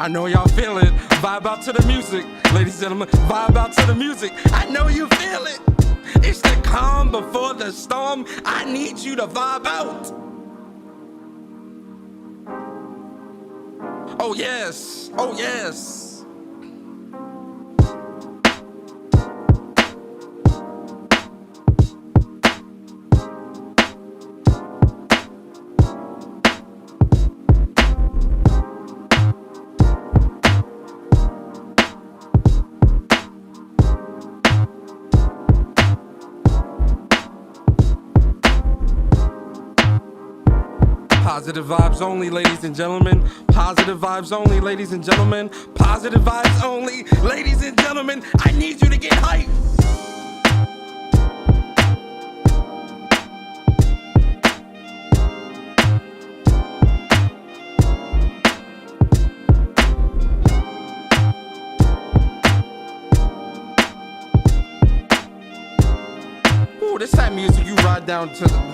I know y'all feel it. Vibe out to the music. Ladies and gentlemen, vibe out to the music. I know you feel it. It's the calm before the storm. I need you to vibe out. Oh yes, oh yes. Positive vibes only, ladies and gentlemen. Positive vibes only, ladies and gentlemen. Positive vibes only, ladies and gentlemen. I need you to get hype. Ooh, this that music you ride down to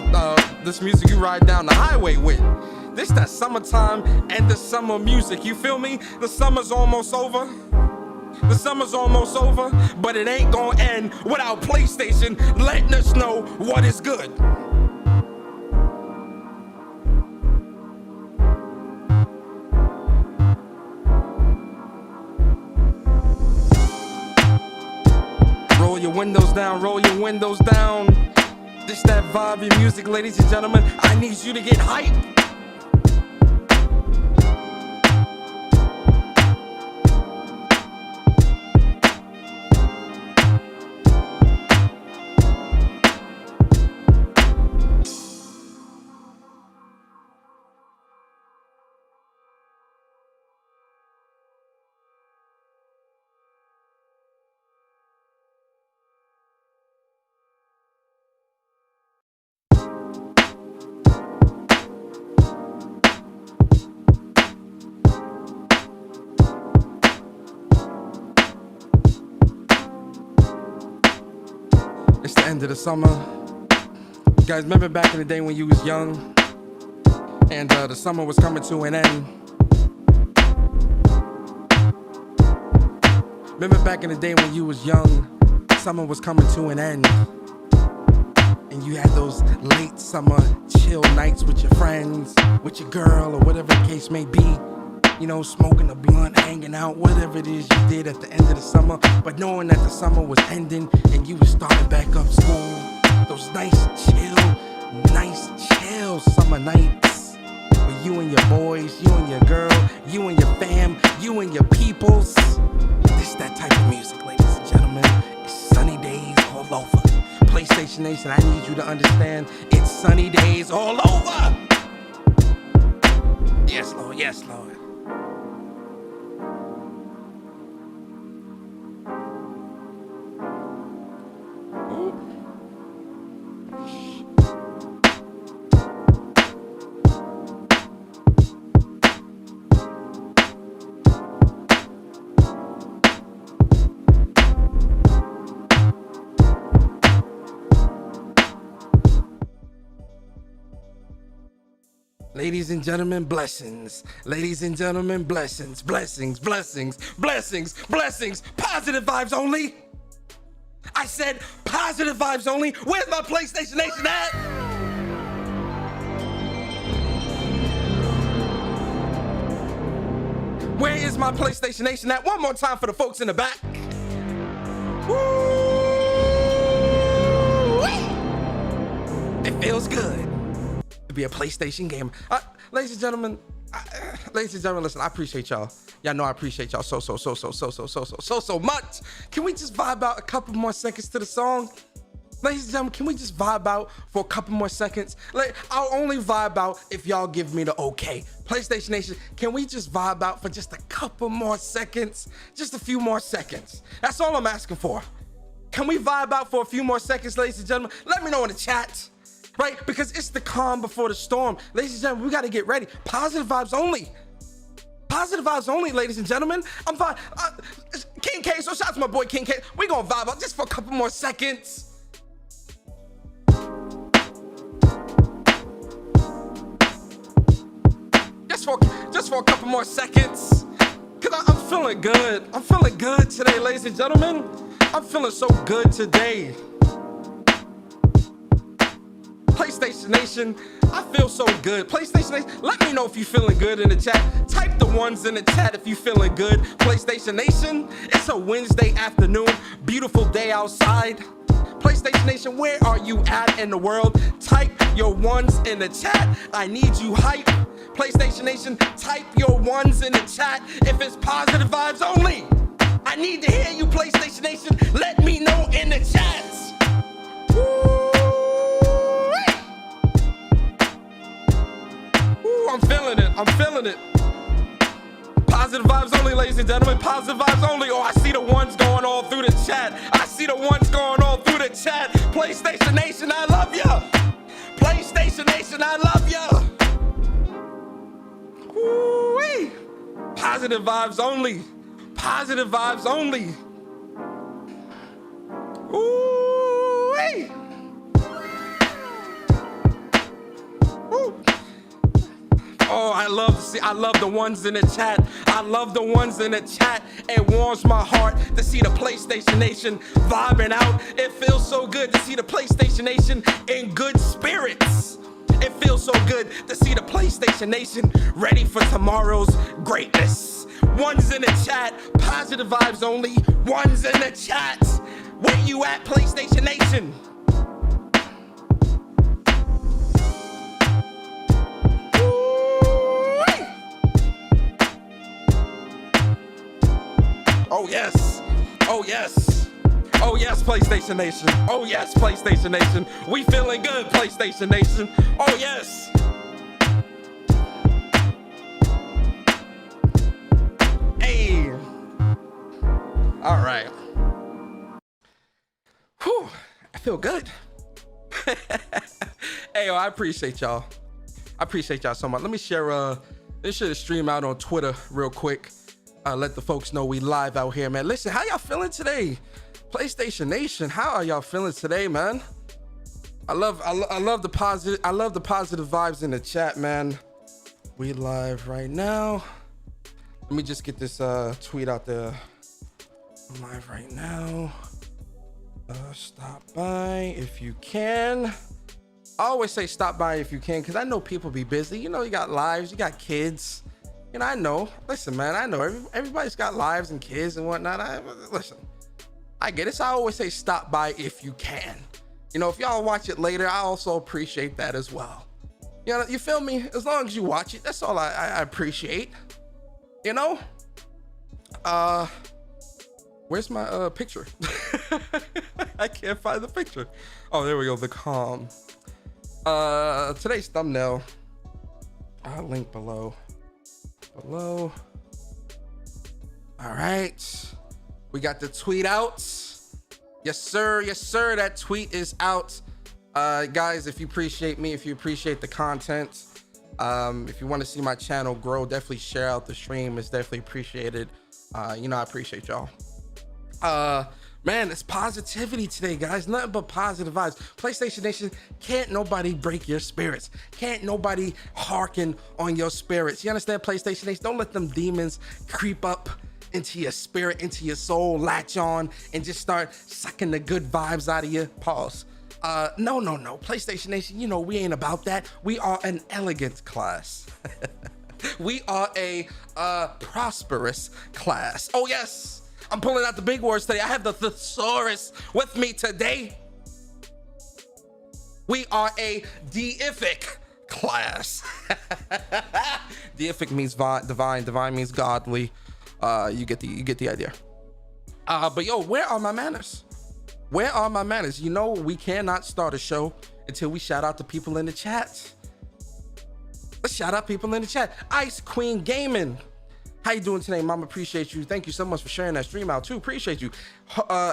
this music you ride down the highway with. This that summertime and the summer music, you feel me? The summer's almost over. The summer's almost over, but it ain't gonna end without PlayStation letting us know what is good. Roll your windows down, roll your windows down. This that vibe in music, ladies and gentlemen. I need you to get hype. It's the end of the summer. You guys remember back in the day when you was young and the summer was coming to an end? Remember back in the day when you was young, summer was coming to an end, and you had those late summer chill nights with your friends, with your girl, or whatever the case may be. You know, smoking a blunt, hanging out, whatever it is you did at the end of the summer, but knowing that the summer was ending and you was starting back up school. Those nice chill summer nights with you and your boys, you and your girl, you and your fam, you and your peoples. This that type of music, ladies and gentlemen. It's sunny days all over. PlayStation Nation, I need you to understand, it's sunny days all over. Yes, Lord, yes, Lord. Ladies and gentlemen, blessings. Ladies and gentlemen, blessings, blessings, blessings, blessings, blessings. Positive vibes only. I said positive vibes only. Where's my PlayStation Nation at? Where is my PlayStation Nation at? One more time for the folks in the back. Woo! It feels good to be a PlayStation gamer. Ladies and gentlemen, listen, I appreciate y'all. Y'all know I appreciate y'all so much. Can we just vibe out a couple more seconds to the song? Ladies and gentlemen, can we just vibe out for a couple more seconds? I'll only vibe out if y'all give me the okay. PlayStation Nation, can we just vibe out for just a couple more seconds? Just a few more seconds. That's all I'm asking for. Can we vibe out for a few more seconds, ladies and gentlemen? Let me know in the chat. Right? Because it's the calm before the storm. Ladies and gentlemen, we got to get ready. Positive vibes only. Positive vibes only, ladies and gentlemen. I'm fine. King K, so shout out to my boy King K. We gonna vibe out just for a couple more seconds. Just for a couple more seconds. Cause feeling good. I'm feeling good today, ladies and gentlemen. I'm feeling so good today. PlayStation Nation, I feel so good. PlayStation Nation, let me know if you're feeling good in the chat. Type the ones in the chat if you're feeling good. PlayStation Nation, it's a Wednesday afternoon. Beautiful day outside. PlayStation Nation, where are you at in the world? Type your ones in the chat. I need you hype. PlayStation Nation, type your ones in the chat if it's positive vibes only. I need to hear you, PlayStation Nation. Let me know in the chats. Ooh, I'm feeling it. I'm feeling it. Positive vibes only, ladies and gentlemen. Positive vibes only. Oh, I see the ones going all through the chat. I see the ones going all through the chat. PlayStation Nation, I love ya. PlayStation Nation, I love ya. Ooh-wee. Positive vibes only. Positive vibes only. Ooh-wee. Ooh. Oh, I love the ones in the chat. I love the ones in the chat. It warms my heart to see the PlayStation Nation vibing out. It feels so good to see the PlayStation Nation in good spirits. It feels so good to see the PlayStation Nation ready for tomorrow's greatness. Ones in the chat, positive vibes only. Ones in the chat. Where you at, PlayStation Nation? Oh yes, oh yes, oh yes, PlayStation Nation. Oh yes, PlayStation Nation. We feeling good, PlayStation Nation. Oh yes. Hey. All right. Whew, I feel good. Hey, yo, I appreciate y'all. I appreciate y'all so much. Let me share the stream out on Twitter real quick. Let the folks know we live out here, man. Listen, how y'all feeling today? PlayStation Nation, how are y'all feeling today, man? I love the positive vibes in the chat, man. We live right now. Let me just get this tweet out there. I'm live right now. Stop by if you can. I always say stop by if you can, because I know people be busy. You know, you got lives, you got kids. You know, I know. Listen, man, I know everybody's got lives and kids and whatnot. Listen, I get it. So I always say stop by if you can. You know, if y'all watch it later, I also appreciate that as well. You know, you feel me? As long as you watch it, that's all I appreciate. You know? Where's my picture? I can't find the picture. Oh, there we go. The calm. Today's thumbnail. I'll link below. All right, we got the tweet out. Yes sir, that tweet is out. Guys, if you appreciate me, if you appreciate the content, if you want to see my channel grow, definitely share out the stream. It's definitely appreciated. You know, I appreciate y'all. Man, it's positivity today, guys. Nothing but positive vibes. PlayStation Nation, can't nobody break your spirits. Can't nobody hearken on your spirits. You understand, PlayStation Nation? Don't let them demons creep up into your spirit, into your soul, latch on, and just start sucking the good vibes out of you. Pause. No. PlayStation Nation, you know, we ain't about that. We are an elegant class. We are a prosperous class. Oh, yes. I'm pulling out the big words today. I have the thesaurus with me today. We are a deific class. Deific means divine. Divine means godly. You get the idea. But yo, where are my manners? Where are my manners? You know, we cannot start a show until we shout out the people in the chat. Let's shout out people in the chat. Ice Queen Gaming. How you doing today, Mom? Appreciate you. Thank you so much for sharing that stream out too. Appreciate you.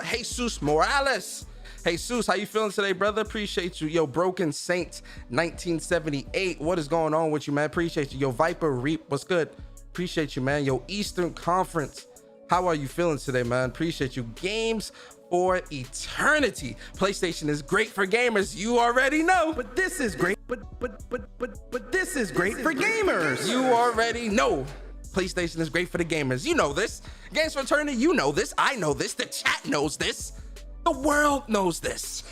Jesus Morales. Jesus, how you feeling today, brother? Appreciate you. Yo, Broken Saint 1978. What is going on with you, man? Appreciate you. Yo, Viper Reap. What's good? Appreciate you, man. Yo, Eastern Conference. How are you feeling today, man? Appreciate you. Games for Eternity. PlayStation is great for gamers. You already know. But this is great. But this is great for gamers. You already know. PlayStation is great for the gamers. You know this. Games for Eternity, you know this. I know this. The chat knows this. The world knows this.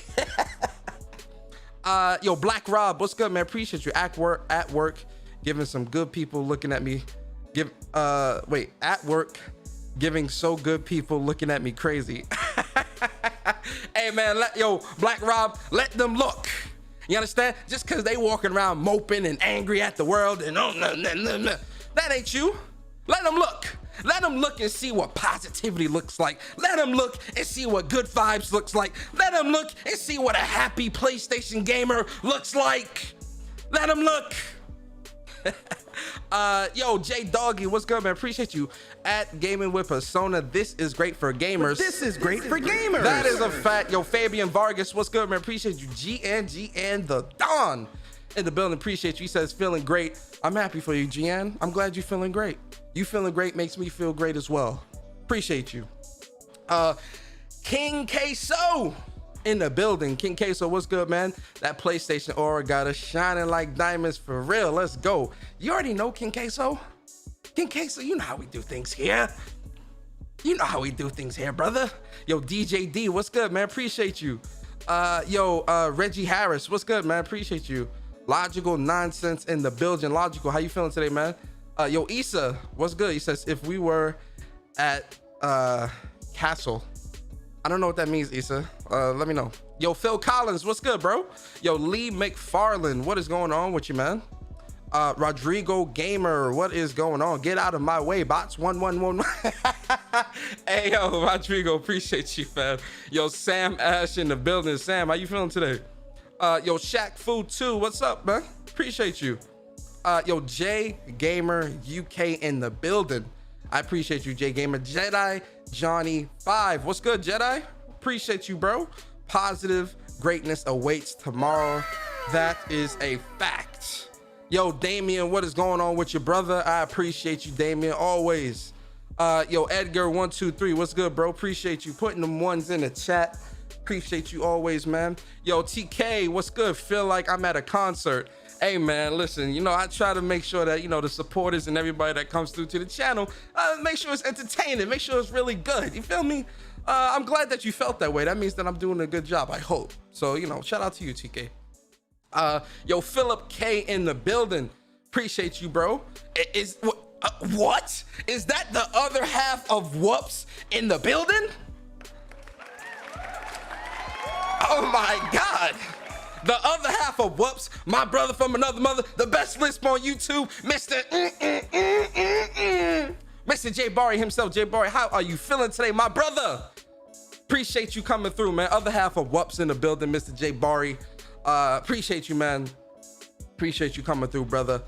Yo, Black Rob, what's good, man? Appreciate you. At work, giving some good people looking at me. At work, giving so good people looking at me crazy. Hey, man, Black Rob, let them look. You understand? Just because they walking around moping and angry at the world and that ain't you. Let them look. Let them look and see what positivity looks like. Let them look and see what good vibes looks like. Let them look and see what a happy PlayStation gamer looks like. Let them look. Yo, J Doggy, what's good, man? Appreciate you. At Gaming with Persona, this is great for gamers. This is great for gamers. That is a fact. Yo, Fabian Vargas, what's good, man? Appreciate you. GN the Don in the building. Appreciate you. He says feeling great. I'm happy for you, GN. I'm glad you're feeling great. You feeling great makes me feel great as well. Appreciate you. King Queso in the building. King Queso, what's good, man? That PlayStation aura got us shining like diamonds for real. Let's go. You already know King Queso. King Queso, you know how we do things here. You know how we do things here, brother. Yo, DJ D, what's good, man? Appreciate you. Reggie Harris, what's good, man? Appreciate you. Logical Nonsense in the building. Logical, how you feeling today, man? Yo, Issa, what's good? He says, if we were at Castle. I don't know what that means, Issa. Let me know. Yo, Phil Collins, what's good, bro? Yo, Lee McFarland, what is going on with you, man? Rodrigo Gamer, what is going on? Get out of my way, bots. 111. Hey, yo, Rodrigo, appreciate you, fam. Yo, Sam Ash in the building. Sam, how you feeling today? Yo, Shaq Food 2, what's up, man? Appreciate you. Yo, J Gamer UK in the building. I appreciate you, J Gamer. Jedi Johnny 5, what's good, Jedi? Appreciate you, bro. Positive greatness awaits tomorrow. That is a fact. Yo, Damien, what is going on with your brother? I appreciate you, Damien, always. Yo, Edgar 123, what's good, bro? Appreciate you putting them ones in the chat. Appreciate you always, man. Yo, TK, what's good? Feel like I'm at a concert. Hey, man, listen, you know, I try to make sure that, you know, the supporters and everybody that comes through to the channel, make sure it's entertaining, make sure it's really good. You feel me? I'm glad that you felt that way. That means that I'm doing a good job, I hope. So, you know, shout out to you, TK. Yo, Philip K in the building. Appreciate you, bro. What? Is that the other half of Whoops in the building? Oh my God. The other half of Whoops, my brother from another mother, the best lisp on YouTube, Mr. J Barry himself. J Barry, how are you feeling today, my brother? Appreciate you coming through, man. Other half of Whoops in the building, Mr. J Barry. Appreciate you, man. Appreciate you coming through, brother.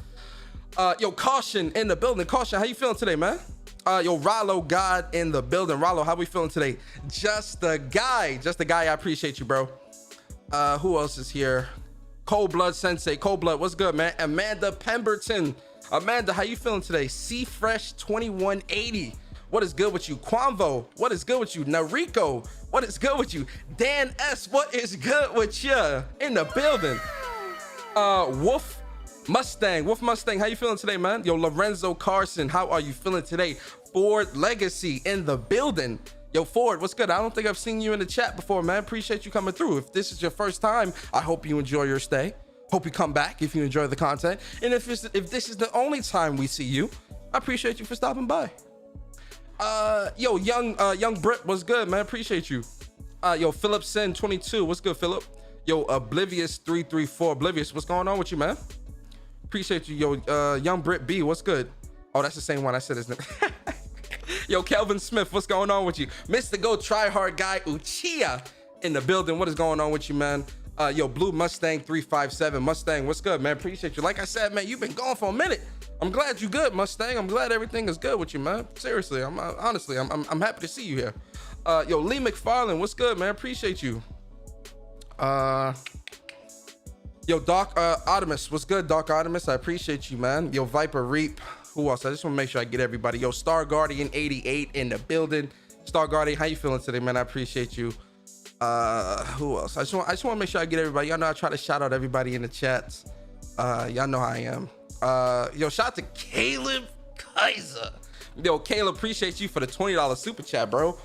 Yo, Caution in the building. Caution, how you feeling today, man? Yo, Rollo God in the building. Rollo, how we feeling today? Just the guy. I appreciate you, bro. Who else is here? Cold Blood Sensei. Cold Blood, what's good, man? Amanda Pemberton. Amanda, how you feeling today? C Fresh 2180. What is good with you? Quanvo, what is good with you? Nariko, what is good with you? Dan S, what is good with you? In the building. Wolf Mustang, how you feeling today, man? Yo, Lorenzo Carson, how are you feeling today? Ford Legacy in the building. Yo, Ford, what's good? I don't think I've seen you in the chat before, man. Appreciate you coming through. If this is your first time, I hope you enjoy your stay. Hope you come back if you enjoy the content. And if this is the only time we see you, I appreciate you for stopping by. Yo, young Brit, what's good, man? Appreciate you. Yo, Philip Sin 22, what's good, Philip? Yo, Oblivious 334, Oblivious, what's going on with you, man? Appreciate you. Yo, young Brit B, what's good? Oh, that's the same one I said his name. Yo, Kelvin Smith, what's going on with you? Mr. Go Try Hard Guy Uchiha in the building. What is going on with you, man? Yo, Blue Mustang 357. Mustang, what's good, man? Appreciate you. Like I said, man, you've been gone for a minute. I'm glad you good, Mustang. I'm glad everything is good with you, man. Seriously, I'm honestly, I'm happy to see you here. Yo, Lee McFarland, what's good, man? Appreciate you. Yo, Doc Artemis, what's good, Doc Artemis? I appreciate you, man. Yo, Viper Reap. Who else? I just want to make sure I get everybody. Yo, Star Guardian 88 in the building. Star Guardian, how you feeling today, man? I appreciate you. Who else? I just want to make sure I get everybody. Y'all know I try to shout out everybody in the chats. Y'all know how I am. Yo, shout out to Caleb Kaiser. Yo, Caleb, appreciate you for the $20 super chat, bro.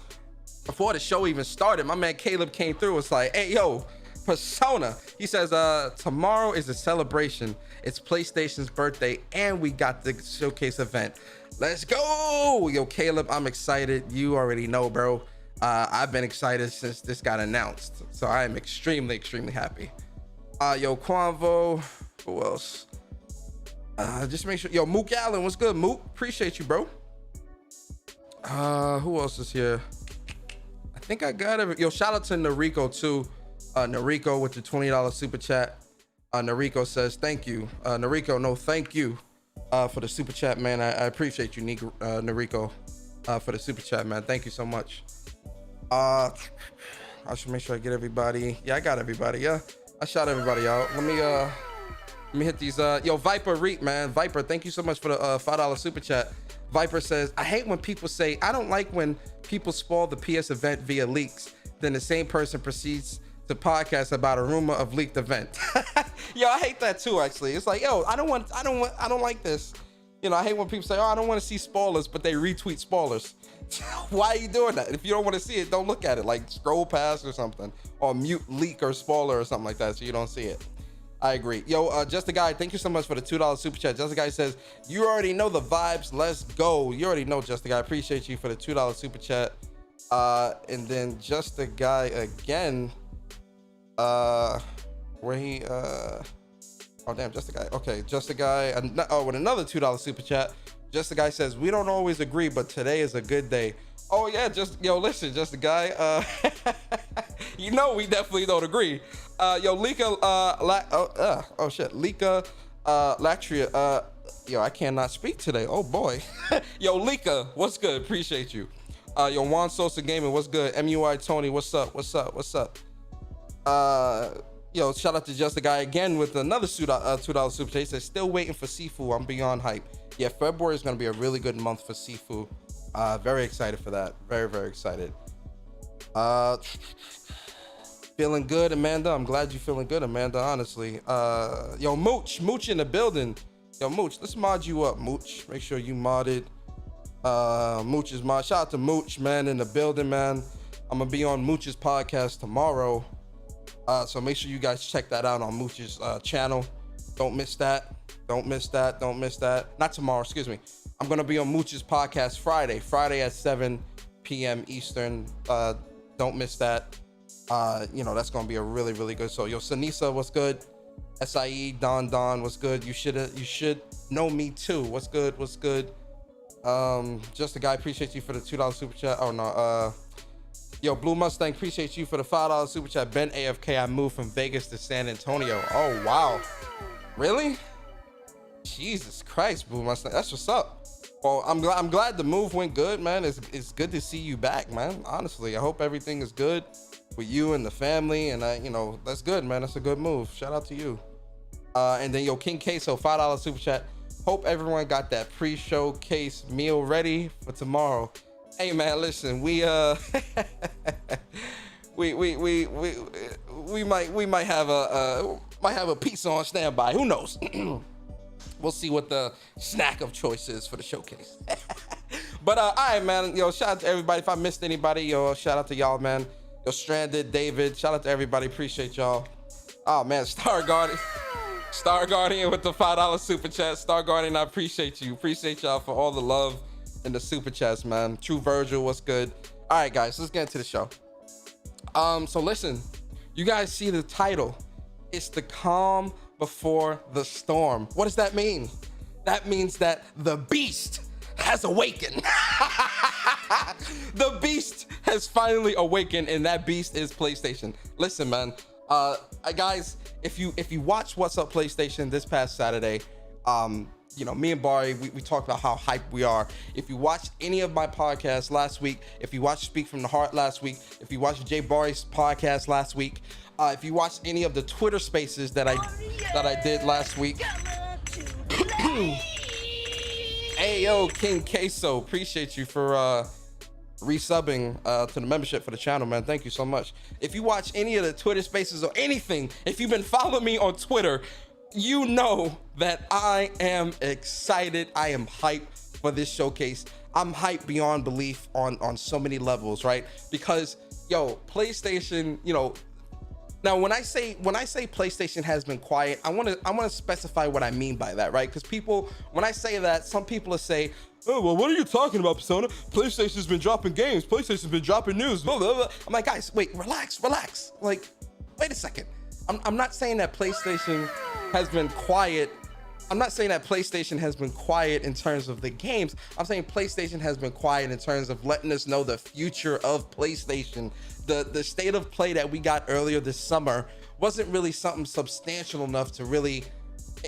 Before the show even started, my man Caleb came through. It's like, hey, yo, Persona. He says, tomorrow is a celebration. It's PlayStation's birthday, and we got the showcase event. Let's go. Yo, Caleb, I'm excited. You already know, bro. I've been excited since this got announced. So I am extremely, extremely happy. Yo, Quanvo. Who else? Just make sure. Yo, Mook Allen, what's good, Mook? Appreciate you, bro. Who else is here? I think I got it. Yo, shout out to Nariko too. Nariko with the $20 super chat. Nariko says thank you. Nariko, no, thank you for the super chat, man. I appreciate you, Nariko, for the super chat, man. Thank you so much. I should make sure I get everybody. Yeah, I got everybody. Yeah, I shot everybody out. Let me hit these. Yo, Viper Reap, man. Viper, thank you so much for the $5 super chat. Viper says, I hate when people say, I don't like when people spoil the PS event via leaks. Then the same person proceeds to podcast about a rumor of leaked event. Yo, I hate that too, actually. It's like, yo, I don't like this. You know, I hate when people say, oh, I don't want to see spoilers, but they retweet spoilers. Why are you doing that? If you don't want to see it, don't look at it. Like scroll past or something, or mute leak or spoiler or something like that so you don't see it. I agree. Yo, Just a Guy, thank you so much for the $2 super chat. Just a Guy says, you already know the vibes. Let's go. You already know, Just a Guy. Appreciate you for the $2 super chat. And then Just a Guy again. Where he oh damn, Just a Guy. Okay, Just a Guy. With another $2 super chat. Just a Guy says, we don't always agree, but today is a good day. Oh yeah, listen, Just a Guy. You know we definitely don't agree. Yo, Lika, Lika, Latria, yo, I cannot speak today. Oh boy. Yo, Lika, what's good? Appreciate you. Yo, Juan Sosa Gaming, what's good? MUI Tony, what's up? Yo, shout out to Just a Guy again with another $2 super chat. He says, still waiting for Sifu. I'm beyond hype. Yeah, February is gonna be a really good month for Sifu. Very excited for that. Very, very excited. Feeling good, Amanda. I'm glad you're feeling good, Amanda, honestly. Yo, Mooch in the building. Yo, Mooch, let's mod you up, Mooch. Make sure you modded. Mooch is mod. Shout out to Mooch, man, in the building, man. I'm gonna be on Mooch's podcast tomorrow. So make sure you guys check that out on Mooch's channel. Don't miss that. Not tomorrow, excuse me. I'm gonna be on Mooch's podcast Friday at 7 p.m. Eastern. Don't miss that. You know, that's gonna be a really, really good. So yo, Sanisa, what's good? SIE, Don, what's good? You should know me too. What's good? Just a Guy, appreciate you for the $2 super chat. Oh no, yo, Blue Mustang, appreciate you for the $5 super chat. Ben AFK, I moved from Vegas to San Antonio. Oh wow, really? Jesus Christ, Blue Mustang, that's what's up. Well, I'm glad the move went good, man. It's good to see you back, man. Honestly, I hope everything is good with you and the family, and you know, that's good, man. That's a good move. Shout out to you. And then yo, King Queso, $5 super chat. Hope everyone got that pre-showcase meal ready for tomorrow. Hey man, listen, we might have a pizza on standby. Who knows? We'll see what the snack of choice is for the showcase. But all right, man. Yo, shout out to everybody. If I missed anybody, yo, shout out to y'all, man. Yo, Stranded, David, shout out to everybody. Appreciate y'all. Oh man, Star Guardian with the $5 super chat. Star Guardian, I appreciate you. Appreciate y'all for all the love in the super chats, man. True Virgil, what's good? All right, guys, let's get into the show. So listen, you guys see the title. It's the calm before the storm. What does that mean? That means that the beast has awakened. The beast has finally awakened, and that beast is PlayStation. Listen, man, guys, if you watch What's Up PlayStation this past Saturday, you know, me and Barry, we talked about how hyped we are. If you watched any of my podcasts last week, if you watched Speak from the Heart last week, if you watched Jay Barry's podcast last week, if you watched any of the Twitter spaces that I did last week. Hey yo, King Queso, appreciate you for resubbing to the membership for the channel, man. Thank you so much. If you watch any of the Twitter spaces or anything, if you've been following me on Twitter, you know that I am excited. I am hyped for this showcase. I'm hyped beyond belief on so many levels, right? Because yo, PlayStation, you know, now when I say PlayStation has been quiet, I want to specify what I mean by that, right? Because people, when I say that, some people will say, oh, well, what are you talking about, Persona? PlayStation's been dropping games. PlayStation's been dropping news. Blah, blah, blah. I'm like, guys, wait, relax. Like, wait a second. I'm not saying that PlayStation has been quiet. I'm not saying that PlayStation has been quiet in terms of the games. I'm saying PlayStation has been quiet in terms of letting us know the future of PlayStation. The state of play that we got earlier this summer wasn't really something substantial enough to really,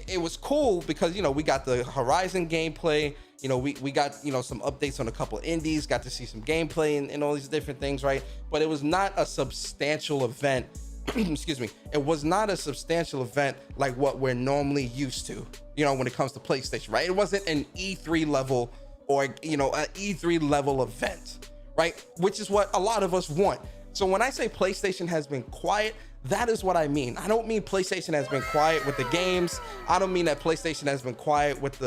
it was cool because, you know, we got the Horizon gameplay, you know, we got, you know, some updates on a couple of indies, got to see some gameplay and all these different things, right? But it was not a substantial event. Excuse me. It was not a substantial event like what we're normally used to, you know, when it comes to PlayStation, right? It wasn't an E3 level or, you know, an E3 level event, right? Which is what a lot of us want. So when I say PlayStation has been quiet, that is what I mean. I don't mean PlayStation has been quiet with the games. I don't mean that PlayStation has been quiet with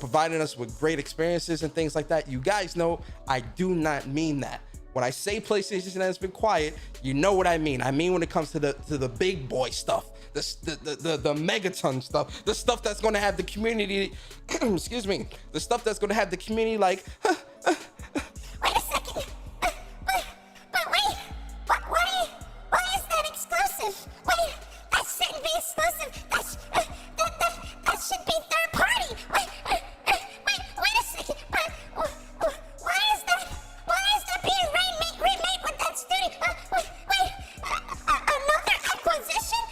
providing us with great experiences and things like that. You guys know I do not mean that. When I say PlayStation has been quiet, you know what I mean. I mean when it comes to the big boy stuff, the megaton stuff, the stuff that's going to have the community, excuse me, the stuff that's going to have the community like, wait a second. But wait, why is that exclusive? Wait, that shouldn't be exclusive. That should be third party. Wait a second. Why is that being remade with that studio? Another acquisition?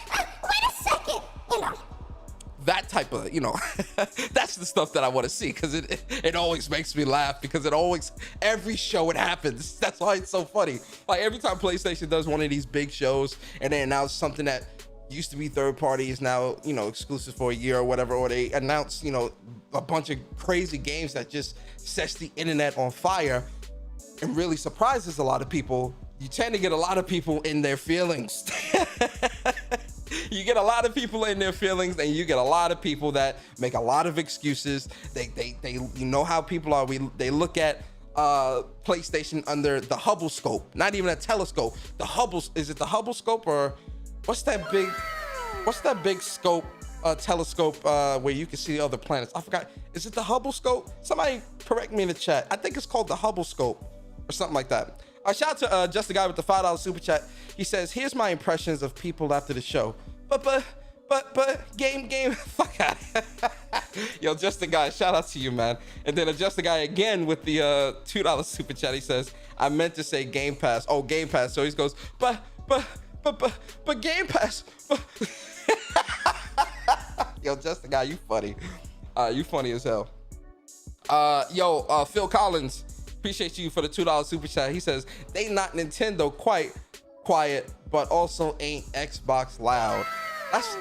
Wait a second. You know. That type of, you know, that's the stuff that I want to see because it always makes me laugh because every show it happens. That's why it's so funny. Like every time PlayStation does one of these big shows and they announce something that used to be third party is now, you know, exclusive for a year or whatever, or they announce, you know, a bunch of crazy games that just sets the internet on fire and really surprises a lot of people, you tend to get a lot of people in their feelings. You get a lot of people in their feelings and you get a lot of people that make a lot of excuses. They you know how people are. They look at PlayStation under the Hubble scope, not even a telescope. The Hubble, is it the Hubble scope or what's that big scope, telescope where you can see other planets? I forgot. Is it the Hubble scope? Somebody correct me in the chat. I think it's called the Hubble scope or something like that. Shout out to just the guy with the $5 super chat. He says, here's my impressions of people after the show. But game, fuck out. Yo, just the guy, shout out to you, man. And then just the guy again with the $2 super chat. He says, I meant to say Game Pass. Oh, Game Pass. So he goes, but Game Pass. Yo, just the guy, you funny. You funny as hell. Phil Collins, appreciate you for the $2 super chat. He says, they not Nintendo quite quiet, but also ain't Xbox loud.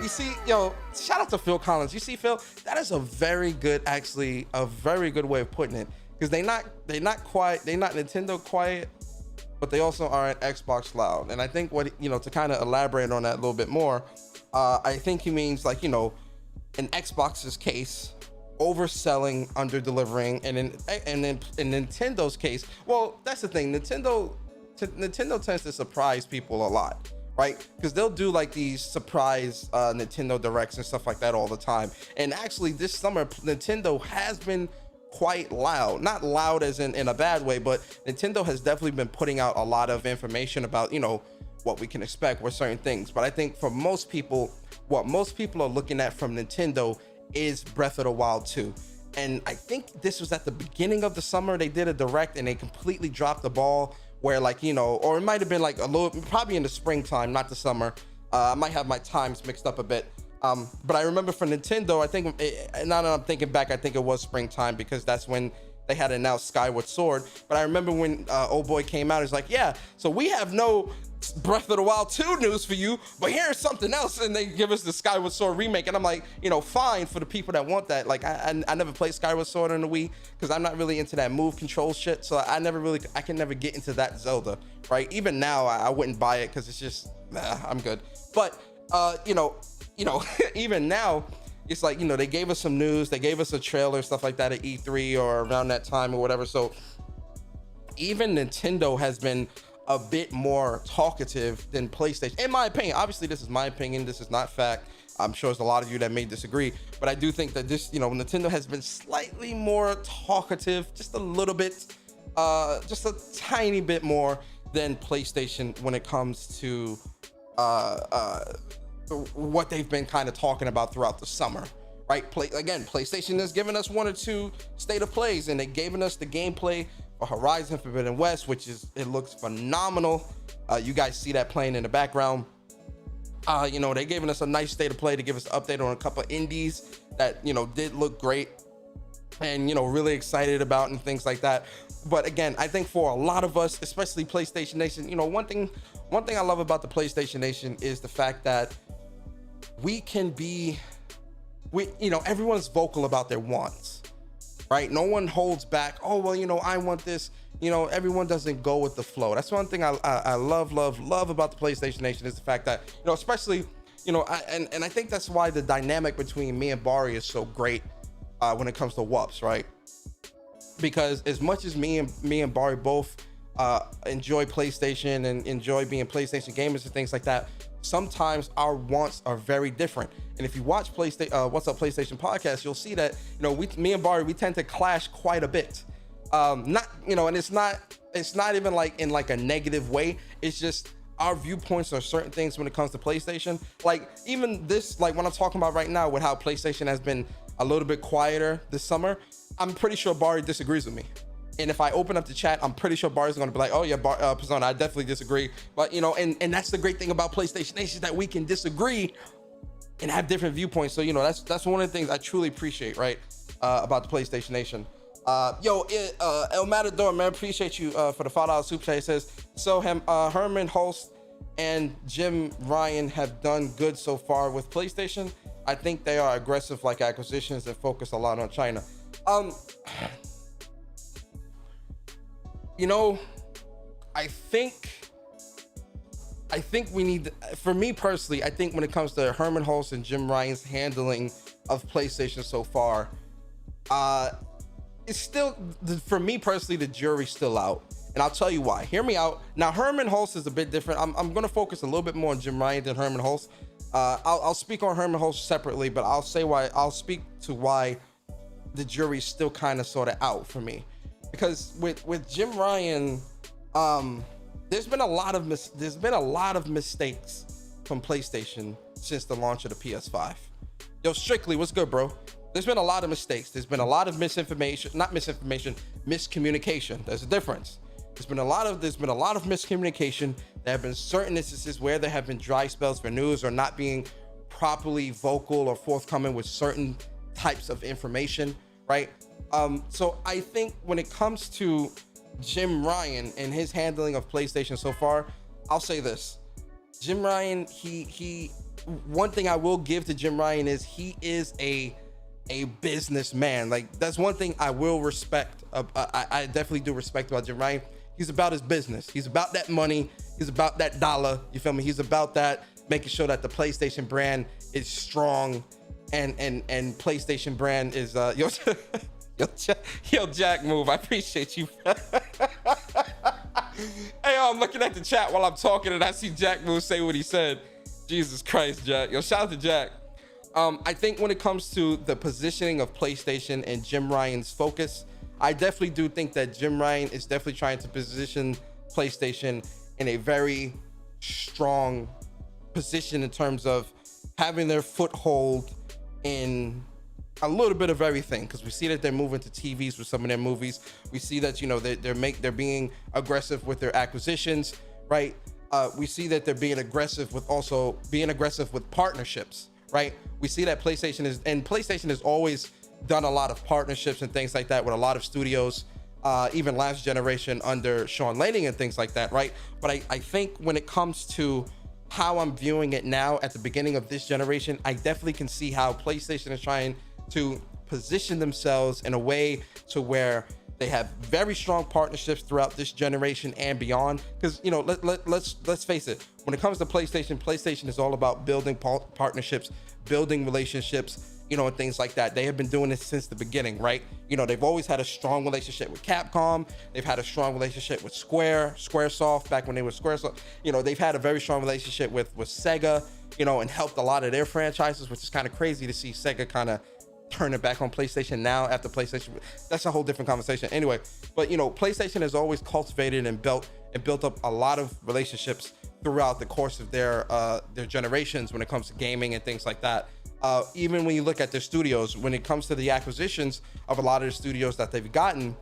You see, yo, shout out to Phil Collins. You see, Phil, that is a very good way of putting it. Because they not quiet, they not Nintendo quiet, but they also aren't Xbox loud. And I think what, you know, to kind of elaborate on that a little bit more, I think he means like, you know, in Xbox's case, overselling, under delivering, and in Nintendo's case, well, that's the thing. Nintendo tends to surprise people a lot, right? Because they'll do like these surprise Nintendo Directs and stuff like that all the time. And actually this summer, Nintendo has been quite loud, not loud as in a bad way, but Nintendo has definitely been putting out a lot of information about, you know, what we can expect with certain things. But I think for most people, what most people are looking at from Nintendo is Breath of the Wild 2. And I think this was at the beginning of the summer. They did a direct and they completely dropped the ball where, like, you know, or it might have been like a little, probably in the springtime, not the summer. I might have my times mixed up a bit. But I remember for Nintendo, I think, now that I'm thinking back, I think it was springtime because that's when they had announced Skyward Sword. But I remember when old boy came out, he's like, yeah, so we have no Breath of the Wild 2 news for you, but here's something else. And they give us the Skyward Sword remake. And I'm like, you know, fine for the people that want that. Like, I never played Skyward Sword on the Wii because I'm not really into that move control shit. So I can never get into that Zelda, right? Even now, I wouldn't buy it because it's just, I'm good. But, you know, you know, even now, it's like, you know, they gave us some news, they gave us a trailer, stuff like that at E3 or around that time or whatever. So even Nintendo has been a bit more talkative than PlayStation, in my opinion. Obviously, this is my opinion. This is not fact. I'm sure there's a lot of you that may disagree, but I do think that this, you know, Nintendo has been slightly more talkative, just a little bit, just a tiny bit more than PlayStation when it comes to what they've been kind of talking about throughout the summer, right? PlayStation has given us one or two state of plays, and they've given us the gameplay for Horizon Forbidden West, which it looks phenomenal. You guys see that playing in the background. You know, they gave us a nice state of play to give us an update on a couple of indies that, you know, did look great and, you know, really excited about and things like that. But again, I think for a lot of us, especially PlayStation Nation, you know, one thing I love about the PlayStation Nation is the fact that you know, everyone's vocal about their wants, right? No one holds back. Oh, well, you know, I want this. You know, everyone doesn't go with the flow. That's one thing I love about the PlayStation Nation is the fact that, you know, especially, you know, and I think that's why the dynamic between me and Bari is so great when it comes to WUPs, right? Because as much as me and Bari both enjoy PlayStation and enjoy being PlayStation gamers and things like that, sometimes our wants are very different. And if you watch What's Up PlayStation podcast, you'll see that, you know, me and Bari, we tend to clash quite a bit. Not, you know, and it's not even like in like a negative way. It's just our viewpoints on certain things when it comes to PlayStation. Like even this, like what I'm talking about right now with how PlayStation has been a little bit quieter this summer, I'm pretty sure Bari disagrees with me. And if I open up the chat, I'm pretty sure Bari's gonna be like, oh yeah, Persona, I definitely disagree. But you know, and that's the great thing about PlayStation Nation, is that we can disagree and have different viewpoints. So, you know, that's one of the things I truly appreciate, right, about the PlayStation Nation. El Matador, man, appreciate you for the $5 super chat. It says, so Herman Hulst and Jim Ryan have done good so far with PlayStation. I think they are aggressive like acquisitions and focus a lot on China. You know, I think we need, for me personally, I think when it comes to Herman Hulst and Jim Ryan's handling of PlayStation so far, it's still, for me personally, the jury's still out. And I'll tell you why. Hear me out. Now, Herman Hulst is a bit different. I'm going to focus a little bit more on Jim Ryan than Herman Hulst. I'll speak on Herman Hulst separately, but I'll speak to why the jury's still kind of sort of out for me. Because with Jim Ryan, there's been a lot of mistakes from PlayStation since the launch of the PS5. Yo, Strictly, what's good, bro? There's been a lot of mistakes. There's been a lot of miscommunication. There's a difference. There's been a lot of miscommunication. There have been certain instances where there have been dry spells for news or not being properly vocal or forthcoming with certain types of information, right? So I think when it comes to Jim Ryan and his handling of PlayStation so far, I'll say this. Jim Ryan, one thing I will give to Jim Ryan is he is a businessman. Like, that's one thing I will respect. I definitely do respect about Jim Ryan. He's about his business. He's about that money. He's about that dollar. You feel me? He's about that, making sure that the PlayStation brand is strong and PlayStation brand is yo, Jack move. I appreciate you. Hey, I'm looking at the chat while I'm talking and I see Jack move say what he said. Jesus Christ, Jack. Yo, shout out to Jack. I think when it comes to the positioning of PlayStation and Jim Ryan's focus, I definitely do think that Jim Ryan is definitely trying to position PlayStation in a very strong position in terms of having their foothold in a little bit of everything, because we see that they're moving to TVs with some of their movies. We see that, you know, they're being aggressive with their acquisitions, right? We see that they're being aggressive with partnerships, right? We see that PlayStation has always done a lot of partnerships and things like that with a lot of studios, even last generation under Sean Lanning and things like that, right? But I think when it comes to how I'm viewing it now at the beginning of this generation, I definitely can see how PlayStation is trying to position themselves in a way to where They have very strong partnerships throughout this generation and beyond. Because, you know, let's face it, when it comes to PlayStation, PlayStation is all about building partnerships, building relationships, you know, and things like that. They have been doing this since the beginning, right? You know, they've always had a strong relationship with Capcom. They've had a strong relationship with Squaresoft back when they were Squaresoft. You know, they've had a very strong relationship with Sega, you know, and helped a lot of their franchises, which is kind of crazy to see Sega kind of turn it back on PlayStation now after PlayStation. That's a whole different conversation anyway. But, you know, PlayStation has always cultivated and built up a lot of relationships throughout the course of their generations when it comes to gaming and things like that. Even when you look at their studios, when it comes to the acquisitions of a lot of the studios that they've gotten,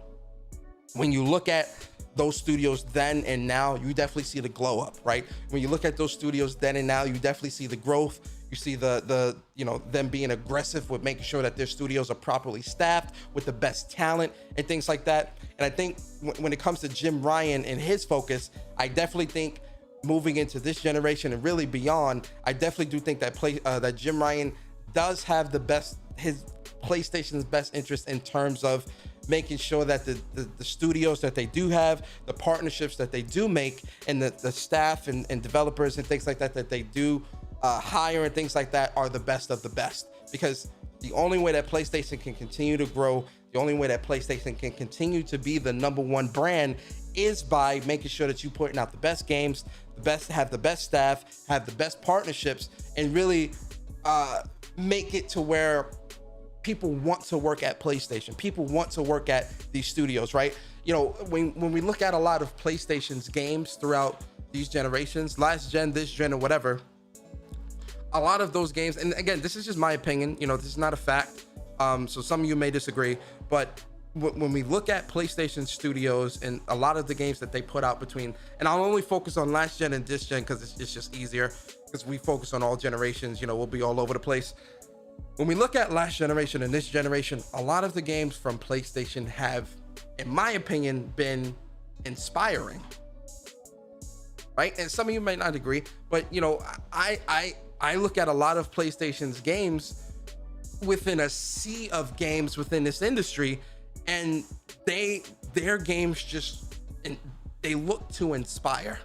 when you look at those studios then and now, you definitely see the glow up, right? When you look at those studios then and now, you definitely see the growth. You see the you know, them being aggressive with making sure that their studios are properly staffed with the best talent and things like that. And I think when it comes to Jim Ryan and his focus, I definitely think moving into this generation and really beyond, I definitely do think that that Jim Ryan does have his PlayStation's best interest in terms of making sure that the studios that they do have, the partnerships that they do make, and the staff and developers and things like that that they do hire and things like that are the best of the best. Because the only way that PlayStation can continue to grow, the only way that PlayStation can continue to be the #1 brand is by making sure that you're putting out the best games, have the best staff, have the best partnerships, and really make it to where people want to work at PlayStation. People want to work at these studios, right? You know, when we look at a lot of PlayStation's games throughout these generations, last gen, this gen, or whatever, a lot of those games, and again, this is just my opinion, you know, this is not a fact, so some of you may disagree, but when we look at PlayStation Studios and a lot of the games that they put out between, and I'll only focus on last gen and this gen because it's just easier, because we focus on all generations, you know, we'll be all over the place. When we look at last generation and this generation, a lot of the games from PlayStation have, in my opinion, been inspiring, right? And some of you might not agree, but, you know, I look at a lot of PlayStation's games within a sea of games within this industry, and their games just, and they look to inspire.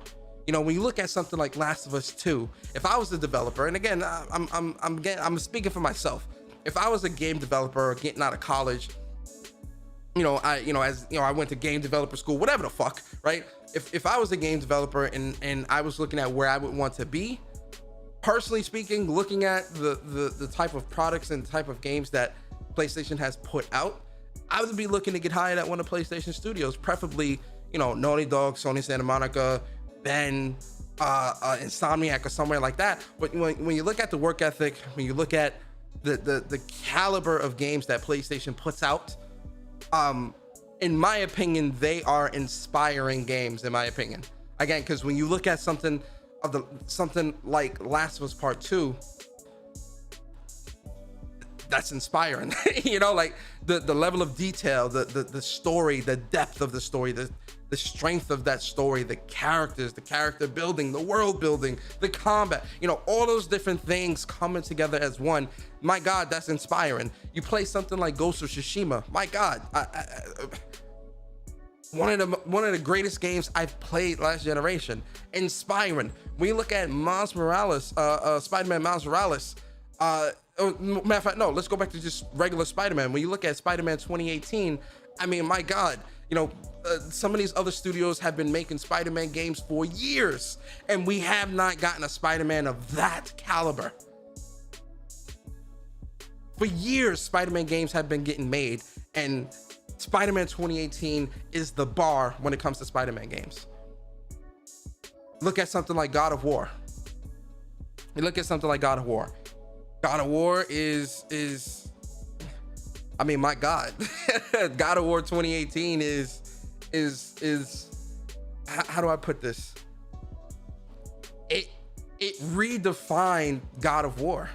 You know, when you look at something like Last of Us 2, if I was the developer, and again, I'm speaking for myself. If I was a game developer or getting out of college, I went to game developer school, whatever the fuck, right? If I was a game developer and I was looking at where I would want to be, personally speaking, looking at the type of products and type of games that PlayStation has put out, I would be looking to get hired at one of PlayStation Studios, preferably, you know, Naughty Dog, Sony Santa Monica, Ben, Insomniac, or somewhere like that. But when you look at the work ethic, when you look at the caliber of games that PlayStation puts out, in my opinion, they are inspiring games, in my opinion. Again, because when you look at something like Last of Us Part 2, that's inspiring. You know, like the level of detail, the story, the depth of the story, the strength of that story, the characters, the character building, the world building, the combat, you know, all those different things coming together as one. My God, that's inspiring. You play something like Ghost of Tsushima. My God, one of the greatest games I've played last generation. Inspiring. When you look at Miles Morales, Spider-Man Miles Morales, matter of fact, no, let's go back to just regular Spider-Man. When you look at Spider-Man 2018, I mean, my God, you know, some of these other studios have been making Spider-Man games for years, and we have not gotten a Spider-Man of that caliber. For years, Spider-Man games have been getting made, and Spider-Man 2018 is the bar when it comes to Spider-Man games. Look at something like God of War. You look at something like God of War. God of War is I mean, my God. God of War 2018 is how do I put this? It redefined God of War.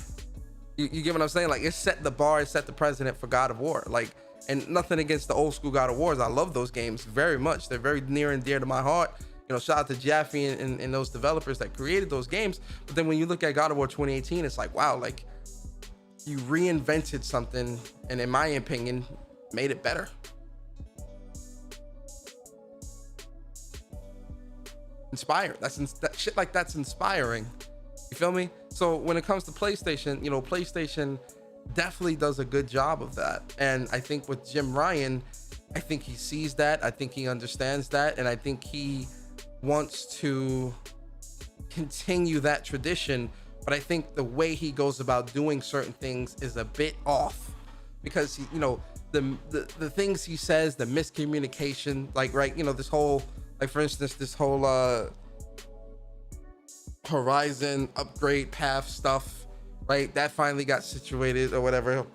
You get what I'm saying? Like, it set the bar, it set the precedent for God of War. Like, and nothing against the old school God of Wars. I love those games very much. They're very near and dear to my heart. You know, shout out to Jaffe and those developers that created those games. But then when you look at God of War 2018, it's like, wow, like, you reinvented something, and in my opinion, made it better. inspired. That shit like that's inspiring. You feel me? So when it comes to PlayStation, you know, PlayStation definitely does a good job of that. And I think with Jim Ryan, I think he sees that. I think he understands that. And I think he wants to continue that tradition. But I think the way he goes about doing certain things is a bit off, because he, you know, the things he says, the miscommunication, like, right, you know, this whole, like, for instance, this whole Horizon upgrade path stuff, right? That finally got situated or whatever,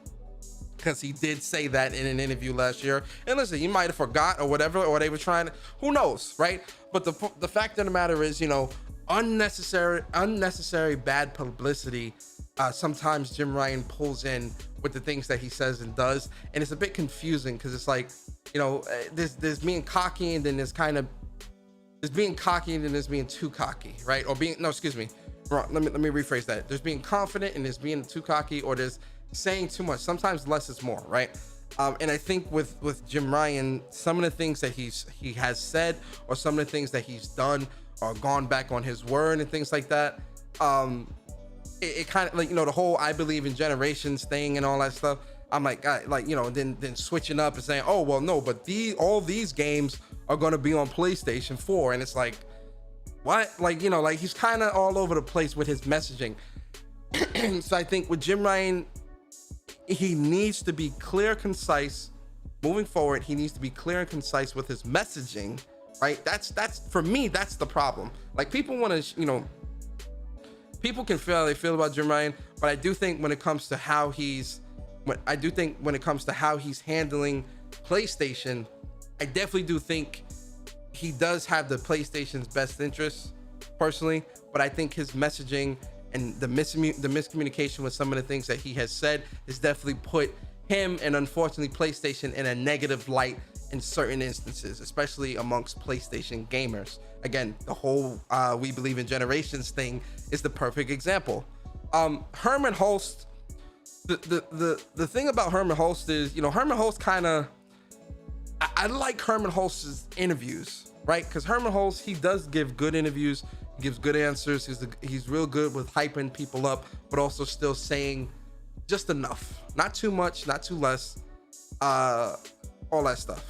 because he did say that in an interview last year. And listen, he might have forgot or whatever, or they were trying to, who knows, right? But the fact of the matter is, you know, unnecessary bad publicity, sometimes Jim Ryan pulls in with the things that he says and does, and it's a bit confusing, because it's like, you know, there's being cocky, and then there's being cocky, and then there's being too cocky, right? Or being, no, excuse me, wrong. Let me rephrase that. There's being confident, and there's being too cocky, or there's saying too much. Sometimes less is more, right? And I think with Jim Ryan, some of the things that he has said, or some of the things that he's done, or gone back on his word and things like that, it kind of, like, you know, the whole I believe in generations thing and all that stuff. I'm like, you know, then switching up and saying, oh well, no, but all these games are going to be on PlayStation 4, and it's like, what? Like, you know, like, he's kind of all over the place with his messaging. So I think with Jim Ryan, he needs to be clear, concise moving forward. He needs to be clear and concise with his messaging, right? That's for me, that's the problem. Like, people want to, you know, people can feel how they feel about Jim Ryan, but I do think when it comes to how he's handling PlayStation, I definitely do think he does have the PlayStation's best interests, personally. But I think his messaging and the miscommunication with some of the things that he has said has definitely put him, and unfortunately PlayStation, in a negative light in certain instances, especially amongst PlayStation gamers. Again, the whole we believe in generations thing is the perfect example. Herman Hulst, the thing about Herman Hulst is, you know, Herman Hulst kind of, I like Herman Hulst's interviews, right? Because Herman Hulst, he does give good interviews, he gives good answers, he's real good with hyping people up, but also still saying just enough, not too much, not too less, all that stuff.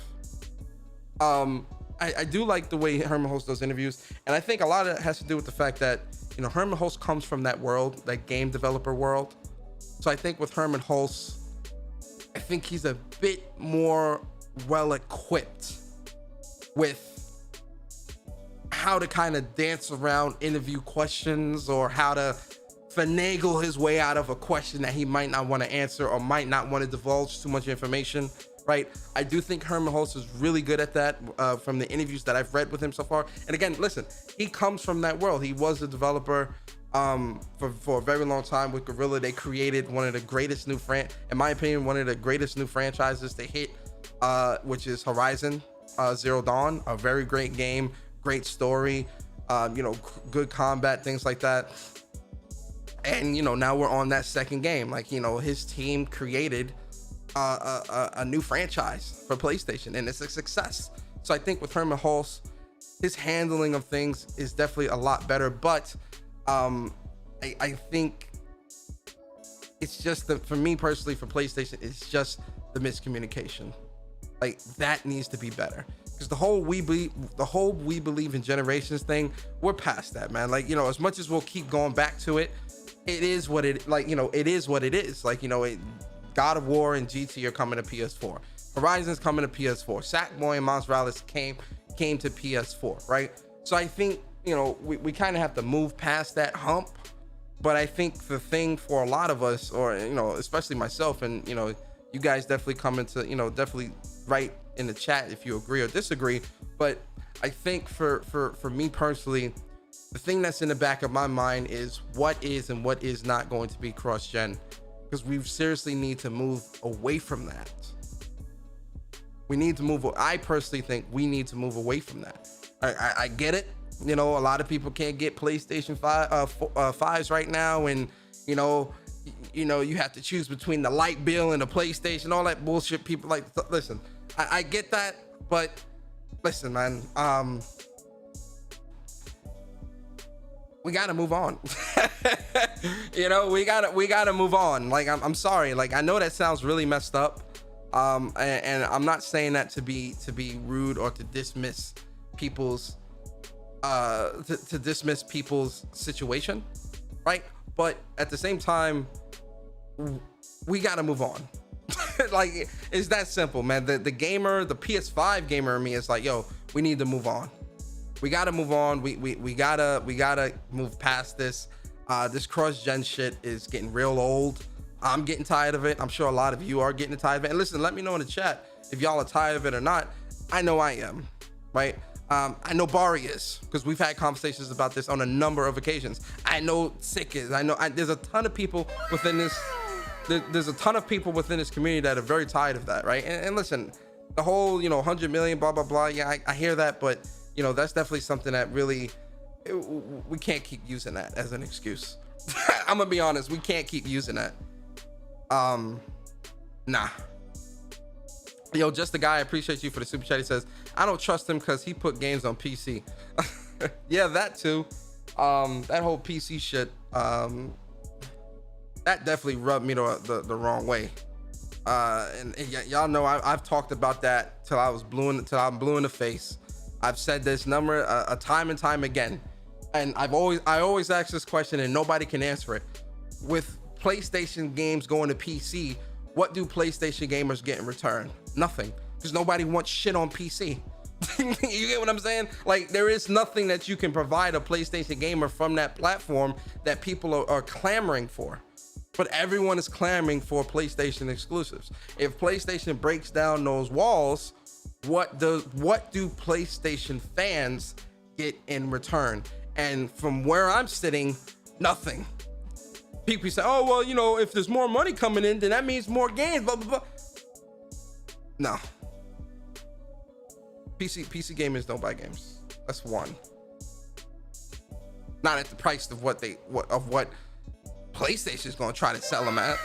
I do like the way Herman Hulst does interviews, and I think a lot of it has to do with the fact that, you know, Herman Hulst comes from that world, that game developer world. So I think with Herman Hulst, I think he's a bit more well equipped with how to kind of dance around interview questions, or how to finagle his way out of a question that he might not want to answer, or might not want to divulge too much information, right? I do think Herman Hulst is really good at that, from the interviews that I've read with him so far. And again, listen, he comes from that world. He was a developer for a very long time with Guerrilla. They created one of the greatest in my opinion, one of the greatest new franchises to hit, which is Horizon Zero Dawn. A very great game, great story, you know, good combat, things like that. And, you know, now we're on that second game. Like, you know, his team created a new franchise for PlayStation, and it's a success. So I think with Herman Hulst, his handling of things is definitely a lot better. But I think it's just for me personally, for PlayStation, it's just the miscommunication. Like, that needs to be better, because the whole we believe in generations thing, we're past that, man. Like, you know, as much as we'll keep going back to it, it is what it, like, you know, it is what it is. Like, you know, God of War and GT are coming to PS4. Horizon's coming to PS4. Sackboy and Miles Morales came to PS4, right? So I think, you know, we kind of have to move past that hump. But I think the thing for a lot of us, or, you know, especially myself, and, you know, you guys definitely come into, you know, definitely write in the chat if you agree or disagree. But I think for me personally, the thing that's in the back of my mind is what is and what is not going to be cross-gen, because we seriously need to move away from that. I personally think we need to move away from that. I get it. You know, a lot of people can't get PlayStation 5s right now, and you know, you have to choose between the light bill and the PlayStation, all that bullshit. People like, listen, I get that, but listen, man, we gotta move on. You know, we gotta move on. Like, I'm sorry. Like, I know that sounds really messed up. And I'm not saying that to be rude or to dismiss people's to dismiss people's situation, right? But at the same time, we gotta move on. Like, it's that simple, man. The gamer, the PS5 gamer in me is like, yo, we need to move on. We gotta move on. We gotta move past this. This cross-gen shit is getting real old. I'm getting tired of it. I'm sure a lot of you are getting tired of it. And listen, let me know in the chat if y'all are tired of it or not. I know I am, right? I know Bari is, because we've had conversations about this on a number of occasions. I know Sick is. I know there's a ton of people within this. There's a ton of people within this community that are very tired of that, right? And listen, the whole, 100 million, blah, blah, blah. Yeah, I hear that, but that's definitely something that really, we can't keep using that as an excuse. I'm gonna be honest, we can't keep using that. Nah. Yo, just the guy, I appreciate you for the super chat. He says, I don't trust him because he put games on PC. Yeah, that too. That whole PC shit, that definitely rubbed me the wrong way. And y'all know I've talked about that till I'm blue in the face. I've said this number a time and time again, and I always ask this question and nobody can answer it. With PlayStation games going to PC, what do PlayStation gamers get in return? Nothing, because nobody wants shit on PC. You get what I'm saying? Like, there is nothing that you can provide a PlayStation gamer from that platform that people are clamoring for. But everyone is clamoring for PlayStation exclusives. If PlayStation breaks down those walls, what do PlayStation fans get in return? And from where I'm sitting, nothing. People say, oh, well, if there's more money coming in, then that means more games, blah, blah, blah. No. PC gamers don't buy games. That's one. Not at the price of what PlayStation is going to try to sell them at.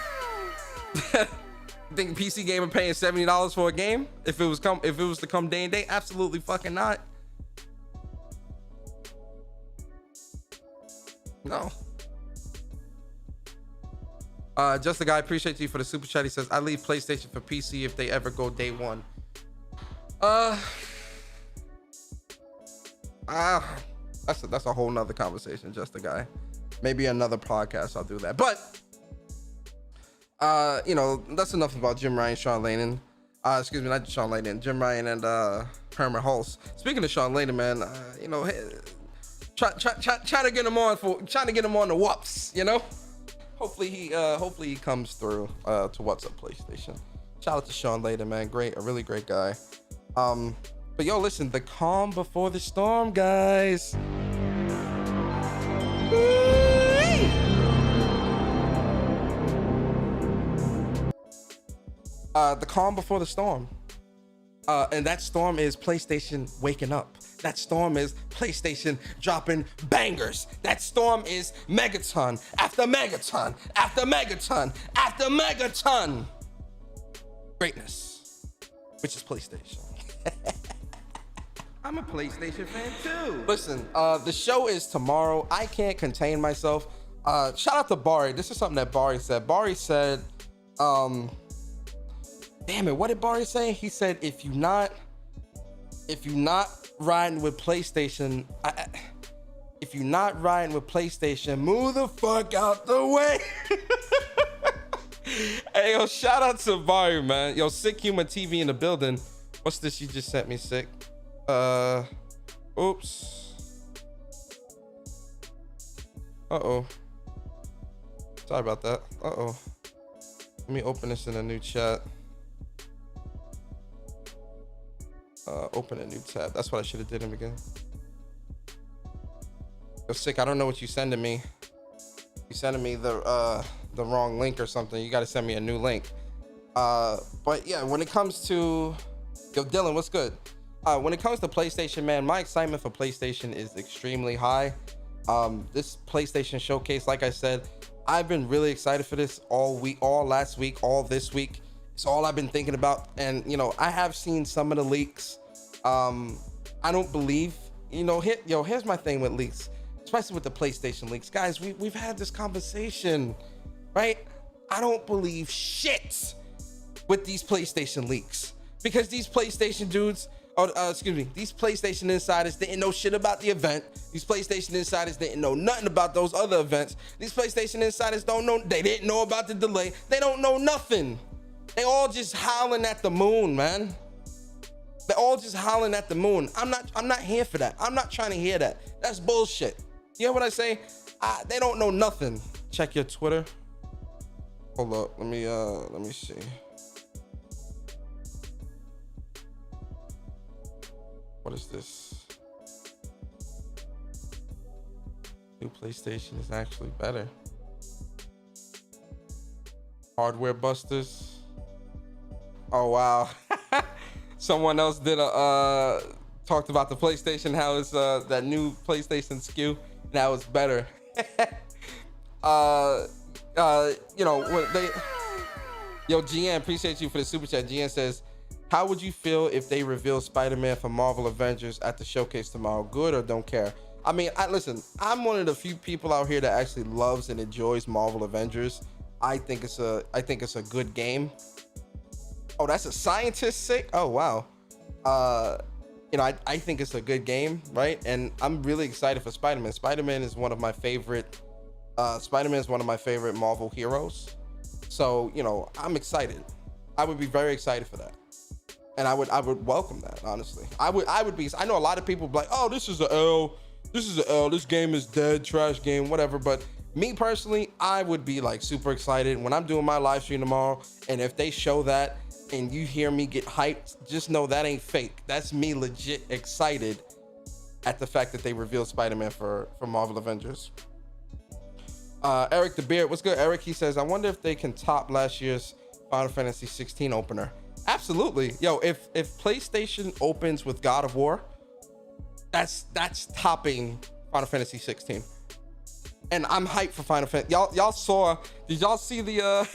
You think PC gamer paying $70 for a game if it was to come day and day? Absolutely fucking not. No. Just the guy, appreciate you for the super chat. He says, I leave PlayStation for PC if they ever go day one. That's a whole nother conversation. Just the guy. Maybe another podcast I'll do that. But that's enough about Jim Ryan, Sean Layden. Excuse me, not Sean Layden, Jim Ryan and Herman Hulse. Speaking of Sean Layden, man, try to get him on the whoops, Hopefully he comes through to What's Up PlayStation. Shout out to Sean Layden, man. A really great guy. But yo, listen, the calm before the storm, guys. The calm before the storm. And that storm is PlayStation waking up. That storm is PlayStation dropping bangers. That storm is megaton after megaton after megaton after megaton. Greatness, which is PlayStation. I'm a PlayStation fan too. Listen, the show is tomorrow. I can't contain myself. Shout out to Bari. This is something that Bari said. Bari said, damn it, what did Bari say? He said, if you're not riding with PlayStation, move the fuck out the way. Hey, yo, shout out to Bari, man. Yo, Sick Human TV in the building. What's this you just sent me, Sick? Oops. Uh-oh. Sorry about that. Uh-oh. Let me open this in a new chat. Open a new tab. That's what I should have did him again. Yo, Sick, I don't know what you sending me. You sending me the wrong link or something. You got to send me a new link. But yeah, when it comes to, yo, Dylan, what's good? When it comes to PlayStation, man, my excitement for PlayStation is extremely high. This PlayStation showcase, like I said, I've been really excited for this all week, all last week, all this week. It's all I've been thinking about. And, I have seen some of the leaks. I don't believe, here's my thing with leaks. especially with the PlayStation leaks. Guys, we've had this conversation, right? I don't believe shit with these PlayStation leaks because these PlayStation dudes, these PlayStation insiders didn't know shit about the event. These PlayStation insiders didn't know nothing about those other events. These PlayStation insiders they didn't know about the delay. They don't know nothing. They all just howling at the moon, man. They're all just howling at the moon. I'm not here for that. I'm not trying to hear that. That's bullshit. You know what I say? They don't know nothing. Check your Twitter. Hold up. Let me see. What is this? New PlayStation is actually better. Hardware busters. Oh wow. Someone else did talked about the PlayStation, how it's that new PlayStation SKU, now it's better. You know what they. Yo, GN, appreciate you for the super chat. GN says, how would you feel if they reveal Spider-Man for Marvel Avengers at the showcase tomorrow? Good or don't care? I mean, listen, I'm one of the few people out here that actually loves and enjoys Marvel Avengers. I think it's a good game. Oh, that's a scientist sick. Oh wow. You know, I think it's a good game, right? And I'm really excited for Spider-Man. Spider-Man is one of my favorite Marvel heroes. So, you know, I'm excited. I would be very excited for that. And I would welcome that, honestly. I would be. I know a lot of people be like, oh, this is a L. This game is dead, trash game, whatever. But me personally, I would be like super excited when I'm doing my live stream tomorrow. And if they show that and you hear me get hyped, just know that ain't fake. That's me legit excited at the fact that they revealed Spider-Man for Marvel Avengers. Eric the Beard, what's good, Eric? He says, I wonder if they can top last year's Final Fantasy 16 opener. Absolutely. Yo, if PlayStation opens with God of War, that's topping Final Fantasy 16. And I'm hyped for Final Fantasy. Y'all saw, did y'all see the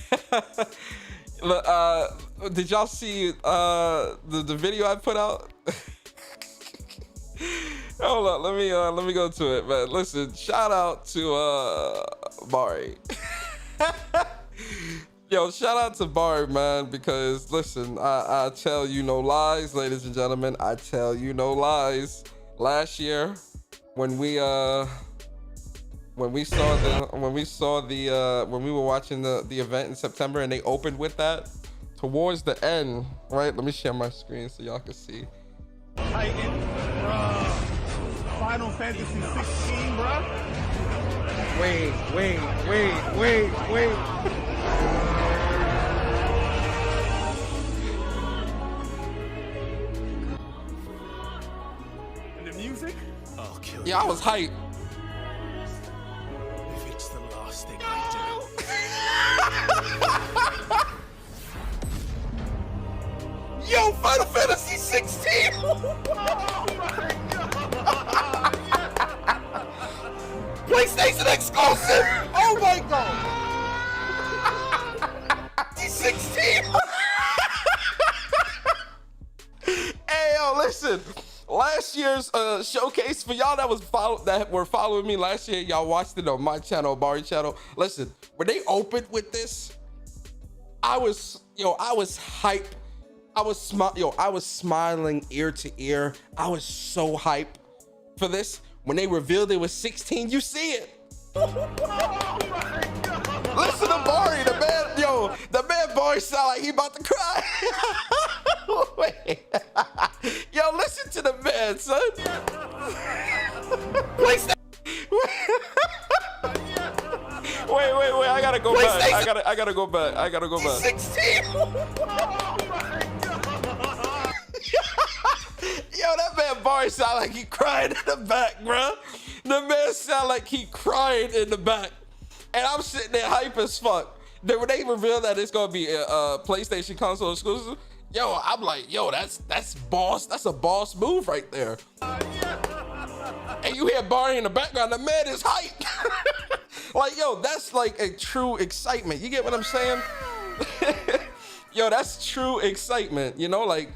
did y'all see the video I put out? Hold on, let me go to it, man. Listen, shout out to Bari. Yo, shout out to Bari, man, because listen, I tell you no lies, ladies and gentlemen. I tell you no lies. Last year, when we were watching the event in September and they opened with that, towards the end, right? Let me share my screen so y'all can see. Titan, Final Fantasy 16, bro. Wait. And the music? I'll kill Yeah, I was hyped. if it's the last thing I do. Yo, Final Fantasy 16! PlayStation exclusive! Oh my god! 16! Hey, yo, listen. Last year's showcase, for y'all that were following me last year, y'all watched it on my channel, Bari channel. Listen, when they opened with this, I was hyped. I was smiling ear to ear. I was so hyped for this. When they revealed it was 16, you see it. Listen to Bari, the man Bari sound like he about to cry. Wait. Yo, listen to the man, son. Wait, I gotta go back. I gotta go back. 16. Yo, that man Bari sound like he crying in the back, bro. The man sound like he crying in the back. And I'm sitting there hype as fuck. Then when they reveal that it's gonna be a PlayStation console exclusive, yo, I'm like, yo, that's boss. That's a boss move right there. And you hear Bari in the background, the man is hype. Like, yo, that's like a true excitement. You get what I'm saying? Yo, that's true excitement. You know, like,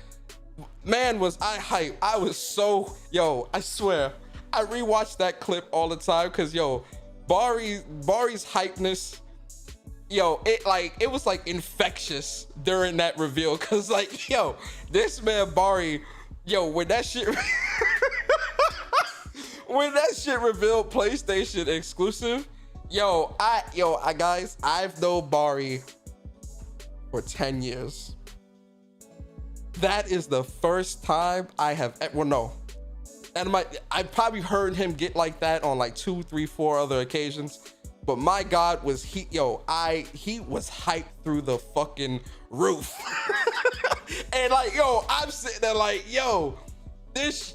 man, was I hype. I was so, yo, I swear, I rewatch that clip all the time because yo, Bari's hypeness, yo, it was like infectious during that reveal. Cause like, yo, this man Bari, yo, when that shit when that shit revealed PlayStation exclusive, guys, I've known Bari for 10 years. That is the first time I have and I probably heard him get like that on like 2, 3, 4 other occasions. But my God, was he was hyped through the fucking roof. And like, yo, I'm sitting there like, yo, this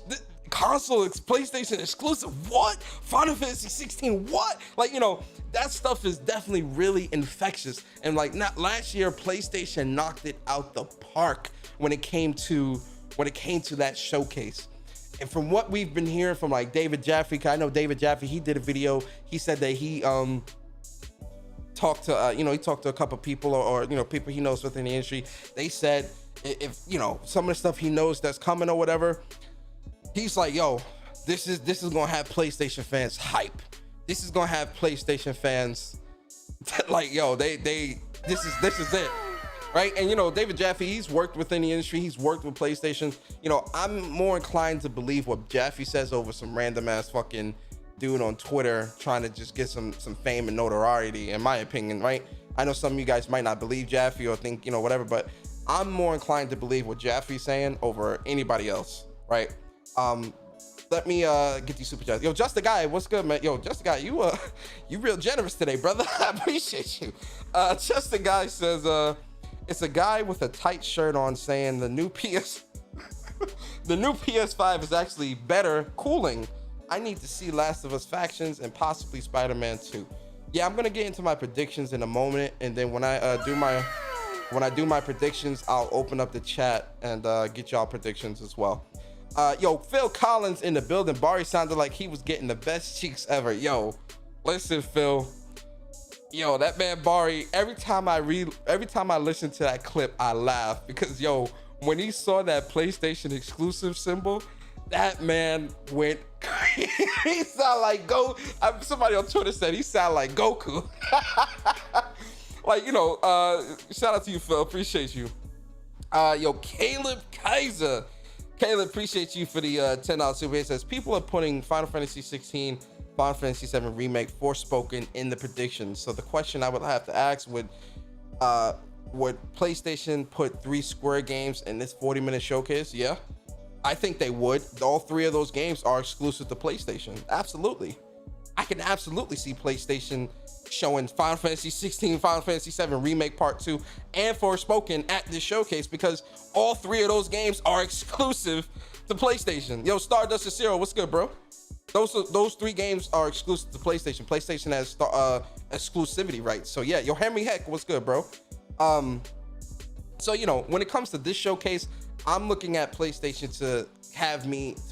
console is PlayStation exclusive. What? Final Fantasy 16, what? Like, you know, that stuff is definitely really infectious. And like, not last year, PlayStation knocked it out the park when it came to that showcase. And from what we've been hearing from like David Jaffe, 'cause I know David Jaffe, he did a video. He said that he talked to a couple people or people he knows within the industry. They said if some of the stuff he knows that's coming or whatever, he's like, yo, this is gonna have PlayStation fans hype. This is gonna have PlayStation fans like, yo, this is it. Right? And David Jaffe, he's worked within the industry, he's worked with PlayStation. I'm more inclined to believe what Jaffe says over some random ass fucking dude on Twitter trying to just get some fame and notoriety, in my opinion, right? I know some of you guys might not believe Jaffe or think, whatever, but I'm more inclined to believe what Jaffe's saying over anybody else, right? Let me get these super chats. Yo, Just the Guy, what's good, man? Yo, Just the Guy, you real generous today, brother. I appreciate you. Just the Guy says, it's a guy with a tight shirt on saying the new PS5 is actually better cooling. I need to see Last of Us Factions and possibly Spider-Man 2. Yeah, I'm gonna get into my predictions in a moment, and then when I do my predictions, I'll open up the chat and get y'all predictions as well. Yo, Phil Collins in the building. Bari sounded like he was getting the best cheeks ever. Yo, listen, Phil. Yo, that man Bari, every time I listen to that clip, I laugh because, yo, when he saw that PlayStation exclusive symbol, that man went crazy. He sound like somebody on Twitter said he sound like Goku. Like, shout out to you, Phil. Appreciate you. Yo, Caleb Kaiser. Caleb, appreciate you for the $10 super. It says people are putting Final Fantasy 16, Final Fantasy 7 Remake, Forspoken in the predictions. So the question I would have to ask would PlayStation put 3 Square games in this 40-minute showcase? Yeah, I think they would. All 3 of those games are exclusive to PlayStation. Absolutely. I can absolutely see PlayStation showing Final Fantasy 16, Final Fantasy 7 Remake Part 2, and Forspoken at this showcase because all 3 of those games are exclusive to PlayStation. Yo, Stardust Zero, what's good, bro? Those 3 games are exclusive to PlayStation. PlayStation has exclusivity rights. So yeah, yo, Henry Heck, what's good, bro? So when it comes to this showcase, I'm looking at PlayStation to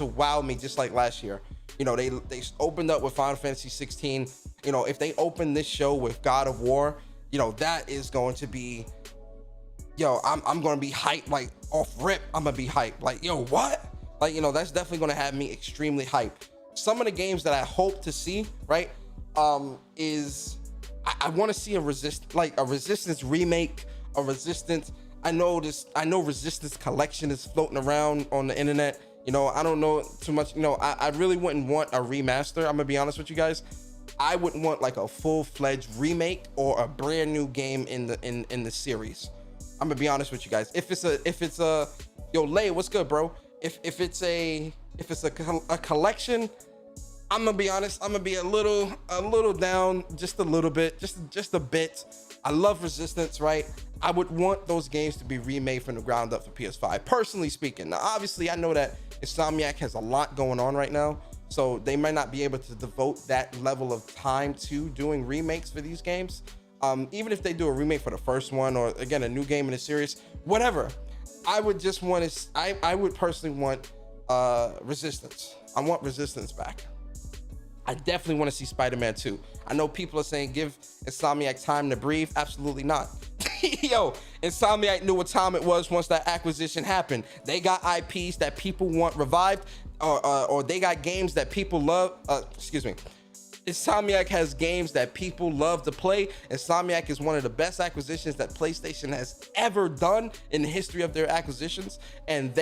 wow me just like last year. They opened up with Final Fantasy 16. If they open this show with God of War, that is going to be, I'm going to be hyped, like off rip. I'm going to be hyped. Like, yo, what? Like, that's definitely going to have me extremely hyped. Some of the games that I hope to see, right, is I want to see a Resistance remake, a Resistance. I know Resistance Collection is floating around on the internet. I don't know too much. I really wouldn't want a remaster. I'm gonna be honest with you guys. I wouldn't want like a full-fledged remake or a brand new game in the series. I'm gonna be honest with you guys. If it's a yo, Lay, what's good, bro? If it's a collection, I'm gonna be honest. I'm gonna be a little down, just a little bit, just a bit. I love Resistance, right? I would want those games to be remade from the ground up for PS5, personally speaking. Now, obviously, I know that Insomniac has a lot going on right now, so they might not be able to devote that level of time to doing remakes for these games. Even if they do a remake for the first one, or again, a new game in the series, whatever. I would just want to, I would personally want Resistance. I want Resistance back. I definitely want to see Spider-Man 2. I know people are saying give Insomniac time to breathe. Absolutely not. Yo, Insomniac knew what time it was once that acquisition happened. They got IPs that people want revived, or they got games that people love. Insomniac has games that people love to play. Insomniac is one of the best acquisitions that PlayStation has ever done in the history of their acquisitions, and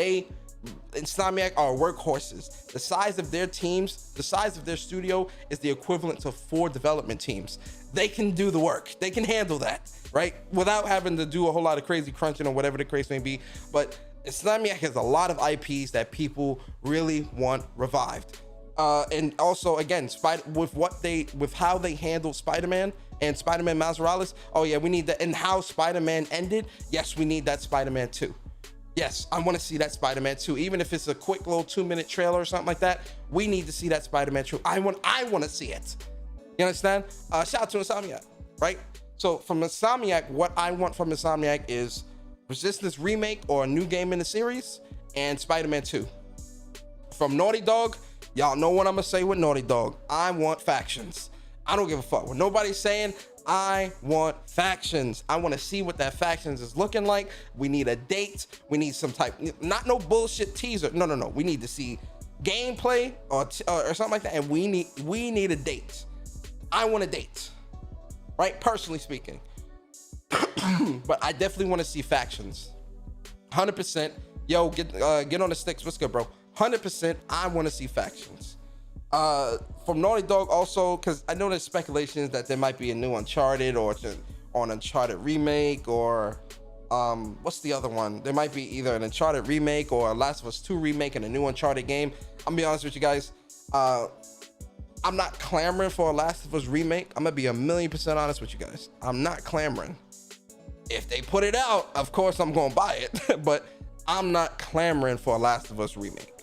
Insomniac are workhorses. The size of their teams, the size of their studio is the equivalent to 4 development teams. They can do the work. They can handle that, right? Without having to do a whole lot of crazy crunching or whatever the case may be. But Insomniac has a lot of IPs that people really want revived. And also, again, with how they handled Spider-Man and Spider-Man Miles Morales. Oh yeah, we need that. And how Spider-Man ended. Yes, we need that Spider-Man 2. Yes, I want to see that Spider-Man 2, even if it's a quick little 2-minute trailer or something like that. We need to see that Spider-Man 2. I want to see it. You understand? Shout out to Insomniac, right? So from Insomniac, what I want from Insomniac is Resistance remake or a new game in the series, and Spider-Man 2. From Naughty Dog, y'all know what I'm gonna say with Naughty Dog. I want factions. I don't give a fuck what nobody's saying. I want factions. I want to see what that factions is looking like. We need a date. We need some type, not no bullshit teaser. No. We need to see gameplay or something like that, and we need a date. I want a date, right? Personally speaking, but I definitely want to see factions. 100%. Yo, get on the sticks. What's good, bro? 100%. I want to see factions. From Naughty Dog also, because I know there's speculations that there might be a new Uncharted or an Uncharted remake, or what's the other one? There might be either an Uncharted remake or a Last of Us 2 remake and a new Uncharted game. I'm gonna be honest with you guys. I'm not clamoring for a Last of Us remake. I'm gonna be 1,000,000% honest with you guys. I'm not clamoring. If they put it out, of course I'm gonna buy it, but I'm not clamoring for a Last of Us remake.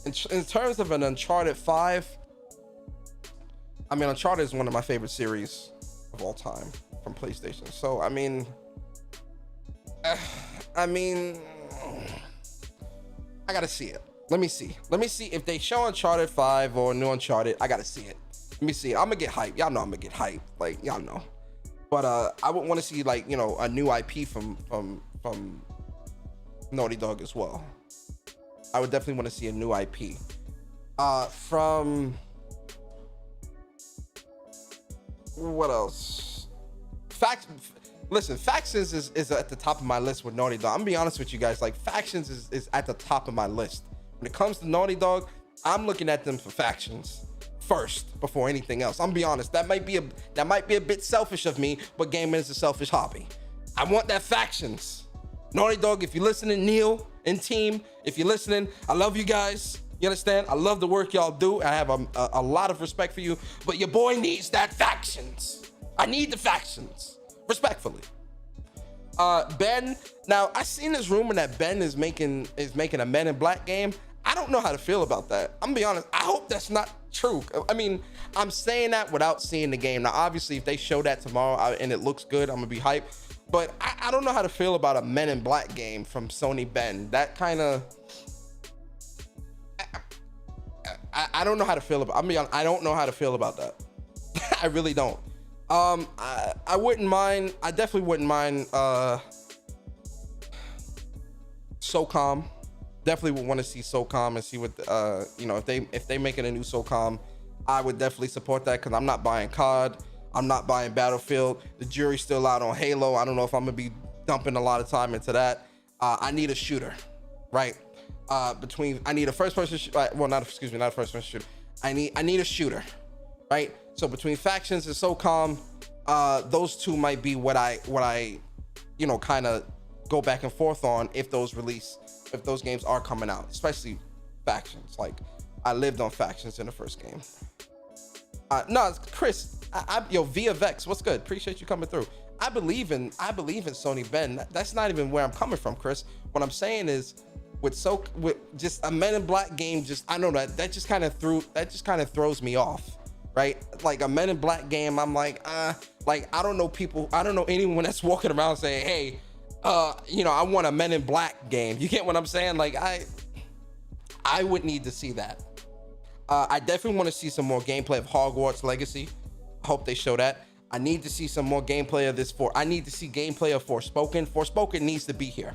In terms of an Uncharted 5, I mean, Uncharted is one of my favorite series of all time from PlayStation. So, I mean, I gotta see it. Let me see if they show Uncharted 5 or new Uncharted. I gotta see it. Let me see it. I'm gonna get hyped. Y'all know I'm gonna get hyped. Like, y'all know. But I would want to see, like, you know, a new IP from Naughty Dog as well. I would definitely want to see a new IP. From what else? Factions is at the top of my list with Naughty Dog. I'm gonna be honest with you guys. Like, Factions is at the top of my list. When it comes to Naughty Dog, I'm looking at them for factions first before anything else. I'm gonna be honest. That might be a bit selfish of me, but gaming is a selfish hobby. I want that factions. Naughty Dog, if you're listening, Neil and team, if you're listening, I love you guys. You understand? I love the work y'all do. I have a lot of respect for you, but your boy needs that factions. I need the factions, respectfully. Ben, now I seen this rumor that Ben is making a Men in Black game. I don't know how to feel about that. I'm gonna be honest. I hope that's not true. I mean, I'm saying that without seeing the game. Now, obviously, if they show that tomorrow and it looks good, I'm gonna be hyped. But I don't know how to feel about a Men in Black game from Sony Ben. That kind of, I don't know how to feel about. I don't know how to feel about that. I really don't. I wouldn't mind. I definitely wouldn't mind. SOCOM. Definitely would want to see SOCOM and see what you know, if they making a new SOCOM, I would definitely support that, because I'm not buying COD. I'm not buying Battlefield. The jury's still out on Halo. I don't know if I'm gonna be dumping a lot of time into that. I need a shooter, right? I need a first-person. Not a first-person shooter. I need a shooter, right? So between Factions and SOCOM, those two might be what I, you know, kind of go back and forth on if those games are coming out, especially Factions. Like, I lived on Factions in the first game. No, Chris, yo, Via Vex, what's good? Appreciate you coming through. I believe in Sony Ben. That's not even where I'm coming from, Chris. What I'm saying is, with just a Men in Black game, I don't know, that just kind of throws me off, right? Like, a Men in Black game, I'm like, I don't know anyone that's walking around saying, hey, you know, I want a Men in Black game. You get what I'm saying? Like, I would need to see that. I definitely want to see some more gameplay of Hogwarts Legacy. I hope they show that. I need to see some more gameplay of this. I need to see gameplay of Forspoken. Forspoken needs to be here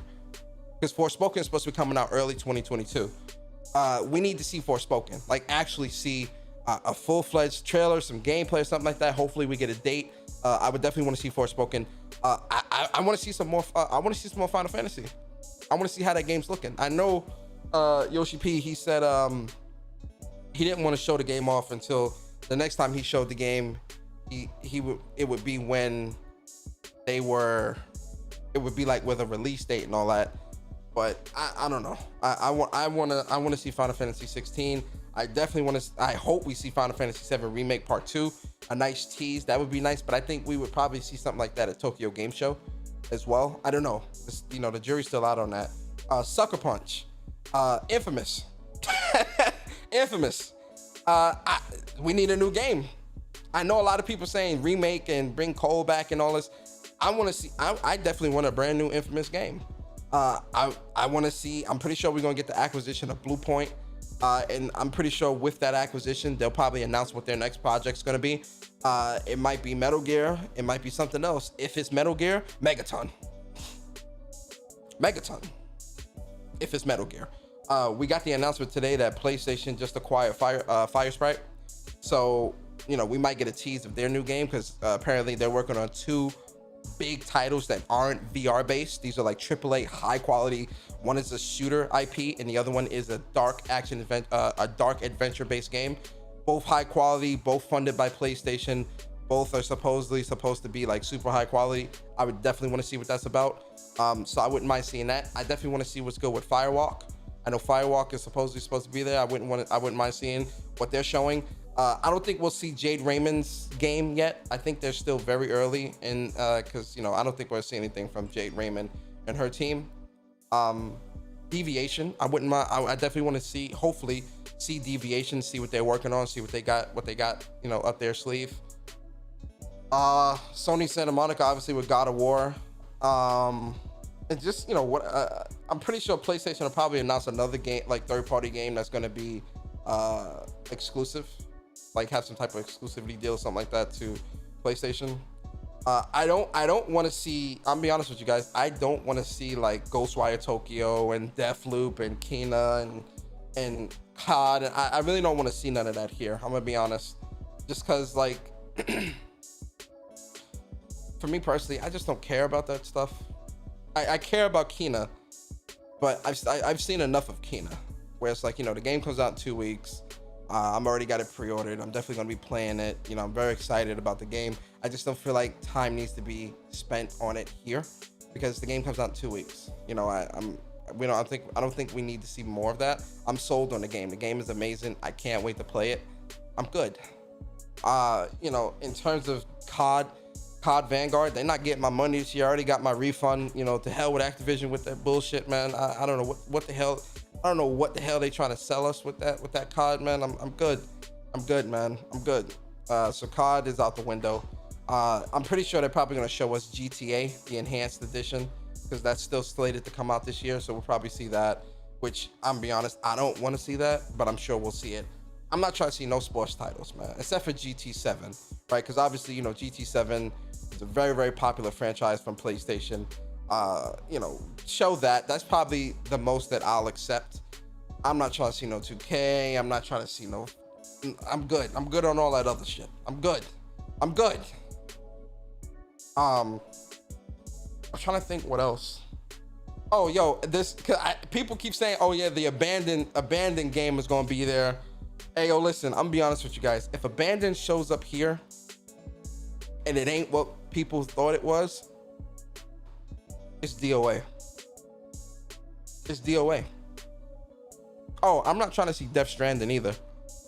because Forspoken is supposed to be coming out early 2022. We need to see Forspoken, like actually see a full-fledged trailer, some gameplay or something like that. Hopefully we get a date. I would definitely want to see Forspoken. I want to see some more. I want to see some more Final Fantasy. I want to see how that game's looking. I know Yoshi P, he said he didn't want to show the game off until the next time he showed the game. It would be when it would be like with a release date and all that. But I don't know. I want to see Final Fantasy 16. I definitely want to. I hope we see Final Fantasy 7 Remake Part 2. A nice tease, that would be nice. But I think we would probably see something like that at Tokyo Game Show as well. I don't know. The jury's still out on that. Sucker Punch, Infamous, Infamous. We need a new game. I know a lot of people saying remake and bring Cole back and all this. I want to see. I definitely want a brand new Infamous game. I want to see. I'm pretty sure we're gonna get the acquisition of Blue Point, and I'm pretty sure with that acquisition, they'll probably announce what their next project's gonna be. It might be Metal Gear. It might be something else. If it's Metal Gear, Megaton. If it's Metal Gear. We got the announcement today that PlayStation just acquired Fire Sprite. So, we might get a tease of their new game because apparently they're working on 2 big titles that aren't VR based. These are like AAA high quality. One is a shooter IP and the other one is a dark adventure based game. Both high quality, both funded by PlayStation. Both are supposedly supposed to be like super high quality. I would definitely want to see what that's about. So I wouldn't mind seeing that. I definitely want to see what's good with Firewalk. I know Firewalk is supposedly supposed to be there. I wouldn't mind seeing what they're showing. I don't think we'll see Jade Raymond's game yet. I think they're still very early in because I don't think we'll see anything from Jade Raymond and her team. Deviation, I wouldn't mind. I definitely want to hopefully see Deviation, see what they're working on, see what they got up their sleeve. Sony Santa Monica, obviously with God of War. And just I'm pretty sure PlayStation will probably announce another game, like third-party game that's going to be exclusive, like have some type of exclusivity deal, something like that to PlayStation. I don't want to see. I'm be honest with you guys. I don't want to see like Ghostwire Tokyo and Deathloop and Kena and COD. And I really don't want to see none of that here. I'm gonna be honest, just because like for me personally, I just don't care about that stuff. I care about Kena, but I've seen enough of Kena where it's like, the game comes out in 2 weeks. I'm already got it pre-ordered. I'm definitely gonna be playing it. I'm very excited about the game. I just don't feel like time needs to be spent on it here because the game comes out in 2 weeks. I don't think we need to see more of that. I'm sold on the game. The game is amazing. I can't wait to play it. I'm good. In terms of COD Vanguard, they're not getting my money this year. I already got my refund. To hell with Activision with that bullshit, man. I don't know what the hell. I don't know what the hell they trying to sell us with that COD, man. I'm good. I'm good, man. I'm good. So COD is out the window. I'm pretty sure they're probably gonna show us GTA, the enhanced edition, because that's still slated to come out this year. So we'll probably see that. Which I'm be honest, I don't want to see that, but I'm sure we'll see it. I'm not trying to see no sports titles, man, except for GT7, right? Because obviously, GT7 is a very, very popular franchise from PlayStation. Show that. That's probably the most that I'll accept. I'm not trying to see no 2K. I'm not trying to see no. I'm good. I'm good on all that other shit. I'm good. I'm trying to think what else. Oh, yo, people keep saying, oh yeah, the abandoned game is gonna be there. Hey, yo, listen, I'm gonna be honest with you guys. If Abandoned shows up here and it ain't what people thought it was, it's DOA. It's DOA. Oh, I'm not trying to see Death Stranding either.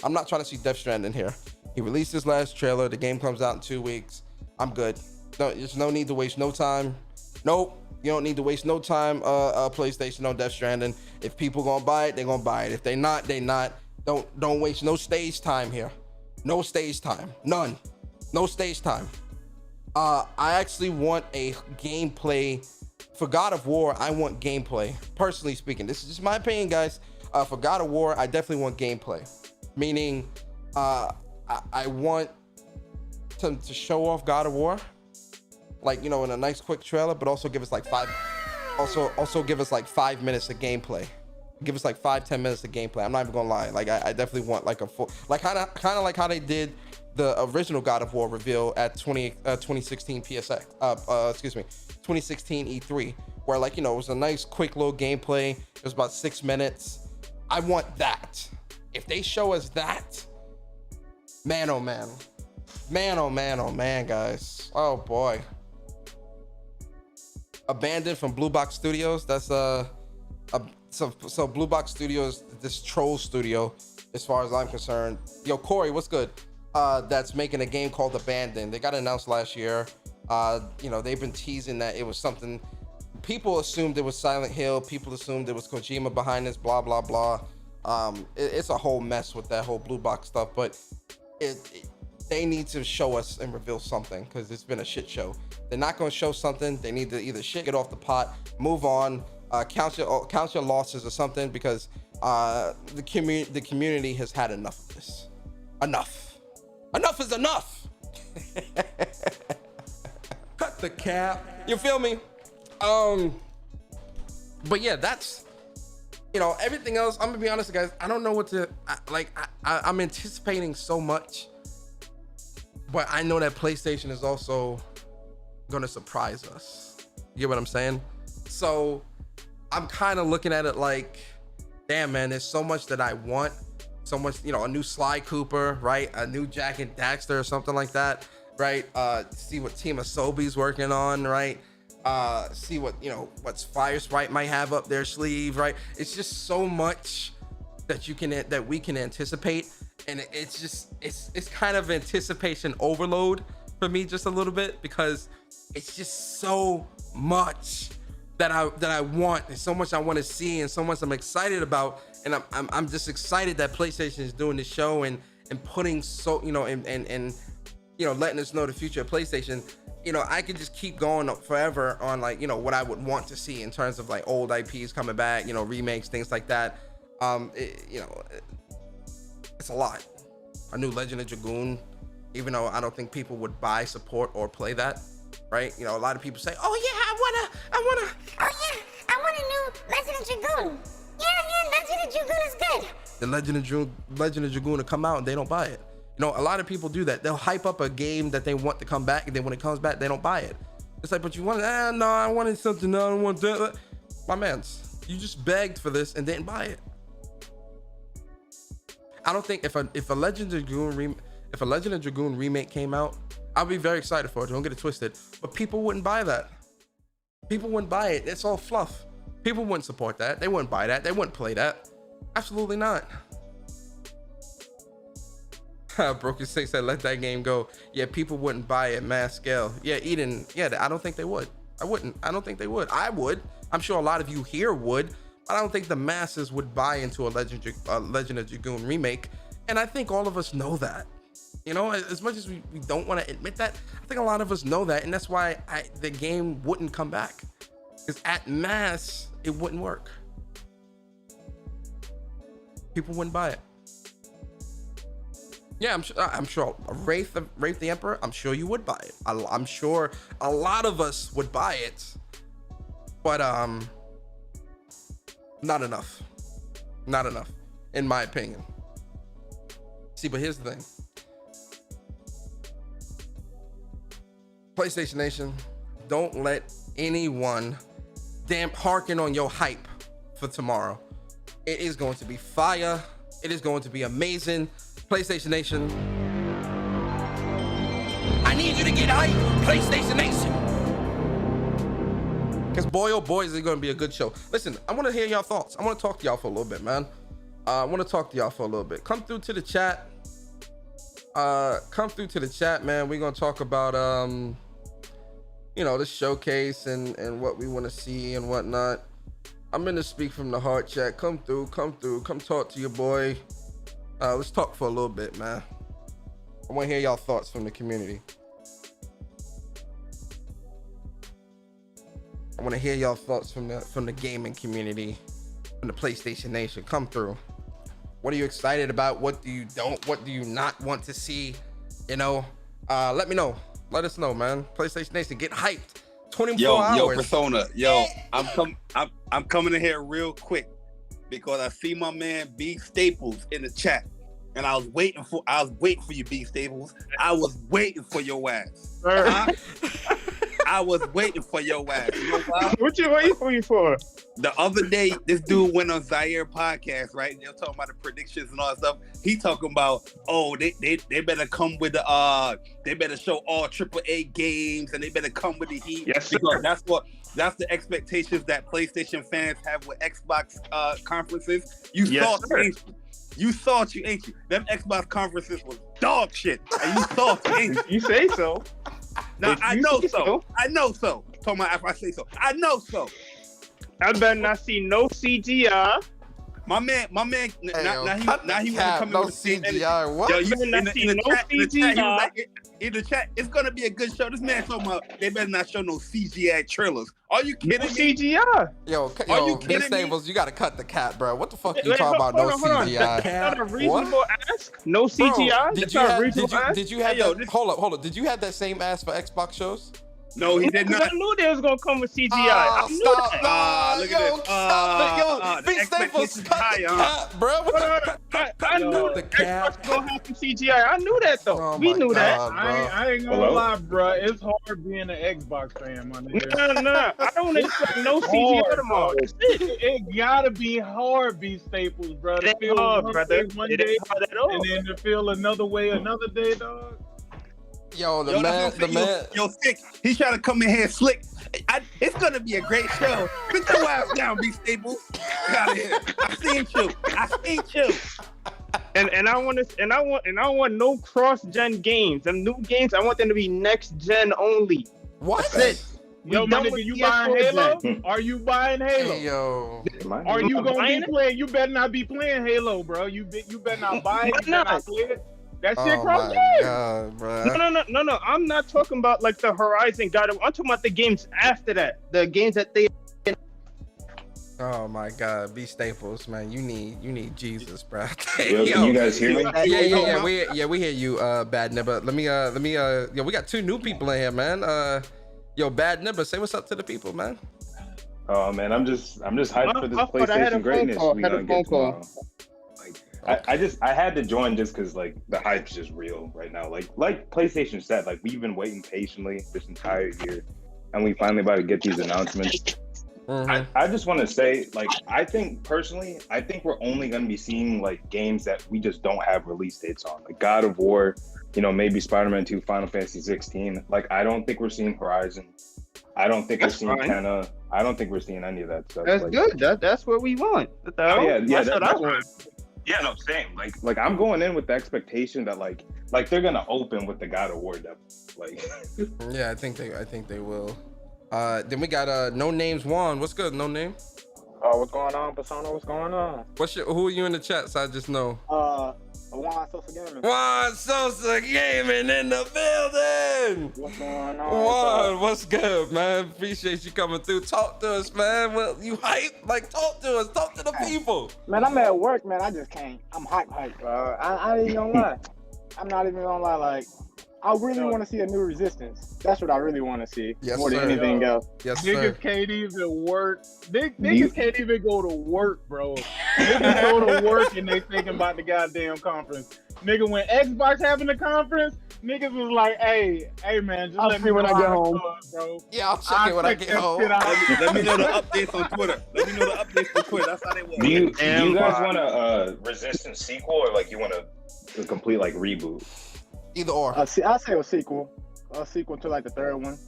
I'm not trying to see Death Stranding here. He released his last trailer. The game comes out in 2 weeks. I'm good. No, there's no need to waste no time. Nope. You don't need to waste no time, PlayStation on Death Stranding. If people gonna buy it, they're gonna buy it. If they not, they not. Don't waste no stage time here. No stage time. None. No stage time. I actually want a gameplay. For God of War, I want gameplay. Personally speaking, this is just my opinion, guys. For God of War, I definitely want gameplay. Meaning, I want to show off God of War, like, you know, in a nice quick trailer, but also give us like also give us like 5 minutes of gameplay. Give us like 5-10 minutes of gameplay. I'm not even gonna lie. Like I definitely want like a full, like kind of like how they did the original God of War reveal at 2016 PSX. Excuse me, 2016 E3, where, like, you know, it was a nice quick little gameplay. It was about 6 minutes. I want that. If they show us that, man, oh man, man, oh man, oh man, guys, oh boy. Abandoned from Blue Box Studios. That's so Blue Box Studios, this troll studio, as far as I'm concerned. Yo, Corey, what's good? That's making a game called Abandoned. They got announced last year. You know, they've been teasing that it was something. People assumed it was Silent Hill. People assumed it was Kojima behind this, blah, blah, blah. It's a whole mess with that whole Blue Box stuff, but they need to show us and reveal something, because it's been a shit show. They're not going to show something. They need to either shit, get off the pot, move on, count your losses or something, because the community has had enough of this. Enough is enough. Cut the cap. You feel me? But yeah, that's, you know, everything else. I'm gonna be honest, guys. I don't know what to I'm anticipating so much, but I know that PlayStation is also gonna surprise us. You get what I'm saying? So I'm kind of looking at it like, damn, man, there's so much that I want. So much, you know, a new Sly Cooper, right? A new Jack and Daxter or something like that, right? See what Team Asobi's working on, right? See what, you know, what's Fire Sprite might have up their sleeve, right? It's just so much that we can anticipate, and it's just it's kind of anticipation overload for me, just a little bit, because it's just so much that I want. There's so much I want to see, and so much I'm excited about, and I'm just excited that PlayStation is doing this show and putting, so, you know, and you know, letting us know the future of PlayStation. You know, I could just keep going forever on, like, you know, what I would want to see in terms of like old IPs coming back, you know, remakes, things like that. You know, it's a lot. A new Legend of Dragoon, even though I don't think people would buy, support, or play that, right? You know, a lot of people say, oh yeah, I wanna. Oh yeah, I want a new Legend of Dragoon. Yeah, Legend of Dragoon is good. The Legend of Dragoon will come out and they don't buy it. You know, a lot of people do that. They'll hype up a game that they want to come back, and then when it comes back, they don't buy it. It's like, but you want it? No, I wanted something. No, I don't want that. My mans, you just begged for this and didn't buy it. I don't think if a Legend of Dragoon remake came out, I'd be very excited for it. Don't get it twisted. But people wouldn't buy that. People wouldn't buy it. It's all fluff. People wouldn't support that. They wouldn't buy that. They wouldn't play that. Absolutely not. Broken Six said, let that game go. Yeah, people wouldn't buy it mass scale. Yeah, Eden. Yeah, I don't think they would. I don't think they would. I would. I'm sure a lot of you here would. But I don't think the masses would buy into a Legend of Dragoon remake. And I think all of us know that. You know, as much as we don't want to admit that, I think a lot of us know that. And that's why the game wouldn't come back. Because at mass, it wouldn't work. People wouldn't buy it. Yeah, I'm sure Wraith the Emperor, I'm sure you would buy it. I'm sure a lot of us would buy it, but not enough, in my opinion. See, but here's the thing. PlayStation Nation, don't let anyone hearken on your hype for tomorrow. It is going to be fire. It is going to be amazing. PlayStation Nation, I need you to get hype, PlayStation Nation. Because boy, oh boy, is it going to be a good show. Listen, I want to hear y'all thoughts. I want to talk to y'all for a little bit, man. Come through to the chat. Man. We're going to talk about, you know, the showcase and what we want to see and whatnot. I'm in the Speak from the Heart chat. Come through. Come talk to your boy. Let's talk for a little bit, man. I want to hear y'all thoughts from the community. I want to hear y'all thoughts from the gaming community, from the PlayStation Nation. Come through. What are you excited about? What do you not want to see? You know, Let me know. Let us know, man. PlayStation Nation, get hyped. 24 hours. Yo, Persona. I'm coming in here real quick because I see my man B Staples in the chat. And I was waiting for you, B Staples. I was waiting for your ass. I was waiting for your ass. You know why? What you waiting for me for? The other day, this dude went on Zaire podcast, right? They're talking about the predictions and all that stuff. He talking about, they better come with the they better show all AAA games and they better come with the heat. Yes, because that's the expectations that PlayStation fans have with Xbox conferences. You saw it, ain't you? Them Xbox conferences was dog shit. And you saw it, ain't you? You say so. Now, I know so. I know so. Talking about after I say so. I know so. I better not see no CGI. My man, now he want to come no in with CGI. What? Yo, You better not see no CGI. In the chat, it's gonna be a good show. This man talking about they better not show no CGI trailers. Are you No kidding me? CGI. Yo, you Miss kidding me? Staples, you gotta cut the cat, bro. What the fuck are you Wait, talking about? No hold on. CGI. That's not a reasonable ask. No CGI. Did That's you not a have? reasonable ask. Did you have Hey, yo, that? Hold up. Did you have that same ass for Xbox shows? No, he did Because not. I knew they was gonna come with CGI. Ah, I knew stop! that. Nah, look yo, at this. stop it, the yo. B Staples, expectations cut high, the huh? cat, bro. What the? I knew the Xbox cat. was gonna have some CGI. I knew that though. Oh We my knew that. God, bro. I ain't gonna Hello? lie, bro. It's hard being an Xbox fan, my nigga. Nah. I don't expect no CGI tomorrow. That's it. It gotta be hard, B Staples, bro. To It feel ain't hard, one brother. day one It day, ain't hard at all. and then to feel another way another day, dog. Yo, the Yo, man, that's the what I'm saying. man. Yo, Stick, he's trying to come in here slick. It's gonna be a great show. Put your ass down, B Staples. Get out of here. I seen you. And I don't want no cross-gen games. Them new games, I want them to be next-gen only. What? That's it. Yo, We my done nigga, with you PS4 buying Halo? gen. Are you buying Halo? Hey, yo. Are you gonna buying be it? playing? You better not be playing Halo, bro. You better not buy it. Why You better not? not play it. That shit Oh cross my gen. God, bro. No. I'm not talking about like the Horizon God. I'm talking about the games after that. The games that they. Oh my God, B Staples, man. You need Jesus, bro. Yo, can you guys hear me? Yeah. We hear you, Bad Nibba. Let me. Yo, we got two new people in here, man. Yo, Bad Nibba, say what's up to the people, man. Oh man, I'm just hyped for this I thought I had a PlayStation phone greatness call. we Had a gonna phone get call. tomorrow. I had to join just because like the hype's just real right now. Like PlayStation said, like we've been waiting patiently this entire year, and we finally about to get these announcements. I just want to say, like, I think we're only going to be seeing like games that we just don't have release dates on, like God of War, maybe Spider-Man 2, Final Fantasy 16. Like, I don't think we're seeing Horizon. I don't think That's we're seeing fine. Kenna. I don't think we're seeing any of that stuff. That's like, good. That's what we want. What the hell? Yeah, That's what I that's want. Yeah, no, same. Like I'm going in with the expectation that like they're gonna open with the God of War demo. Like, Yeah, I think they will. Then we got No Names Juan. What's good, No Name? Oh, what's going on, Persona? What's going on? Who are you in the chat? So I just know. Juan Sosa Gaming. Juan Sosa Gaming in the building. What's going on? Juan, what's good, man? Appreciate you coming through. Talk to us, man. Well, you hype? Like, talk to us. Talk to the people. Man, I'm at work, man. I just can't. I'm hype, bro. I ain't gonna lie. I'm not even gonna lie. Like, I really want to see a new Resistance. That's what I really want to see. Yes, more than sir. anything else. Yes, sir. Niggas can't even work. Niggas can't even go to work, bro. Niggas go to work and they thinking about the goddamn conference. Nigga, when Xbox having the conference, niggas was like, hey, man, just I'll let see me when know I get how it home. goes, bro. Yeah, I'll check it when I check get that home. shit out. Let me know the updates on Twitter. That's how they work. do you guys want a Resistance sequel or like you want a complete like reboot? Either or. I'll say a sequel. A sequel to like the third one.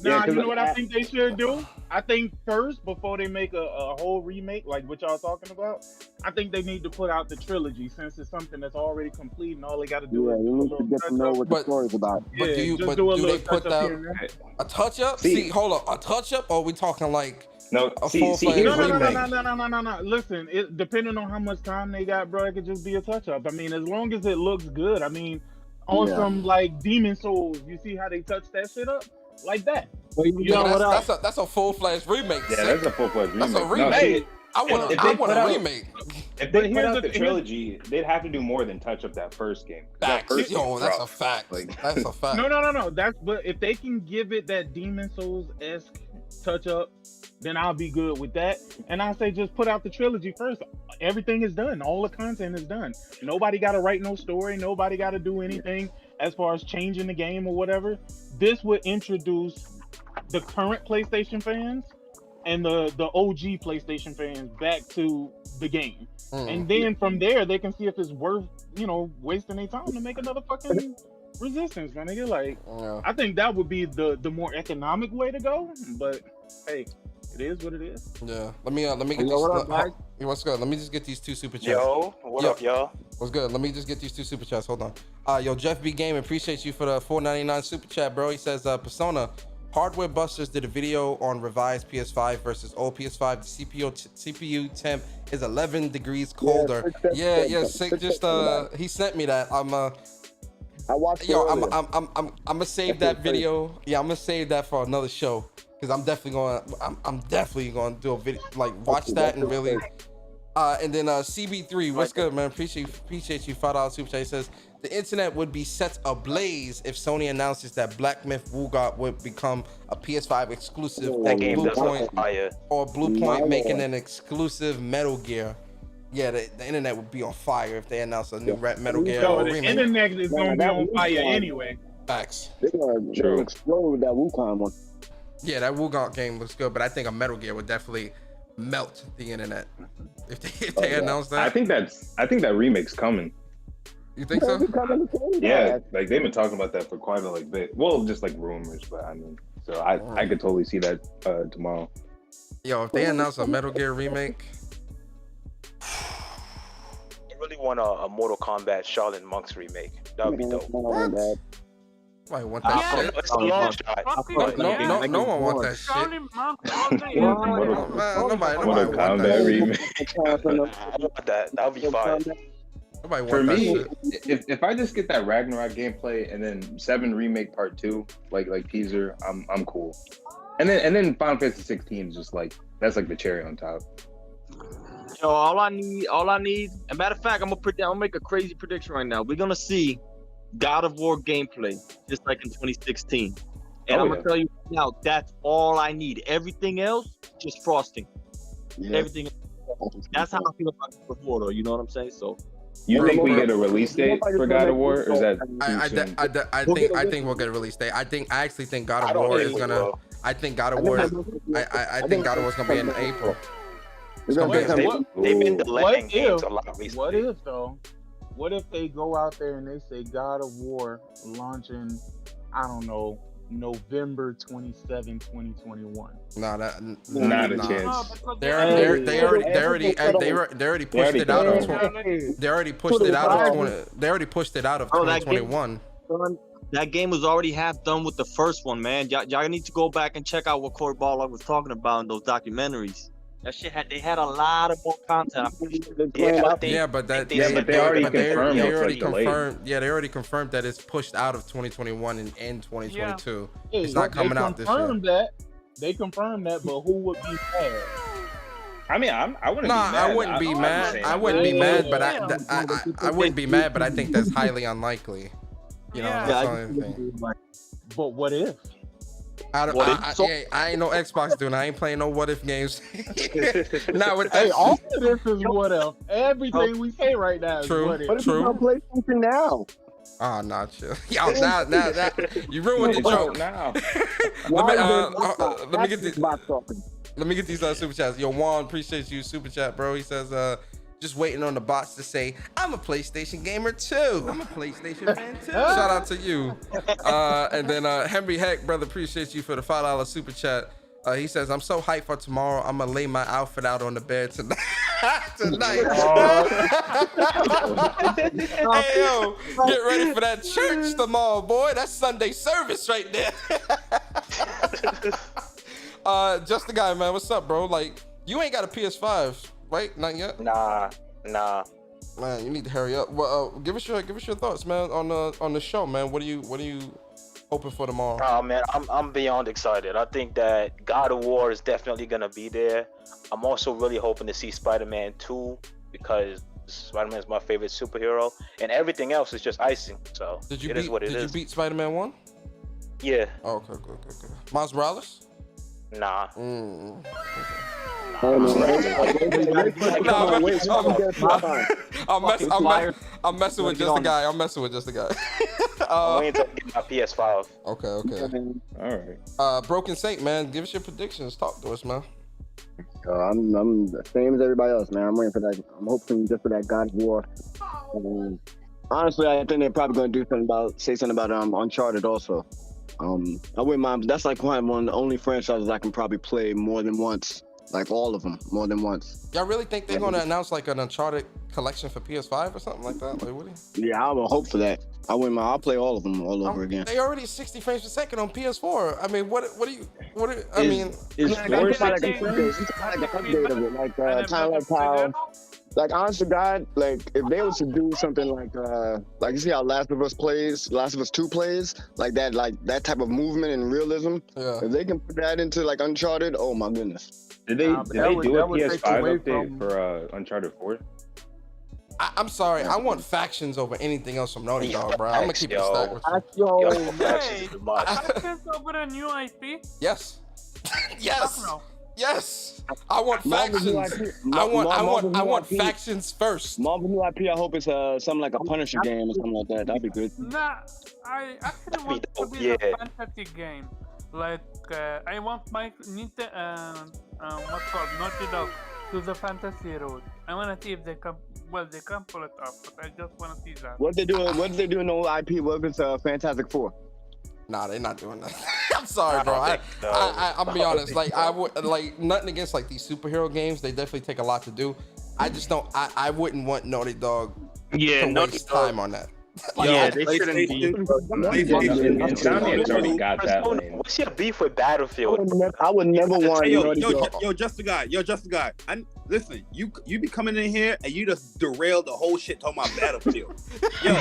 Nah, Yeah, 'cause you know what I think they should do? I think first, before they make a whole remake, like what y'all talking about, I think they need to put out the trilogy since it's something that's already complete and all they got to do Yeah, is you need to get to know what the But- story's about. But Yeah, do you? just But do a do little they put touch-up that here and there. a touch up? See- See, hold up, a touch up, or are we talking like No, a see, full-fledged here's No, the remake? thing. Listen, it depending on how much time they got, bro, it could just be a touch up. I mean, as long as it looks good. I mean, on Yeah. some like Demon Souls, you see how they touch that shit up like that. Well, you Yeah, know what else? that's a full fledged remake. Yeah, that's a full-fledged remake. That's a No, remake. see, I want If they put a out- remake. If But they put here's out the- the trilogy, they'd have to do more than touch up that first game. That Facts. first game Yo, was that's a rough. fact. Like- That's a fact. No. But if they can give it that Demon Souls-esque touch up, then I'll be good with that. And I say just put out the trilogy first. Everything is done. All the content is done. Nobody got to write no story. Nobody got to do anything as far as changing the game or whatever. This would introduce the current PlayStation fans and the OG PlayStation fans back to the game. And then from there, they can see if it's worth, wasting their time to make another fucking Resistance, man. Nigga, like, Yeah. I think that would be the more economic way to go. But hey, it is what it is. Yeah. Let me get Yo, these. what up, guys? What's good? Let me just get these 2 super chats. Yo, what up, y'all? What's good? Let me just get these 2 super chats. Hold on. Yo, Jeff B Game, appreciate you for the $4.99 super chat, bro. He says, Persona Hardware Busters did a video on revised PS5 versus old PS5. The CPU temp is 11 degrees colder. Yeah. Sick. Just he sent me that. I watched. Yo, it earlier. I'm gonna save that video. Yeah, I'm gonna save that for another show because I'm definitely gonna do a video, like watch that and really. And then CB3, what's good, man? Appreciate you. $5 super chat. He says the internet would be set ablaze if Sony announces that Black Myth Wugart would become a PS5 exclusive, That game does look fire. or Blue Point making an exclusive Metal Gear. Yeah, the internet would be on fire if they announce a new Metal Gear So or the remake. internet is gonna be on fire anyway. Facts. They're gonna explode with that Wukong one. Yeah, that Wugart game looks good, but I think a Metal Gear would definitely melt the internet if they announce that. I think that remake's coming. You think so? Yeah, like they've been talking about that for quite a bit. Well, just like rumors, but I mean, so I could totally see that tomorrow. Yo, if they announce a Metal Gear remake, I really want a Mortal Kombat Shaolin Monks remake. That would be dope. I want that shit. It's a long shot. No one wants that shit. Nobody Mortal want Kombat that. remake. I want that. That would be fire. Nobody For want that me, shit. if I just get that Ragnarok gameplay and then 7 remake part 2, like teaser, I'm cool. And then Final Fantasy 16 is just like that's like the cherry on top. Yo, all I need. As a matter of fact, I'm gonna make a crazy prediction right now. We're gonna see God of War gameplay, just like in 2016. And I'm gonna tell you now, that's all I need. Everything else, just frosting. Yeah. Everything else. That's how I feel about God of War, though. You know what I'm saying? So. You think we get a release date for God of War, or is that I think we'll get a release date. I actually think God of War is gonna. I think God of War. I think God of War is gonna be in April. It's gonna be. They've been delaying What games if- a lot recently. What if though? What if they go out there and they say God of War launching, I don't know, November 27, 2021? Nah, not a chance? They already pushed it out of. They already pushed it out of 20. They already pushed it out of 2021. That game was already half done with the first one, man. Y'all need to go back and check out what Corey Barlog was talking about in those documentaries. That shit had a lot of more content. I'm pretty sure. but they already confirmed they it's, already like, delayed. confirmed. Yeah, they already confirmed that it's pushed out of 2021 and in 2022. Yeah. It's not coming out this year. They confirmed that, but who would be mad? I mean, I wouldn't. Nah, be mad. I wouldn't be mad. I wouldn't be mad, but I wouldn't be mad, but I think that's highly unlikely. You know, that's the only thing. But what if? I ain't no Xbox dude. I ain't playing no what if games. Not with all of this is what if. Everything we say right now is what if. What if you on PlayStation now? Oh, nah, chill. Yo, now, you ruined the joke. Now. Let me get these super chats. Yo, Juan, appreciate you, super chat, bro. He says, just waiting on the bots to say, I'm a PlayStation gamer too. I'm a PlayStation fan too. Shout out to you. And then Henry Heck, brother, appreciate you for the $5 super chat. He says, I'm so hyped for tomorrow. I'm gonna lay my outfit out on the bed tonight. Hey, yo, get ready for that church tomorrow, boy. That's Sunday service right there. Just the guy, man. What's up, bro? Like, you ain't got a PS5, right? Not yet. Nah. Man, you need to hurry up. Well, give us your thoughts, man, on the show, man. What do you hoping for tomorrow? Oh man, I'm beyond excited. I think that God of War is definitely gonna be there. I'm also really hoping to see Spider-Man 2 because Spider-Man is my favorite superhero, and everything else is just icing. So Did you it beat is what it is. Did you beat Spider-Man 1? Yeah. Oh, okay, good. Miles Morales? Nah. Oh, no. I'm messing with just the guy. I'm messing with just the guy. I'm waiting to get my PS5. Okay. All right. Broken Saint, man, give us your predictions. Talk to us, man. I'm the same as everybody else, man. I'm waiting for that. I'm hoping just for that God of War. Honestly, I think they're probably going to say something about Uncharted also. I wouldn't mind. That's like one of the only franchises I can probably play more than once. Like all of them, more than once. Y'all really think they're going to announce like an Uncharted collection for PS5 or something like that? Like, what do you? Yeah, I will hope for that. I wouldn't mind. I'll play all of them all over again. They already 60 frames per second on PS4. I mean, I mean, it's like an update of it, like kind of like how, like honest to God, like if they were to do something like you see how Last of Us 2 plays, like that type of movement and realism. Yeah. If they can put that into like Uncharted, oh my goodness. Did they do a PS5 update for Uncharted 4? I'm sorry. I want factions over anything else from Naughty Dog, bro. I'm gonna keep it stacked with you. Factions over a new IP? Yes. Yes. I want Marvel's new factions. IP. I want Marvel's new IP. factions first. Marvel new IP. I hope it's something like a Punisher game or something like that. That'd be good. Nah, I actually want it to be a fantasy game. Like I want my what's called Naughty Dog to the fantasy road. I want to see if they can. Well, they can pull it off, but I just want to see that. What they doing? No IP. What if it's Fantastic Four? Nah, they're not doing that. I'm sorry, bro. I'll be honest. Like I would like nothing against like these superhero games. They definitely take a lot to do. I just don't. I wouldn't want Naughty Dog to waste time on that. They shouldn't be. Insomniac's already got that lane. What's your beef with Battlefield? I would never want. Yo, just a guy. Listen, you be coming in here and you just derailed the whole shit talking about Battlefield. I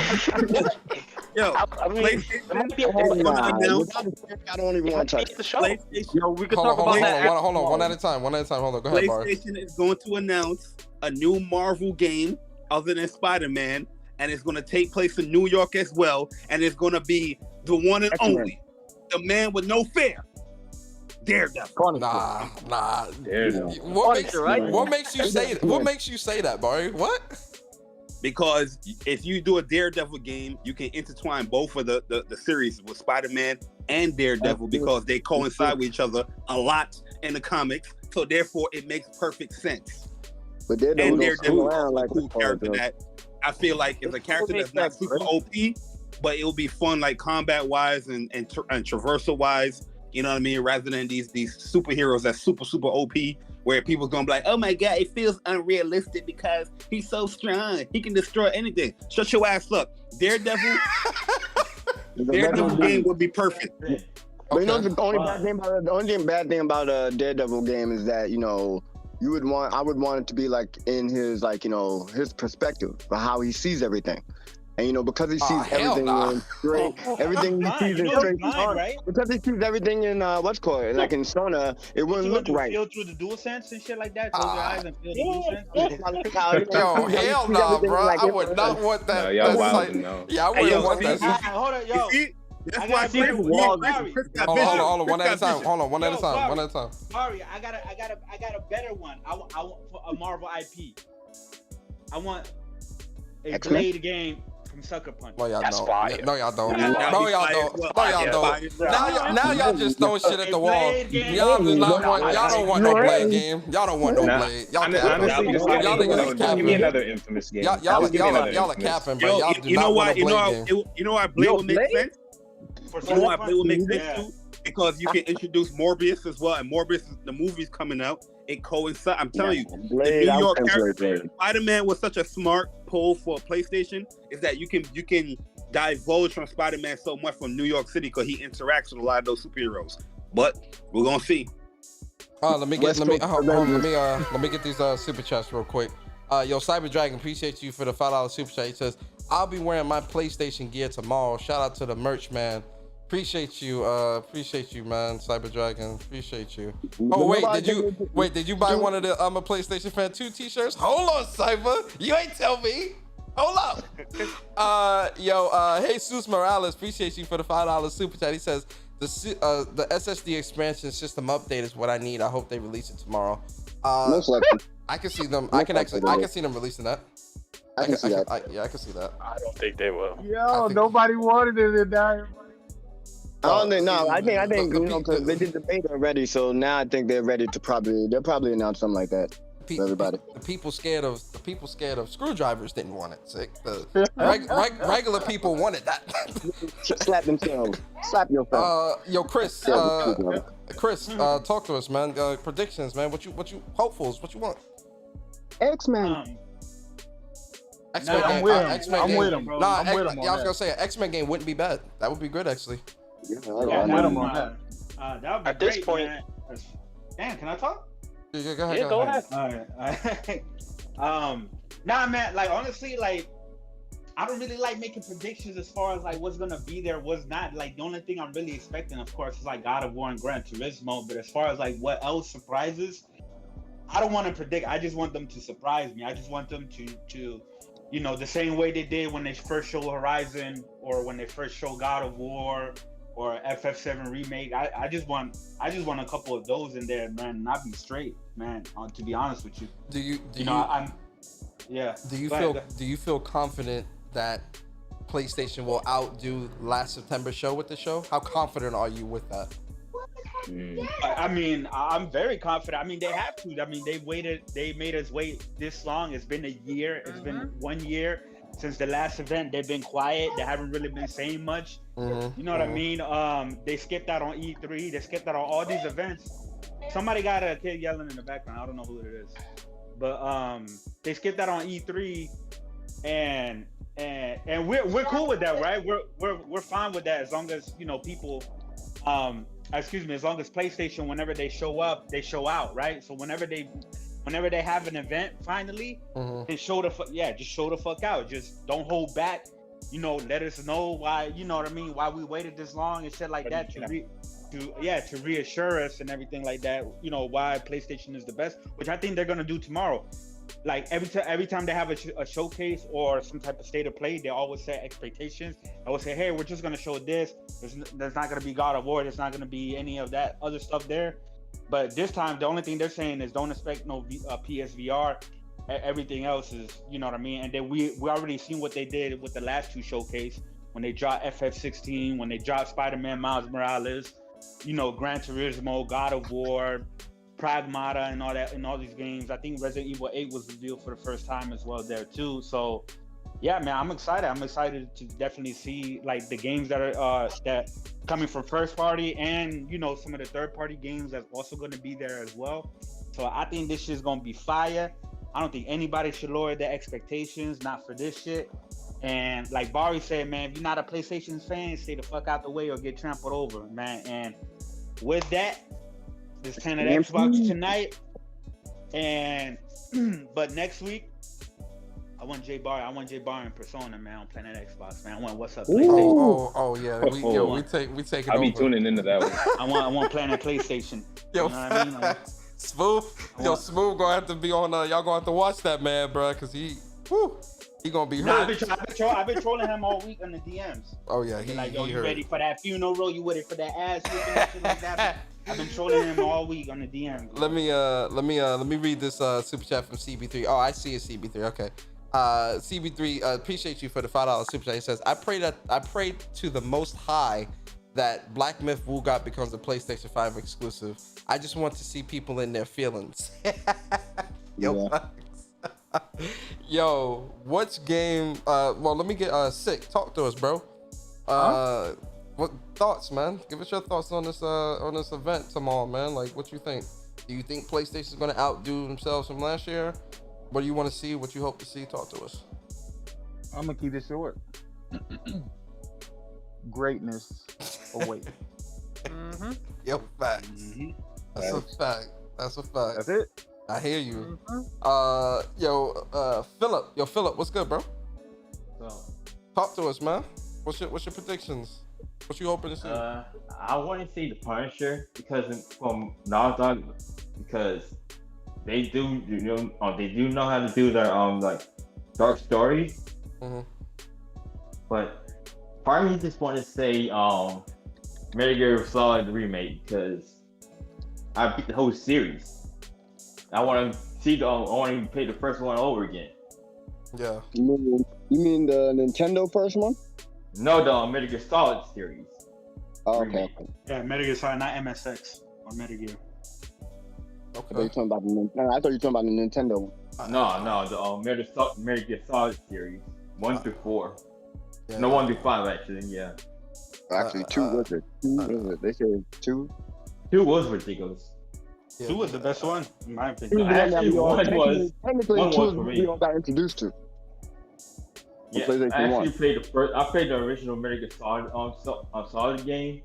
don't even want to touch the show. Yo, we can talk about that. Hold on, one at a time. Hold on. Go ahead, Barry. PlayStation is going to announce a new Marvel game other than Spider-Man, and it's going to take place in New York as well, and it's going to be the one and only, the man with no fear, Daredevil. Nah. Daredevil. What makes you say that? What makes you say that, Barry? What? Because if you do a Daredevil game, you can intertwine both of the series with Spider-Man and Daredevil because they coincide with each other a lot in the comics. So therefore, it makes perfect sense. But Daredevil is a cool character that I feel like is a character that's not super OP, but it'll be fun like combat-wise and traversal-wise. You know what I mean? Rather than these superheroes that's super OP, where people's gonna be like, "Oh my god, it feels unrealistic because he's so strong. He can destroy anything." Shut your ass up, Daredevil. Daredevil game would be perfect. But you know the only bad thing about a Daredevil game is that I would want it to be like in his his perspective for how he sees everything. And because he sees everything in straight, everything he sees in straight, right? Because he sees everything in like in Sona, it wouldn't look right. Feel through the dual sense and shit like that. Close your eyes and feel the dual sense. Yo, hell no, bro. I would not want that. No, y'all wild, no. Yeah, I wouldn't want that. Hold on, yo. That's why I see the Hold on, one at a time. Hold on, one at a time. Sorry, I got a better one. I want for a Marvel IP. I want a Blade game from Sucker Punch. No, y'all That's don't. fire. No, y'all don't. No, y'all don't. Now y'all just throwing shit at the wall. Y'all don't want no Blade game. Y'all don't want no Blade. Y'all honestly, give me another Infamous game. Y'all are capping, bro. Y'all do you know not why? want a Blade game. You know why Blade would make sense? You know why Blade would make sense too? Because you can introduce Morbius as well, and Morbius, the movie's coming out. It coincides. I'm telling you, Blade, the New York character, Spider-Man was such a smart pull for PlayStation. Is that you can divulge from Spider-Man so much from New York City because he interacts with a lot of those superheroes. But we're gonna see. Let me get these super chats real quick. Yo, Cyber Dragon, appreciate you for the $5 super chat. He says, "I'll be wearing my PlayStation gear tomorrow. Shout out to the merch man. Appreciate you, man. Cyber Dragon, appreciate you. Oh wait, did you buy one of the I'm a PlayStation Fan 2 t-shirts? Hold on, Cyber, you ain't tell me. Hold up. Jesus Morales, appreciate you for the $5 super chat. He says the SSD expansion system update is what I need. I hope they release it tomorrow. Most likely. I can see them. I can see them releasing that. I can see that. I can see that. I don't think they will. Yo, nobody wanted it in there. I don't think. No, I think because they did the beta already, so now I think they're ready to they'll probably announce something like that for everybody. The people scared of screwdrivers didn't want it. Sick. The regular people wanted that. Slap themselves. Slap your face. Yo, Chris. Chris, talk to us, man. Predictions, man. What you hopefuls? What you want? X-Men. X-Men game. I'm with him, bro. Nah, I'm with him on I was that. gonna say an X-Men game wouldn't be bad. That would be good, actually. That would be At this great, point- man. Damn, can I talk? Yeah, go ahead. Yeah, go ahead. All right. Nah, man. Like honestly, like I don't really like making predictions as far as like what's gonna be there, what's not. Like the only thing I'm really expecting, of course, is like God of War and Gran Turismo. But as far as like what else surprises, I don't want to predict. I just want them to surprise me. I just want them to the same way they did when they first showed Horizon or when they first showed God of War or FF7 remake. I just want a couple of those in there, man, and I'll be straight, man. To be honest with you. Do you feel confident that PlayStation will outdo last September show with the show? How confident are you with that? I mean, I'm very confident. I mean, they have to. I mean, they made us wait this long. It's been a year. It's been 1 year since the last event. They've been quiet. They haven't really been saying much. You know what I mean? They skipped out on E3. They skipped out on all these events. Somebody got a kid yelling in the background. I don't know who it is. But they skipped out on E3 and we're cool with that, right? We're fine with that as long as, people as long as PlayStation, whenever they show up, they show out, right? So whenever they have an event finally, then just show the fuck out. Just don't hold back. Let us know why, you know what I mean, why we waited this long and shit like that to reassure us and everything like that, why PlayStation is the best, which I think they're gonna do tomorrow. Like every time they have a showcase or some type of state of play, they always set expectations. I would say, hey, we're just gonna show this. There's not gonna be God of War. There's not gonna be any of that other stuff there. But this time, the only thing they're saying is don't expect no PSVR. Everything else is, you know what I mean. And then we already seen what they did with the last two showcase when they dropped FF16, when they dropped Spider-Man Miles Morales, Gran Turismo, God of War, Pragmata, and all that, in all these games. I think Resident Evil 8 was revealed for the first time as well there too. So yeah, man, I'm excited. I'm excited to definitely see like the games that are that coming from first party and some of the third party games that's also going to be there as well. So I think this shit's going to be fire. I don't think anybody should lower their expectations, not for this shit. And like Barry said, man, if you're not a PlayStation fan, stay the fuck out the way or get trampled over, man. And with that, it's 10 at Xbox tonight. And but next week, I want Jay Bar in persona, man, on Planet Xbox, man. I want What's Up PlayStation. Oh yeah. We take it I'll be over. tuning into that one. I want Planet PlayStation. Yo, you know what I mean? Smooth. Smooth gonna have to be on. Y'all gonna have to watch that, man, bro, because he gonna be hurt. I've been trolling him all week on the DMs. Oh yeah, you ready for that funeral? You ready for that ass whipping and shit like that? I've been trolling him all week on the DMs. Let me read this super chat from CB3. Oh, I see it, CB3. Okay. CB3, appreciate you for the $5 super chat. He says, I pray to the Most High that Black Myth Woogot becomes a PlayStation 5 exclusive. I just want to see people in their feelings. Yo, which game? Well, let me get Sick. Talk to us, bro. What thoughts, man? Give us your thoughts on this event tomorrow, man. Like, what you think? Do you think PlayStation's gonna outdo themselves from last year? What do you want to see? What you hope to see? Talk to us. I'm gonna keep it short. Greatness awaits. Yo, facts. That's a fact. That's a fact. That's it. I hear you. Philip, what's good, bro? Talk to us, man. What's your predictions? What you hoping to see? I want to see the Punisher from Naughty Dog because they do they do know how to do their like dark stories. Mm-hmm. But part of me just want to say Metal Gear Solid remake because I beat the whole series. I want to see I want to play the first one over again. Yeah. You mean the Nintendo first one? No, the Metal Gear Solid series. Oh, okay. Yeah, Metal Gear Solid, not MSX or Metal Gear. Okay. I thought you were talking about the Nintendo one. No, the Metal Gear Solid series 1 through 4. Yeah, no, 1 through 5 actually. Yeah. Actually, 2 was it? 2 was it? They said 2. 2 was ridiculous. Yeah. 2 was the best one, in my opinion. Actually, one was for me. We all got introduced to. Yeah, I actually played the first. I played the original Metal Gear Solid Solid game.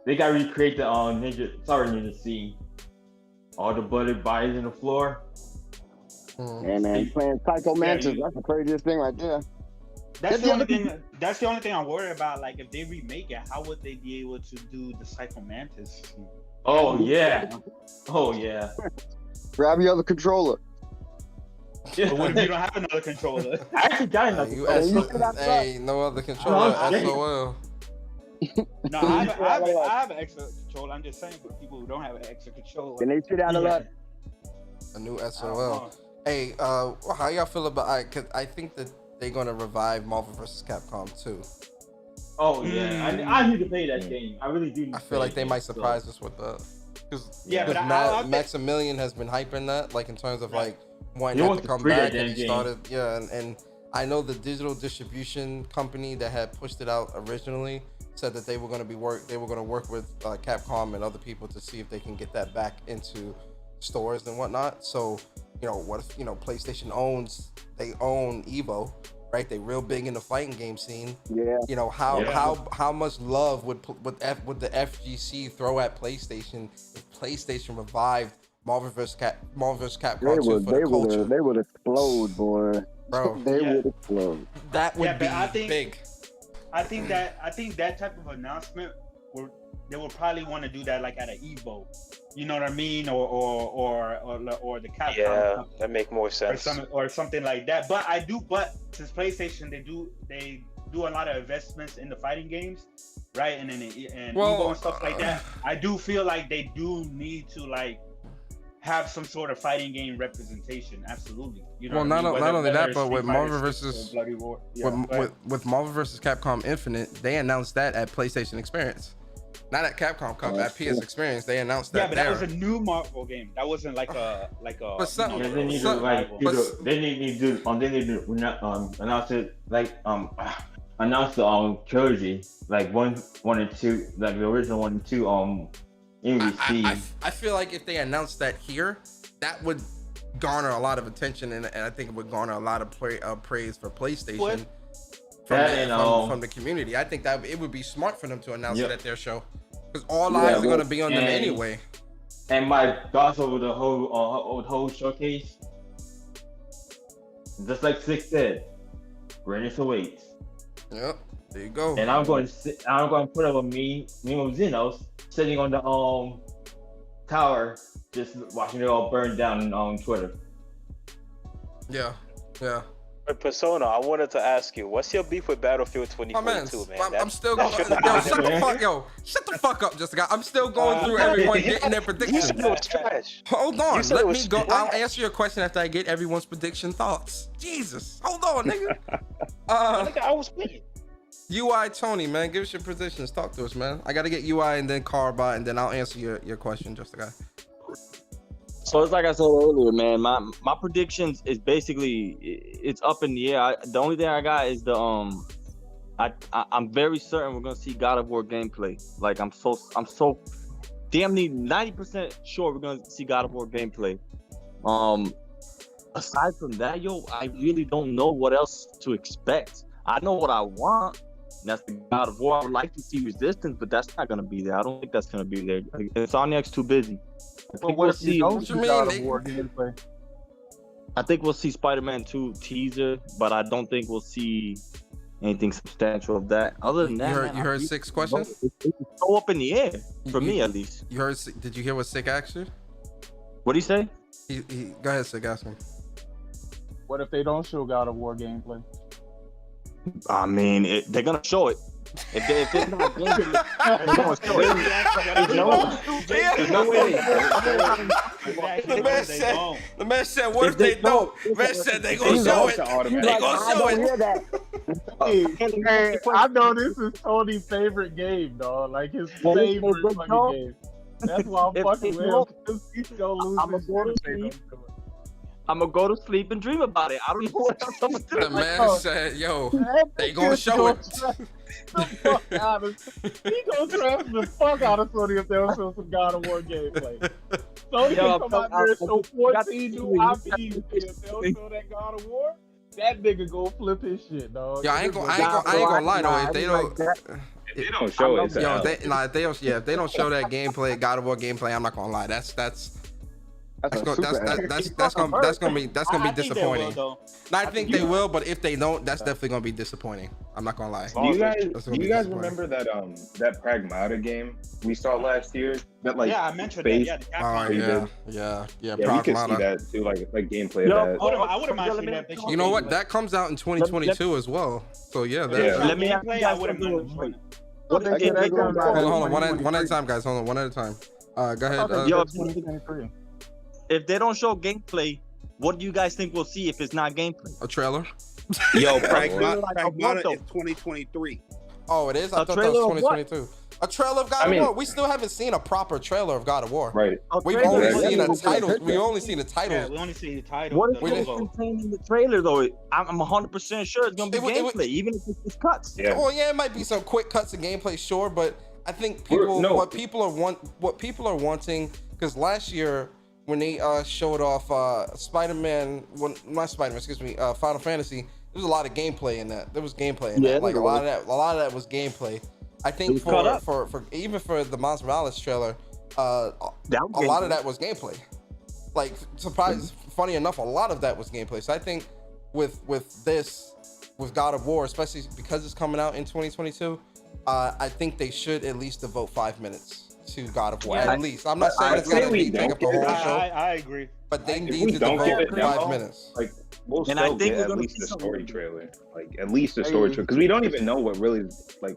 They got to recreate the Ninja scene. All the blooded bodies in the floor. Yeah, man, playing Psycho Mantis, that's the craziest thing right there. That's the only thing. That's the only thing I'm worried about. Like, if they remake it, how would they be able to do the Psycho Mantis? Oh yeah. Oh yeah. Grab your other controller. But what if you don't have another controller? I actually got another controller. Hey, no other controller. SOL. No, I have an extra controller. I'm just saying for people who don't have an extra controller. Can they sit out a lot? A new SOL. Hey, how y'all feel about? Cause I think that they're gonna revive Marvel vs. Capcom 2. Oh yeah, I need to play that game. I really do. I feel like they might surprise us with that. But Maximilian has been hyping that, like in terms of like wanting that to come back, and he started. Yeah, and I know the digital distribution company that had pushed it out originally said that they were going to work with Capcom and other people to see if they can get that back into stores and whatnot. So, what if PlayStation they own Evo, right? They real big in the fighting game scene. Yeah. How much love would the FGC throw at PlayStation if PlayStation revived Marvel vs. Capcom 2 for the culture? They would explode, boy. Bro, they would explode. That would be big. I think that type of announcement they will probably want to do that like at an Evo, you know what I mean, or the Capcom. Yeah, that make more sense. Or something like that. But since PlayStation they do a lot of investments in the fighting games, right? And Evo and stuff like that. I do feel like they do need to like have some sort of fighting game representation. Absolutely. Not only that, but with Marvel versus with Marvel vs. Capcom Infinite, they announced that at PlayStation Experience, not at Capcom Cup, at PS Experience. They announced that. Yeah, but that was a new Marvel game. That wasn't like a. They need to announce it like announce the trilogy like one and 2, like the original 1 and 2 I feel like if they announced that here, that would garner a lot of attention, and I think it would garner a lot of praise for PlayStation from the community. I think that it would be smart for them to announce it at their show, because all eyes are going to be on them anyway. And my thoughts over the whole showcase, just like Six said, greatness awaits. Yep, there you go. And I'm going to put up a meme of Xenos sitting on the tower, just watching it all burn down on Twitter. Yeah. But Persona, I wanted to ask you, what's your beef with Battlefield 2042, man? I'm still going. Shut the fuck up, Jessica. I'm still going through everyone getting their predictions. You said it was trash. Hold on, let me go. I'll answer your question after I get everyone's prediction thoughts. Jesus, hold on, nigga. I was waiting. UI Tony, man, give us your predictions. Talk to us, man. I gotta get UI and then Carbot, and then I'll answer your question, Jessica. So it's like I said earlier, man. My predictions is basically it's up in the air. The only thing I got is the I'm very certain we're gonna see God of War gameplay. Like I'm so damn near 90% sure we're gonna see God of War gameplay. Aside from that, I really don't know what else to expect. I know what I want. And that's the God of War. I would like to see Resistance, but that's not gonna be there. I don't think that's gonna be there. Insomniac's too busy. I think we'll see God of War gameplay. I think we'll see Spider-Man 2 teaser, but I don't think we'll see anything substantial of that. Other than that, You heard, man, you heard Six question? It's so up in the air for me at least. You heard? Did you hear what Sick asked you? What do you say? Go ahead, Sick. Ask him. What if they don't show God of War gameplay? I mean, they're gonna show it. If it's not gameplay, they're gonna show it. There's no way. The man said, what if they don't? The man said they gonna show it. They gonna show it. Hey, I know this is Tony's favorite game, dog. Like his favorite fucking game. That's why I'm fucking with him. Because he's gonna lose his shit if they don't do it. I'm gonna go to sleep and dream about it. I don't know what else I'm gonna do. The man said, yo, they gonna show it. He gonna trash the fuck out of Sony if they don't show some God of War gameplay. Sony can come out there and show 14 new IPs. If they don't show that God of War, that nigga go flip his shit, dog. Yo, I ain't gonna lie though. If they don't, if they don't show it, yo, if they don't show that gameplay, God of War gameplay, I'm not gonna lie. That's gonna be disappointing. I think they will, but if they don't, that's definitely gonna be disappointing. I'm not gonna lie. Do you guys remember that that Pragmata game we saw last year? That like I mentioned that. Yeah, yeah. We could see that too, like gameplay of that. I wouldn't mind seeing that. You know what? That comes out in 2022 as well. So yeah. Let me ask you guys something. Hold on, one at a time, guys. Hold on, one at a time. Go ahead. If they don't show gameplay, what do you guys think we'll see if it's not gameplay? A trailer. Yo, Pragmata is 2023. Oh, it is? I thought that was 2022. A trailer of God of War. We still haven't seen a proper trailer of God of War. Right. We've only seen a title. We've only seen the title. Yeah, we only see the title. What is contained in the trailer though? I'm 100% sure it's gonna be gameplay, even if it's cuts. Yeah. Well, yeah, it might be some quick cuts of gameplay, sure, but I think what people are wanting, because last year when they showed off Final Fantasy, there was a lot of gameplay in that. There was gameplay in that. Like a lot of that was gameplay. I think for even for the Miles Morales trailer, a lot of that was gameplay. Like funny enough, a lot of that was gameplay. So I think with God of War, especially because it's coming out in 2022, I think they should at least devote 5 minutes to God of War. At least. I'm not saying it's gonna take up the whole show. I agree. But they need to devote 5 minutes. Like we'll still get at least the story trailer. Like at least the story trailer, because we don't even know what's really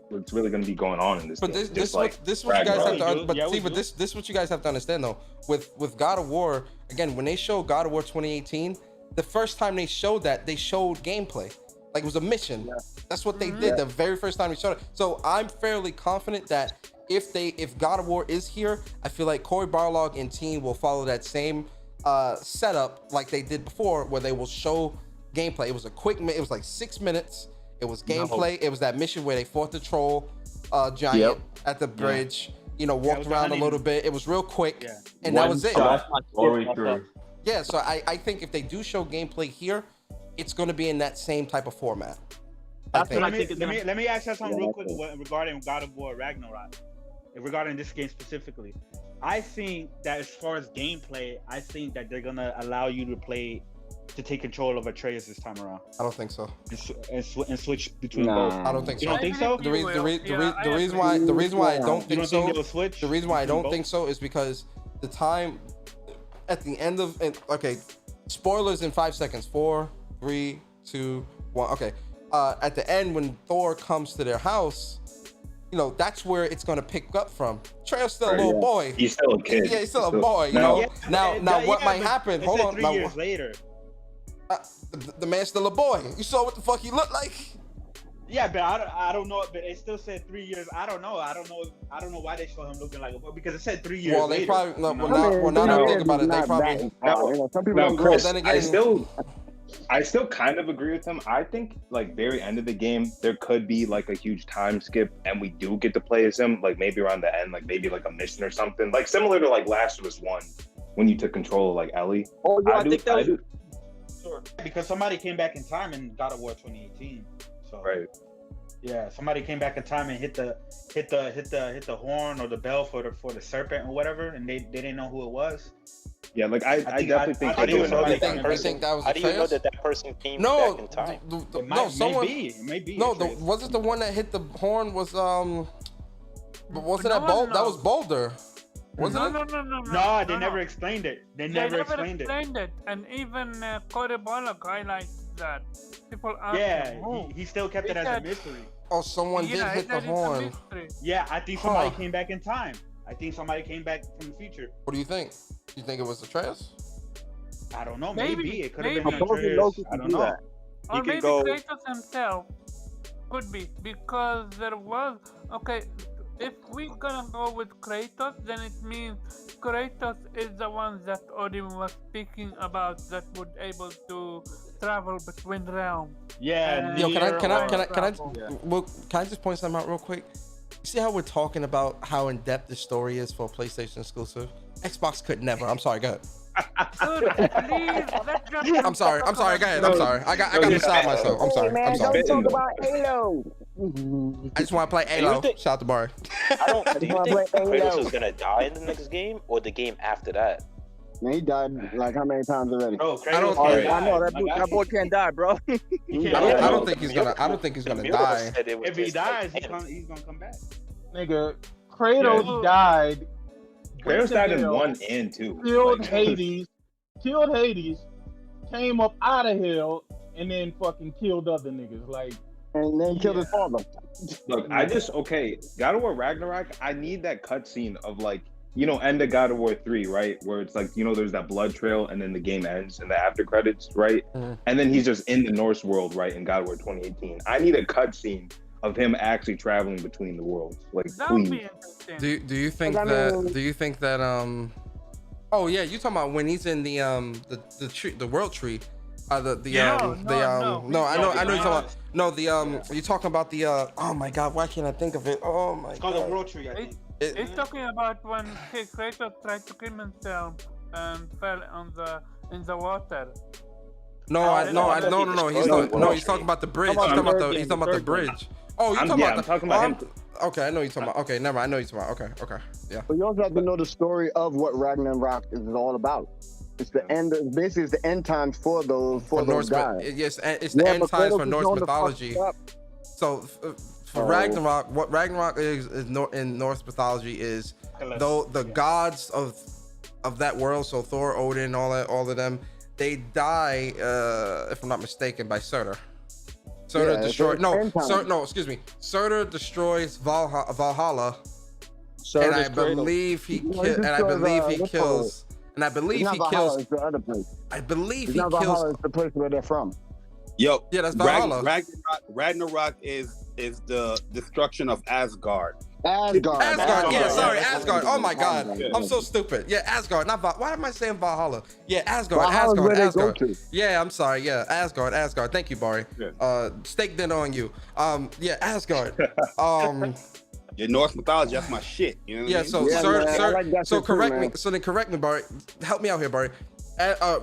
going to be going on in this. But this is what you guys have to. But this is what you guys have to understand though. With God of War, again, when they showed God of War 2018, the first time they showed that, they showed gameplay. Like it was a mission. Yeah. That's what they did the very first time they showed it. So I'm fairly confident that if God of War is here, I feel like Cory Barlog and team will follow that same setup like they did before, where they will show gameplay. It was it was like 6 minutes. It was gameplay. It was that mission where they fought the troll giant at the bridge. You know, walked around a little bit. It was real quick, and that was it. Yeah, so I think if they do show gameplay here, it's going to be in that same type of format. Let me ask you something real quick regarding God of War Ragnarok. Regarding this game specifically, I think that as far as gameplay, I think that they're gonna allow you to take control of Atreus this time around. I don't think so. And switch between both. I don't think so. You don't think so? The reason why I don't think so. The reason why I don't think so is because the time at the end of spoilers in 5 seconds. 4, 3, 2, 1. Okay. At the end when Thor comes to their house, you know, that's where it's gonna pick up from. Trey's still a little boy. He's still a kid. Yeah, he's still a boy. You know. Now, what might happen? Hold on. 3 years later. The man's still a boy. You saw what the fuck he looked like. Yeah, but I don't know. But it still said 3 years. I don't know why they show him looking like a boy, because it said 3 years. Well, they later, probably now that I think about it, they probably. No, Chris. Then again, I still kind of agree with him. I think like very end of the game, there could be like a huge time skip, and we do get to play as him, like maybe around the end, like maybe like a mission or something, like similar to like Last of Us 1 when you took control of like Ellie. Oh yeah, I think that was sure, because somebody came back in time in God of War 2018. So right. Yeah, somebody came back in time and hit the horn or the bell for the serpent or whatever, and they didn't know who it was. Yeah, like I definitely think. How do you know that that You person? think that was How a do you know Atreus? that person came No, back in time? no, someone. It may be. No, Atreus. wasn't the one that hit the horn was but wasn't No that one That was knows. Boulder, wasn't No, it? No, they never explained it. They never explained it. And even Cory Bullock highlights that. People ask Yeah, him, who? he still kept it as a mystery. Oh, someone did Yeah, hit the that is a horn. mystery. Yeah, I think somebody Huh. came back in time. I think somebody came back from the future. What do you think? You think it was Atreus? I don't know. Maybe, Maybe it could have maybe. been Atreus. I don't know. Or You can maybe go- Kratos himself could be, because there was if we're gonna go with Kratos, then it means Kratos is the one that Odin was speaking about that would able to travel between realms. Yeah. Yo, can I travel. well, can I just point something out real quick? You see how we're talking about how in depth the story is for a PlayStation exclusive? Xbox could never. I'm sorry. Go ahead. Dude, please, let's just I'm sorry. Go ahead. I'm sorry. I got beside myself. I'm sorry. I'm sorry. Don't talk about Halo. I just want to play Halo. Shout out to Barry. I don't. Do you think Halo. Kratos is gonna die in the next game or the game after that? Man, he died like how many times already? Bro, I don't. I know that boy can't die, bro. I don't think he's gonna. I don't think he's gonna die. If he dies, he's gonna come back. Nigga, Kratos died. Kratos died in hell, 1 and 2. Killed Hades. Came up out of hell, and then fucking killed other niggas. Like, and then killed his father. Look, God of War Ragnarok, I need that cutscene of like, end of God of War 3, right? Where it's like, there's that blood trail and then the game ends and the after credits, right? Mhm. And then he's just in the Norse world, right? In God of War 2018. I need a cutscene of him actually traveling between the worlds. Like, that would be please. interesting. Do you think that oh yeah, you talking about when he's in the tree, the world tree, I know you're talking about you're talking about the oh my god, why can't I think of it? Oh my It's called god. the World Tree, I think. He's talking about when Kratos tried to kill himself and fell in the water. No. He's talking about the bridge. He's talking about the bridge. Oh, you're talking about him. Okay, I know you're talking about. Okay, never mind. I know you're talking about. Okay, yeah. But you also have to know the story of what Ragnarok is all about. It's the end. Basically, it's the end times for those Norse guys. Yes, it's the end times for Norse mythology. So for Ragnarok, what Ragnarok is in Norse mythology is though the gods of that world. So Thor, Odin, all of them, they die. If I'm not mistaken, by Surtur. Surtur destroys. Excuse me. Surtur destroys Valhalla. And I believe he kills. And I believe he kills. And I believe he kills. It's the other place. I believe It's he not Valhalla, kills. it's the place where they're from. Yo, Yeah, that's Valhalla. Ragnarok is the destruction of Asgard. Asgard. Yeah, sorry, Asgard. Oh my God, Asgard. I'm so stupid. Yeah, Asgard. Not Why am I saying Valhalla? Yeah, Asgard. Valhalla's where they go Asgard. to. Yeah, I'm sorry. Yeah, Asgard. Thank you, Barry. Steak dinner on you. Yeah, Asgard. Your Norse mythology, that's my shit. You know what I mean? So correct me. So then correct me, Barry. Help me out here, Barry.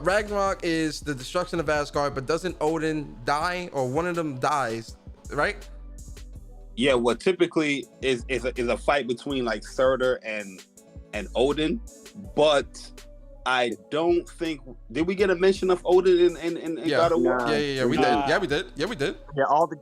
Ragnarok is the destruction of Asgard, but doesn't Odin die, or one of them dies, right? Yeah, what typically is a fight between like Surtur and Odin, but I don't think we get a mention of Odin in God of War? Yeah, we did. Yeah, all the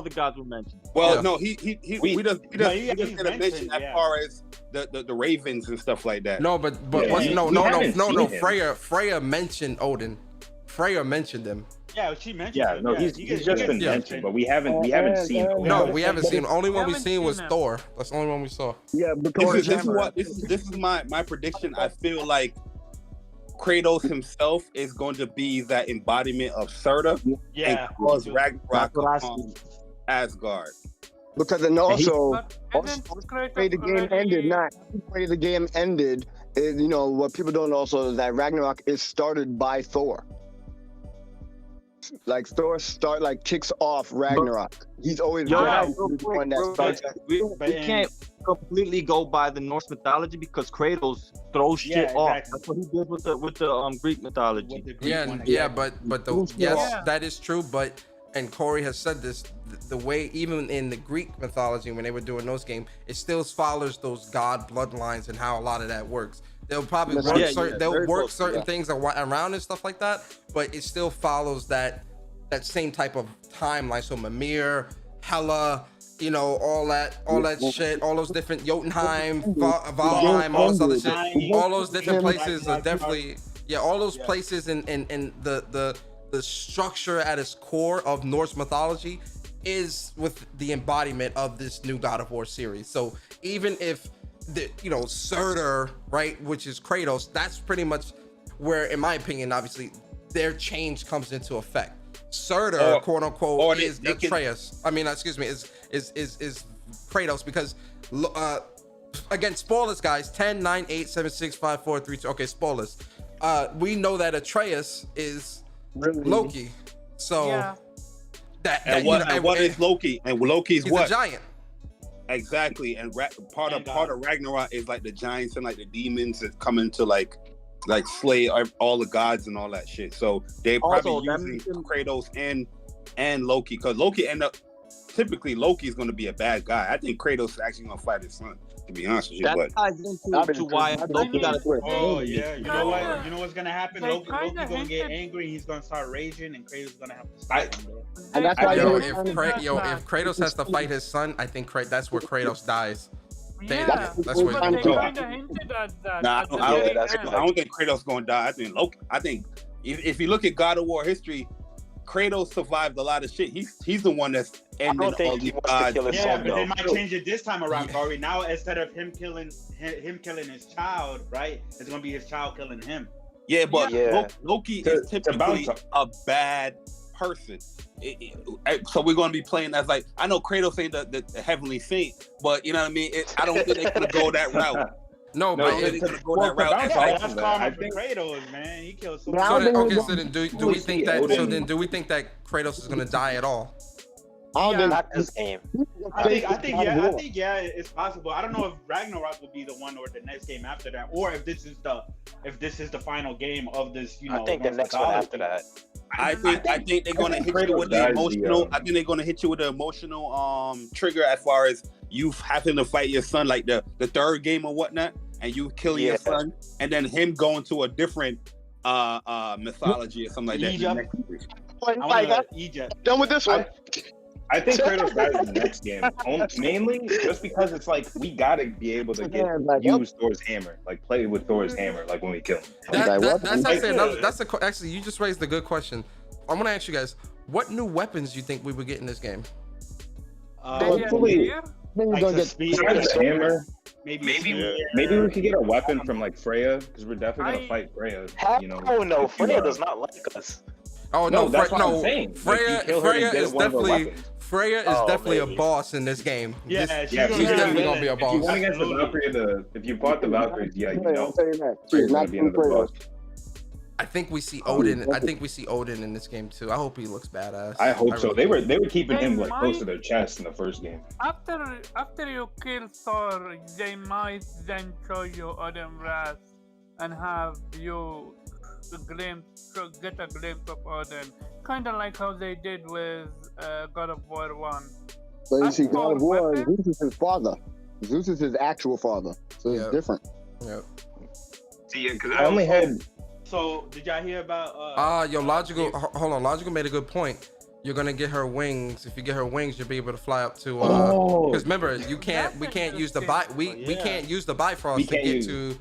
gods were mentioned. Well, no, he does get a mention as far as the ravens and stuff like that. No, but no. Freya mentioned Odin. Freya mentioned him. Yeah, she mentioned. Yeah, him. no, Yeah, he's just been mentioned, but we haven't seen. No, we haven't seen. Only one we seen was Thor. That's the only one we saw. Yeah, this is my prediction. I feel like Kratos himself is going to be that embodiment of Surtur. Yeah, and cause Ragnarok upon Asgard. Because then also the way the game ended, what people don't also is that Ragnarok is started by Thor. Like Thor kicks off Ragnarok. He's always the one that starts. We can't completely go by the Norse mythology because Kratos throws shit off. That's what he did with the Greek mythology. That is true. But and Corey has said this, the way even in the Greek mythology when they were doing those games, it still follows those god bloodlines and how a lot of that works. They'll probably Yeah, work yeah, certain, they'll very work close, certain yeah. things around and stuff like that, but it still follows that same type of timeline. So Mimir, Hela, you know, all that shit, all those different Jotunheim, Valheim, all this other shit, all those different places are definitely, yeah, all those places in the structure at its core of Norse mythology is with the embodiment of this new God of War series. So even if the, you know, Surtur, right, which is Kratos, that's pretty much where, in my opinion, obviously their change comes into effect. Surtur, quote unquote, is Atreus. I mean, excuse me, is Kratos, because again, spoilers, guys. 10, 9, 8, 7, 6, 5, 4, 3, 2. Okay, spoilers. We know that Atreus is Loki. So yeah. What is Loki? And Loki's he's what? A giant. Exactly. And part of Ragnarok is like the giants and like the demons that come into like slay all the gods and all that shit. So they probably using Kratos and Loki, because Loki typically Loki is going to be a bad guy. I think Kratos is actually going to fight his son, to be honest with you. That ties into why Loki got a Oh yeah, you know what? You know what's gonna happen? Loki's gonna get angry. He's gonna start raging, and Kratos is gonna have to stop him, bro. And that's why if Kratos has to fight his son, I think that's where Kratos dies. Yeah, that's where but they kind of hinted at that. Nah, at the I very don't end. think Kratos going to die. I think if you look at God of War history, Kratos survived a lot of shit. He's the one that's ending all these gods. Yeah, but they might change it this time around, Corey. Now instead of him killing his child, right? It's gonna be his child killing him. Yeah, but Loki is typically a bad person. So we're gonna be playing as like, I know Kratos ain't the heavenly saint, but you know what I mean. I don't think they're gonna go that route. No, but they're gonna go that route. That's karma for Kratos, man. He killed so much. So then do we think that? So then do we think that Kratos is gonna die at all? Not this game. I think it's possible. I don't know if Ragnarok will be the one or the next game after that, or if this is the final game of this. You know, I think the next one after that. I think they're gonna hit you with the emotional. I think they're gonna hit you with the emotional trigger as far as you having to fight your son, like the third game or whatnot, and you kill your son, and then him going to a different mythology or something like that. Egypt. Done with this one. I think Kratos dies in the next game, mainly just because it's like we gotta be able to use Thor's hammer, like play with Thor's hammer, like when we kill him. That's actually actually, you just raised a good question. I'm gonna ask you guys, what new weapons do you think we would get in this game? Hopefully, like the hammer. Maybe we could get a weapon from like Freya, because we're definitely gonna fight Freya. You know. Oh no, Freya does not like us. Oh no, that's what I'm saying. Freya is definitely a boss in this game. Yeah, she's definitely gonna be a boss. If you went against the Valkyrie, if you fought the Valkyries, you know, Freya's gonna be another boss. I think we see Odin. I think we see Odin in this game too. I hope he looks badass. I hope so. They were keeping him like close to their chest in the first game. After you kill Thor, they might then show you Odin Wrath and have you get a glimpse of Odin, kind of like how they did with God of War 1. But you see, God of War, Zeus is his father. Zeus is his actual father, so it's different. Yep. See, because I only had. So did y'all hear about? Hold on. Logical made a good point. You're gonna get her wings. If you get her wings, you'll be able to fly up to. Because remember, we can't use the we can't use the Bifrost to get to.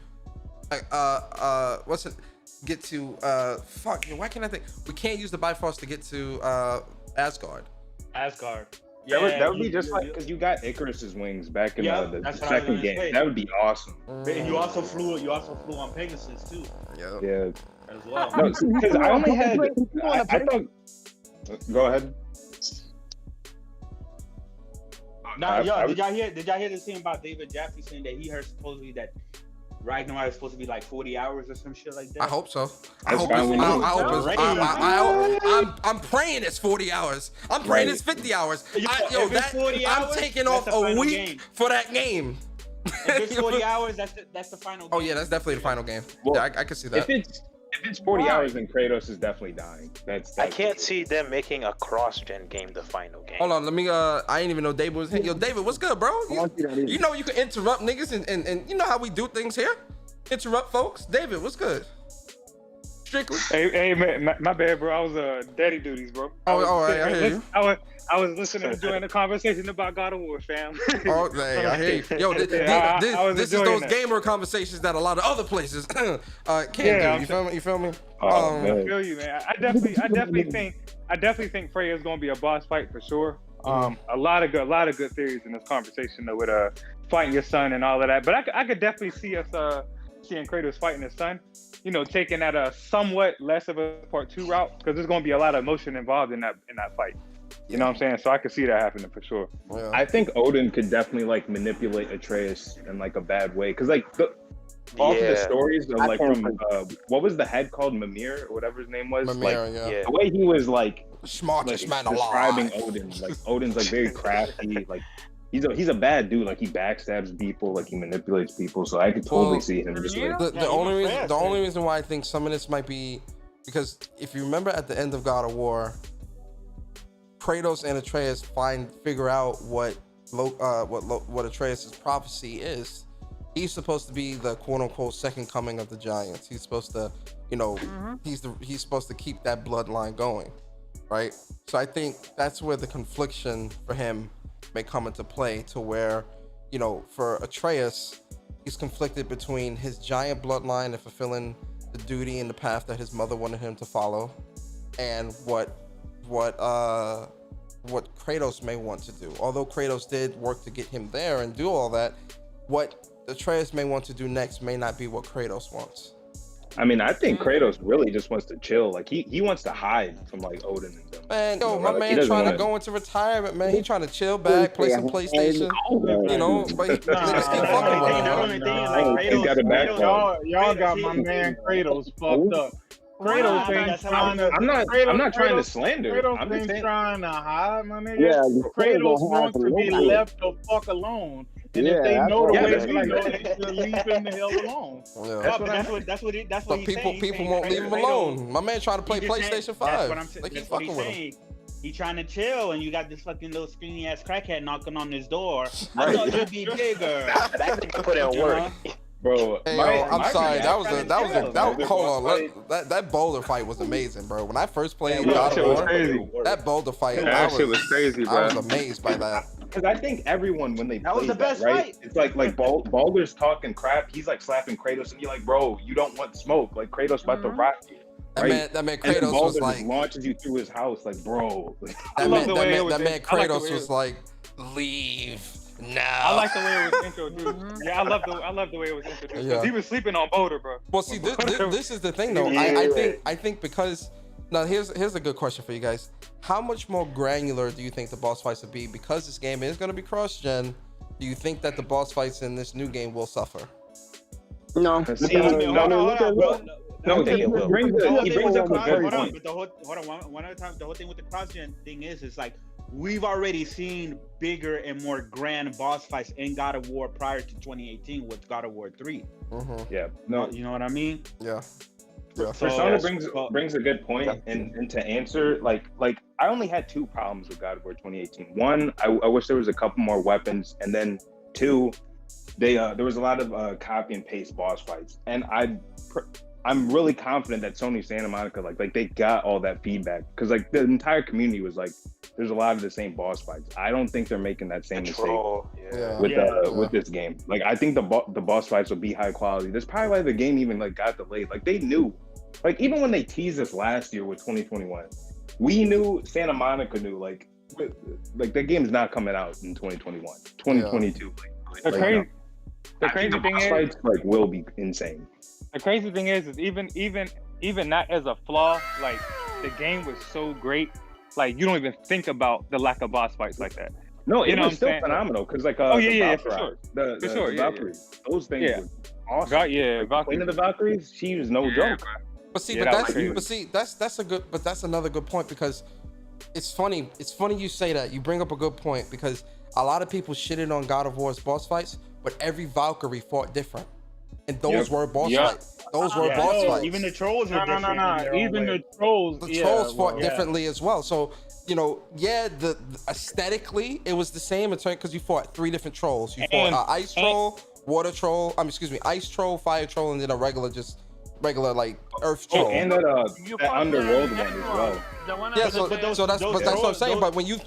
Get to why can't I think? We can't use the Bifrost to get to Asgard. Yeah, that would be just like, because you got Icarus's wings back in the second game. That would be awesome. And you also flew on Pegasus too. Yeah. As well. No, because I only had. I thought. Go ahead. Did y'all hear the thing about David Jaffe saying that he heard supposedly that Ragnarok is supposed to be like 40 hours or some shit like that? I hope so. I'm praying it's 40 hours. I'm praying it's 50 hours. I'm taking off a week for that game. If it's 40 hours, that's the final game. Oh yeah, that's definitely the final game. Well, yeah, I can see that. If it's 40 hours, then Kratos is definitely dying. I can't see them making a cross-gen game the final game. Hold on, let me. I didn't even know David was here. Yo, David, what's good, bro? You know you can interrupt niggas and you know how we do things here. interrupt folks. David, what's good? Strictly. Hey, man, my bad, bro. I was daddy duties, bro. Oh, all right, I hear you. I was listening to doing the conversation about God of War, fam. Oh, hey, I hear you. Yo, this is those gamer conversations that a lot of other places can't do. You feel me? I feel you, man. I definitely think Freya is gonna be a boss fight for sure. A lot of good theories in this conversation though, with fighting your son and all of that. But I could definitely see us seeing Kratos fighting his son. You know, taking that a somewhat less of a part 2 route, because there's gonna be a lot of emotion involved in that fight. You know what I'm saying? So I could see that happening for sure. Yeah. I think Odin could definitely like manipulate Atreus in like a bad way, because like all of the stories of like from what was the head called, Mimir or whatever his name was, Mimir, the way he was like smartest man describing alive. Odin, like Odin's like very crafty, like he's a bad dude, like he backstabs people, like he manipulates people, so I could totally see him just like the only reason why I think some of this might be because if you remember at the end of God of War, Kratos and Atreus figure out what Atreus' prophecy is. He's supposed to be the quote unquote second coming of the giants. He's supposed to, he's supposed to keep that bloodline going, right? So I think that's where the confliction for him may come into play, to where, for Atreus, he's conflicted between his giant bloodline and fulfilling the duty and the path that his mother wanted him to follow, and what Kratos may want to do. Although Kratos did work to get him there and do all that, what Atreus may want to do next may not be what Kratos wants. I mean, I think Kratos really just wants to chill. Like he wants to hide from like Odin and them. Man, my man trying to go into retirement, man. He trying to chill back, play some PlayStation, but niggas keep fucking with him. Y'all got my man Kratos fucked up. Kratos ain't trying to. I'm not trying to slander. Kratos I'm just ain't saying. trying to hide, my nigga. Yeah, Kratos wants to be left the fuck alone. And if they know the way we know, they should leave him the hell alone. That's what But he's saying. people won't leave him alone. My man trying to play PlayStation 5. They keep fucking with him. He trying to chill, and you got this fucking little skinny ass crackhead knocking on his door. I thought you'd be bigger. That nigga put in work. Bro, I'm sorry. That boulder fight was amazing, bro. When I first played God of War, that boulder fight, that shit was crazy, bro. I was amazed by that. Because I think everyone, when they That was play the best right? fight. It's like Baldur's talking crap. He's like slapping Kratos, and you're like, bro, you don't want smoke. Like Kratos about to rock you. Right? That man And then Kratos Baldur was like, just launches you through his house, like, bro. that man Kratos was like, leave now. I like the way it was introduced. Yeah, I love the way it was introduced. Yeah. He was sleeping on Boulder, bro. Well, see, this is the thing, though. I think because now here's a good question for you guys. How much more granular do you think the boss fights will be? Because this game is going to be cross-gen, do you think that the boss fights in this new game will suffer? No. No, he brings up a good point. But the whole thing with the cross-gen thing is like, we've already seen bigger and more grand boss fights in God of War prior to 2018 with God of War 3. Yeah, no, you know what I mean? Yeah. Persona brings a good point, and to answer, like I only had 2 problems with God of War 2018. One, I wish there was a couple more weapons, and then 2, there was a lot of copy and paste boss fights, and I'm really confident that Sony Santa Monica, like they got all that feedback, because like the entire community was like, there's a lot of the same boss fights. I don't think they're making that same mistake with this game. Like I think the boss fights will be high quality. That's probably why the game even like got delayed. Like they knew, like even when they teased us last year with 2021, we knew, Santa Monica knew, like the game's not coming out in 2021, 2022. The crazy thing is, fights like will be insane. The crazy thing is even that as a flaw, like the game was so great, like you don't even think about the lack of boss fights like that. No, it was still phenomenal, because like for sure, the Valkyries, those things were awesome. Valkyrie. Queen of the Valkyries, she was no joke. But see, that's another good point, because it's funny you say that. You bring up a good point, because a lot of people shitted on God of War's boss fights, but every Valkyrie fought different. And those were boss fights. Those were boss fights. Even the trolls were different. The trolls fought differently as well. So, the aesthetically, it was the same in turn, because you fought 3 different trolls. You fought Ice Troll, water troll. Excuse me, ice troll, fire troll, and then a regular like earth troll. And that underworld one as well. Yeah, so that's what I'm saying. But when you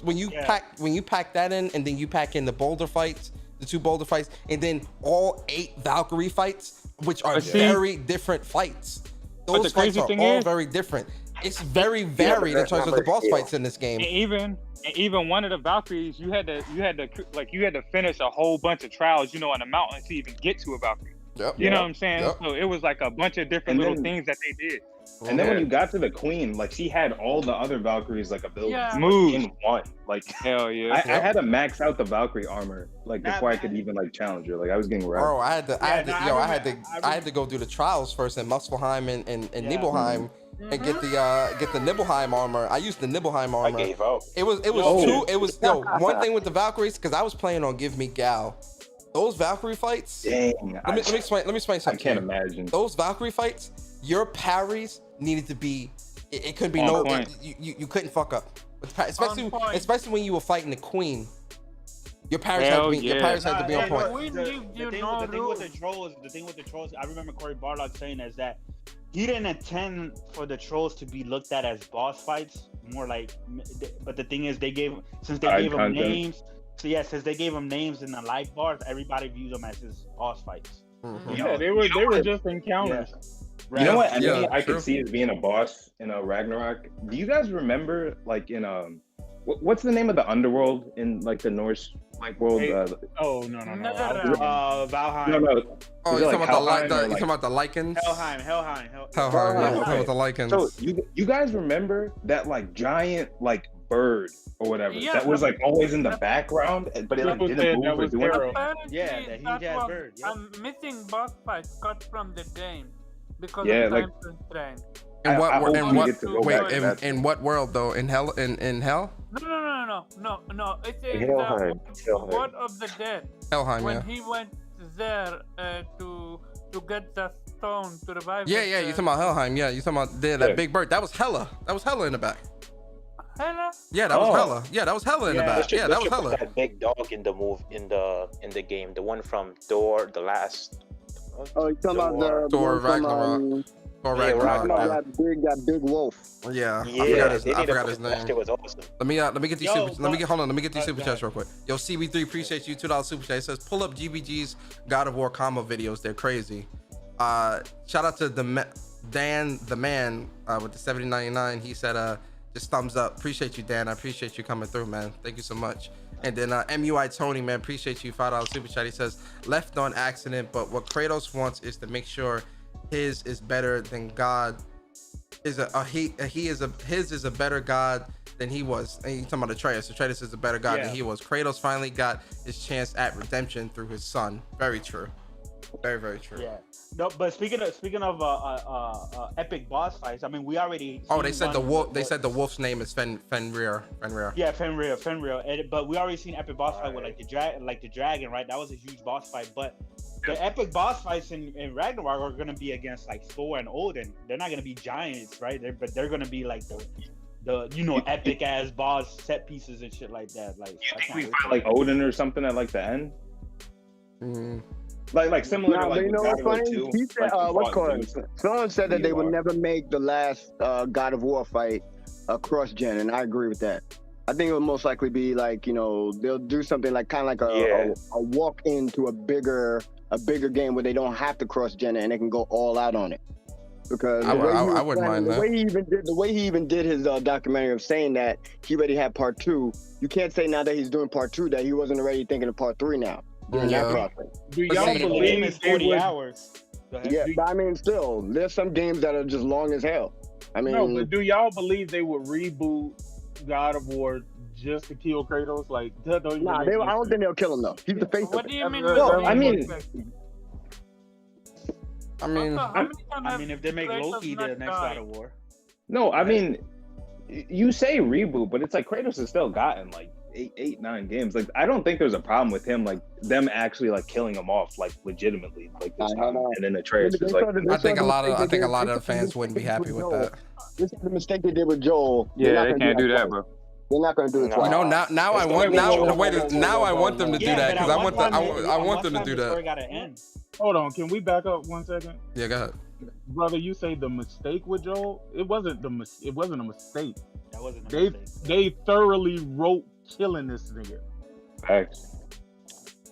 pack that in, and then you pack in the boulder fights, the 2 boulder fights, and then all 8 Valkyrie fights, which are very different fights. Those fights are all very different. It's very varied in terms of the boss fights in this game. And even one of the Valkyries, you had to finish a whole bunch of trials, on the mountain to even get to a Valkyrie. You know what I'm saying? Yep. So it was like a bunch of different little things that they did. And then when you got to the queen, like she had all the other Valkyries like abilities in one. Like hell yeah. I had to max out the Valkyrie armor before I could even like challenge her. Like I was getting wrecked. Bro, I had to go do the trials first in Muspelheim and Nibelheim. And get the Nibelheim armor. I used the Nibelheim armor. I gave up. It was one thing with the Valkyries, because I was playing on Give Me Gal. Those Valkyrie fights. Dang. Let me explain something. I can't imagine. Those Valkyrie fights, your parries needed to be. It could be you couldn't fuck up, especially when you were fighting the queen. Your parries had to be on point. The thing with the trolls, I remember Corey Barlog saying is that he didn't intend for the trolls to be looked at as boss fights, more like. But the thing is, they gave them names. So yeah, since they gave them names in the life bars, everybody views them as his boss fights. Mm-hmm. Yeah, they were just encounters. Yeah. Right. You know what? I could see as being a boss in Ragnarok. Do you guys remember, like in what's the name of the underworld in like the Norse world? No. Valheim. No. Oh, you're talking about the Lycans? Helheim. Yeah, talking about the Lycans. So you guys remember that like giant like bird or whatever that was like always in the background, but it like didn't move or do anything? Yeah, that huge ass bird. Yeah. I'm missing boss fights cut from the game because of time constraint. In what world though? In hell? In hell? No. It's in the World of the Dead. Helheim, when he went there to get the stone to revive. Yeah. You talking about Helheim? Yeah, you talking about that big bird? That was Hela. That was Hela in the back. Hela? Yeah, that was Hela. Yeah, that was Hela in the back. Yeah, that was Hela. That big dog in the game, the one from Thor, the last. Oh, you talking about the Thor Ragnarok? Thor Ragnarok. That big wolf. Yeah. I forgot his name. It was awesome. Let me get these Let me get these super chats real quick. Yo, CB3, appreciate you. $2 super chat. It says pull up GBG's God of War combo videos. They're crazy. Shout out to Dan the man with the 7099. He said just thumbs up. Appreciate you, Dan. I appreciate you coming through, man. Thank you so much. And then MUI Tony, man, appreciate you. $5 super chat. He says left on accident, but what Kratos wants is to make sure his is better than God. His is a better God than he was. And you talking about Atreus. Atreus is a better God than he was. Kratos finally got his chance at redemption through his son. Very true. Very, very true. Yeah. No, but speaking of epic boss fights, I mean, we already. Oh, they said the wolf. They said the wolf's name is Fenrir. Yeah, Fenrir. But we already seen epic boss fight with like the dragon, right? That was a huge boss fight. But the epic boss fights in Ragnarok are gonna be against like Thor and Odin. They're not gonna be giants, right? They're gonna be like the epic ass boss set pieces and shit like that. Like, you think we fight like Odin or something at like the end? Like similar to like what's funny? He said, what's called? Someone said that they would never make the last God of War fight cross gen, and I agree with that. I think it would most likely be like, they'll do something like kind of like a walk into a bigger game where they don't have to cross gen it and they can go all out on it. Because I wouldn't mind that. The way he even did his documentary of saying that he already had part 2, you can't say now that he's doing part 2 that he wasn't already thinking of part 3 now. Do y'all believe it's 40 hours? Yeah, but I mean, still, there's some games that are just long as hell. I mean, no, but do y'all believe they would reboot God of War just to kill Kratos? Like, I don't think they'll kill him though. He's the face. What do you mean? I mean, if they make Loki the next God of War. No, I mean, you say reboot, but it's like Kratos has still gotten like 9 games. Like, I don't think there's a problem with him, like them actually like killing him off like legitimately, like this time. And then Atreus is like, I think a lot of fans wouldn't be happy with that. This is the mistake they did with Joel. Yeah, they can't do that, bro. They're not gonna do it twice. You know, now I want them to do that because I want them to do that. Gotta end. Hold on, can we back up 1 second? Yeah, go ahead. Brother, you say the mistake with Joel? It wasn't a mistake. That wasn't a mistake. They thoroughly wrote killing this nigga. Facts.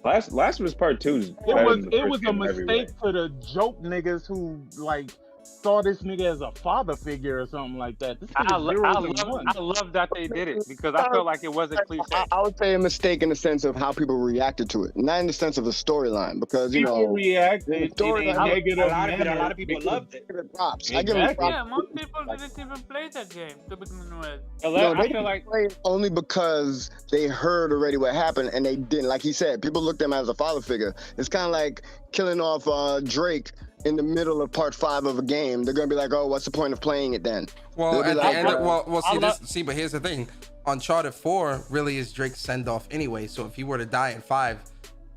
Last was part 2. It was a mistake for the joke niggas who like saw this nigga as a father figure or something like that. This I love that they did it because I felt like it wasn't cliche. I would say a mistake in the sense of how people reacted to it, not in the sense of the storyline, because you people know reacted in a negative manner. A lot of people loved it. Props. Exactly. I give them props. Yeah, most people didn't even play that game to begin with. No, I they feel like played only because they heard already what happened and they didn't. Like he said, people looked at him as a father figure. It's kind of like killing off Drake in the middle of part 5 of a game. They're gonna be like, "Oh, what's the point of playing it then?" Well, They'll at be the like, end, but here's the thing: Uncharted 4 really is Drake's send off anyway. So if he were to die in 5,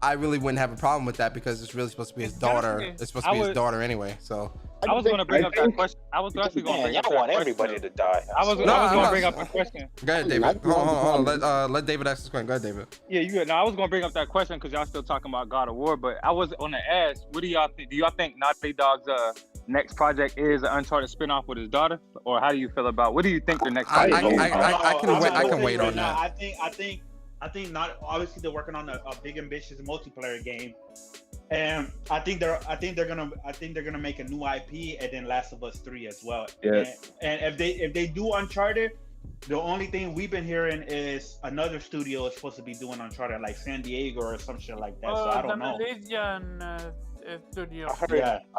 I really wouldn't have a problem with that because it's really supposed to be his daughter. It's supposed to be his daughter anyway. So I was going to bring up that question. I was actually going to bring up that question. Y'all want everybody to die. I was going to bring up a question. Go ahead, David. Hold on. Let David ask this question. Go ahead, David. Yeah, you good. No, I was going to bring up that question because y'all still talking about God of War, but I was on the ask, what do y'all think? Do y'all think Naughty Dog's next project is an Uncharted spinoff with his daughter? Or how do you feel about, what do you think the next project is? I can wait on that. I think not. Obviously, they're working on a big ambitious multiplayer game, and I think they're gonna make a new IP and then Last of Us 3 as well. Yeah. And if they do Uncharted, the only thing we've been hearing is another studio is supposed to be doing Uncharted, like San Diego or some shit like that. So I don't know. Malaysian studio. I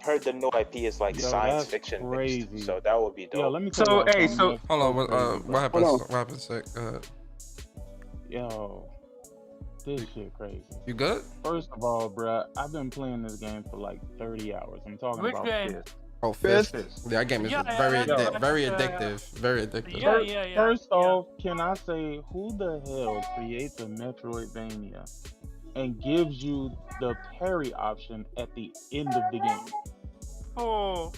heard the new IP is like science fiction based, so that would be dope. Yo, let me hold on. What happened? What happened? Sick. Go ahead. Yo, this shit crazy. You good? First of all, bruh, I've been playing this game for like 30 hours. I'm talking Which about game? Fist. Oh, Fist. That game is very addictive. Very addictive. Yeah. First off, can I say who the hell creates a Metroidvania and gives you the parry option at the end of the game? Oh.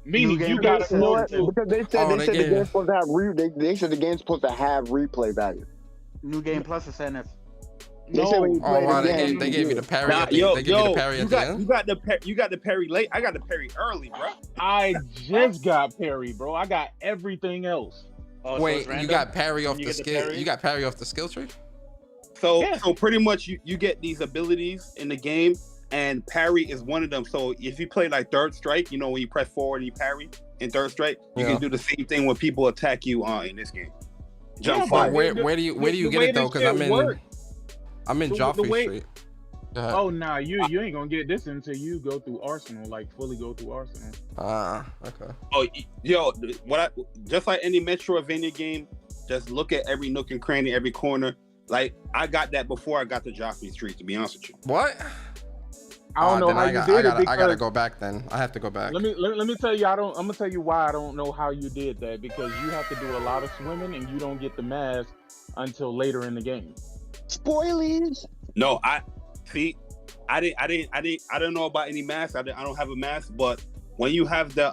Meaning you got to because they said the game's supposed to have they said the game's supposed to have replay value. New Game Plus is saying that. They said when you play the game, they gave you the parry. Nah, they gave you the parry at the end. You got the parry late. I got the parry early, bro. I just got parry, bro. I got everything else. Oh, wait, you got parry off the skill. You got parry off the skill tree. So pretty much you get these abilities in the game, and parry is one of them. So if you play like Third Strike, you know when you press forward and you parry in Third Strike, you can do the same thing when people attack you in this game. Jump forward. Where do you get it though? Because I'm in Joffrey Street. Oh nah, you ain't gonna get this until you go through Arsenal, like fully go through Arsenal. Okay. Oh, yo, just like any Metroidvania game, just look at every nook and cranny, every corner. Like I got that before I got to Joffrey Street, to be honest with you. What? I don't know how you did it. I gotta go back then. I have to go back. Let me tell you. I'm gonna tell you why I don't know how you did that, because you have to do a lot of swimming and you don't get the mask until later in the game. Spoilers. No, I don't know about any mask. I don't have a mask, but when you have the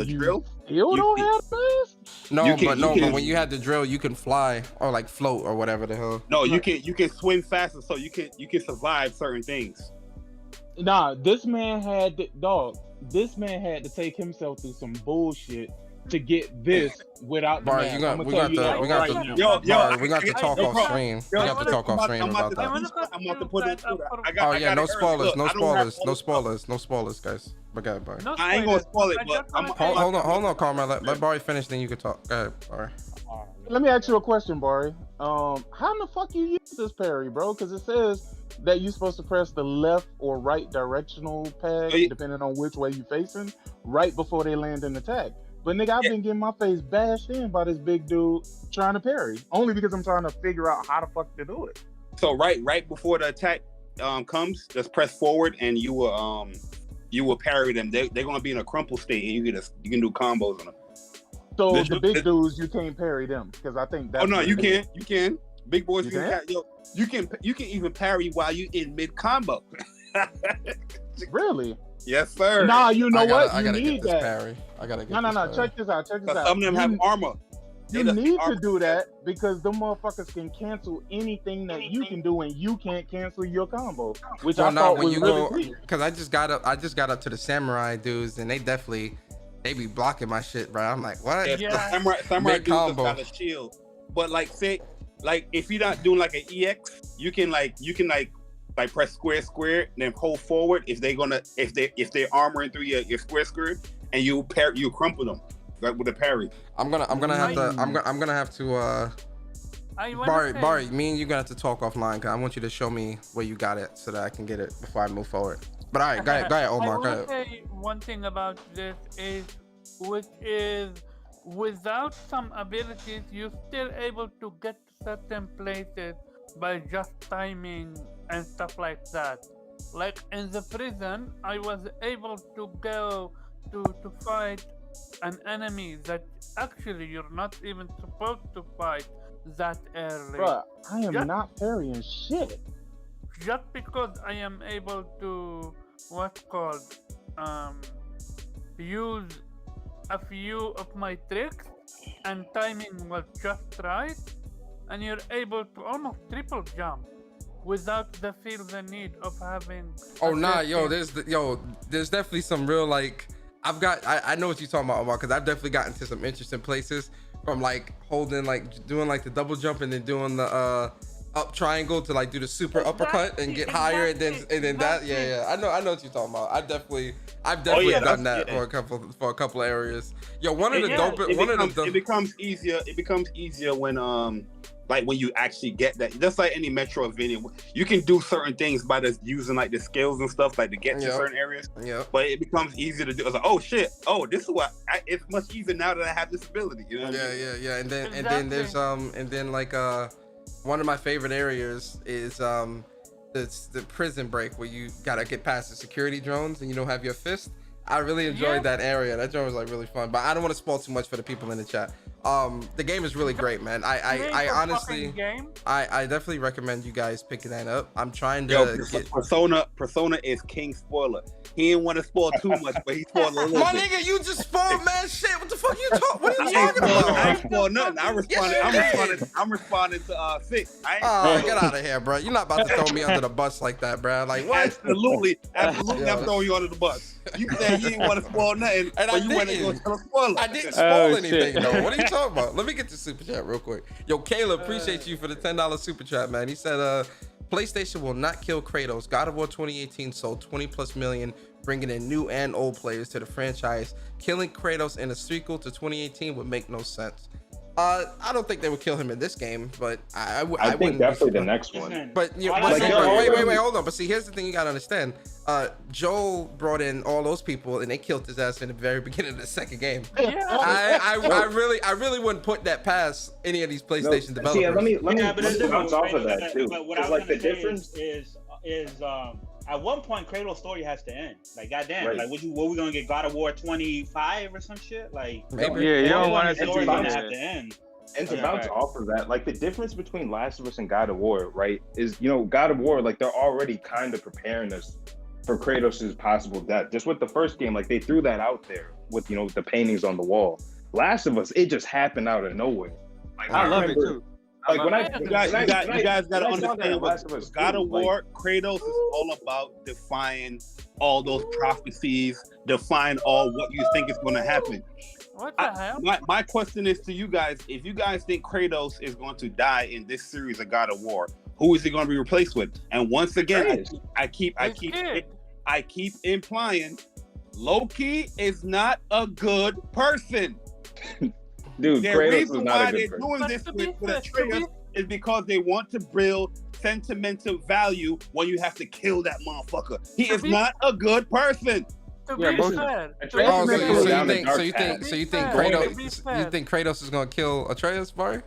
drill, you don't have mask. But when you had the drill, you can fly or like float or whatever the hell. No, you can swim faster, so you can survive certain things. Nah, this man had to take himself through some bullshit to get this without the mask. We got to talk off stream. We got to talk off stream about that. I'm about to put it. No spoilers, guys. Okay, bye. I ain't gonna spoil it, but hold on, Carmen. Let Barry finish, then you can talk. Go ahead, Barry. Let me ask you a question, Barry. How in the fuck you use this parry, bro? Because it says that you're supposed to press the left or right directional pad, depending on which way you're facing, right before they land an attack. But nigga, I've been getting my face bashed in by this big dude trying to parry, only because I'm trying to figure out how the fuck to do it. So right before the attack comes, just press forward and you will parry them. They're gonna be in a crumple state, and you can do combos on them. So the big dudes, you can't parry them, because I think that's. Oh no, you can. Big boys, you can even parry while you in mid combo. Really? Yes, sir. Nah, you know what? I gotta need get this that. parry. I gotta get No. Check this out. Some of them have armor. You need to do that because the motherfuckers can cancel anything that you can do, and you can't cancel your combo. Which I thought was really sweet. Because I just got up to the samurai dudes, and they be blocking my shit, bro. I'm like, what? Yeah. Samurai dudes just got a shield, but like say, like if you're not doing like an EX, you can press square, and then hold forward if they're armoring through your square, and you crumple them. Like with a parry. I'm gonna have to Barry, me and you gonna have to talk offline because I want you to show me where you got it so that I can get it before I move forward. But all right, go ahead, Omar. I will say one thing about this which is without some abilities, you're still able to get to certain places by just timing and stuff like that. Like in the prison, I was able to go to fight an enemy that actually you're not even supposed to fight that early. Bruh, I am not parrying shit. Just because I am able to use a few of my tricks and timing was just right, and you're able to almost triple jump without the need of having. Oh nah, there's definitely some real like. I know what you're talking about, Omar, because I've definitely gotten to some interesting places from like holding, like doing like the double jump and then doing the up triangle to like do the super uppercut and get higher and then that. Yeah. I know what you're talking about. I've definitely done that for a couple of areas. Yo, it becomes easier when like when you actually get that, just like any Metroidvania, you can do certain things by just using like the skills and stuff, like to get to certain areas. Yeah. But it becomes easier to do. It's like, oh shit, this is it's much easier now that I have this ability. You know? Yeah. And then there's like one of my favorite areas is the prison break where you gotta get past the security drones and you don't have your fist. I really enjoyed that area. That drone was like really fun, but I don't want to spoil too much for the people in the chat. The game is really great, man. I honestly, I definitely recommend you guys picking that up. I'm trying to get Persona is king spoiler. He didn't want to spoil too much, but he spoiled a little My bit. nigga, you just spoiled mad shit. What the fuck you talking? What are you talking about? I ain't spoiled nothing. I'm responding to Six. Get out of here, bro. You're not about to throw me under the bus like that, bro. Like what? Absolutely, I'm throwing you under the bus. You said you didn't want to spoil nothing, but you want to go tell a spoiler. I didn't spoil anything though. What are you talking about? Let me get to super chat real quick. Yo, Caleb, appreciate you for the $10 super chat, man. He said, PlayStation will not kill Kratos. God of War 2018 sold 20 plus million, bringing in new and old players to the franchise. Killing Kratos in a sequel to 2018 would make no sense. I don't think they would kill him in this game, but I think definitely the next one. But wait, hold on. But see, here's the thing you gotta understand. Joel brought in all those people, and they killed his ass in the very beginning of the second game. I really wouldn't put that past any of these PlayStation developers. See, let me bounce off of that too. But what I was like the difference is at one point Kratos' story has to end. Like goddamn, right. like what we gonna get God of War 25 or some shit? Like you don't want it to be have to end. And to bounce off of that, like the difference between Last of Us and God of War, right, is God of War, like they're already kind of preparing us for Kratos' possible death. Just with the first game, like they threw that out there with the paintings on the wall. Last of Us, it just happened out of nowhere. Like I love it too. Like you guys gotta understand what God of War, Kratos is all about defying all those prophecies, defying all what you think is gonna happen. What the hell? My question is to you guys: if you guys think Kratos is going to die in this series of God of War, who is he going to be replaced with? And once again, I keep implying Loki is not a good person. Dude, the Kratos reason is not why a good they're person. doing this with Atreus is because they want to build sentimental value when you have to kill that motherfucker. He is not a good person. So you think Kratos is gonna kill Atreus, Barry?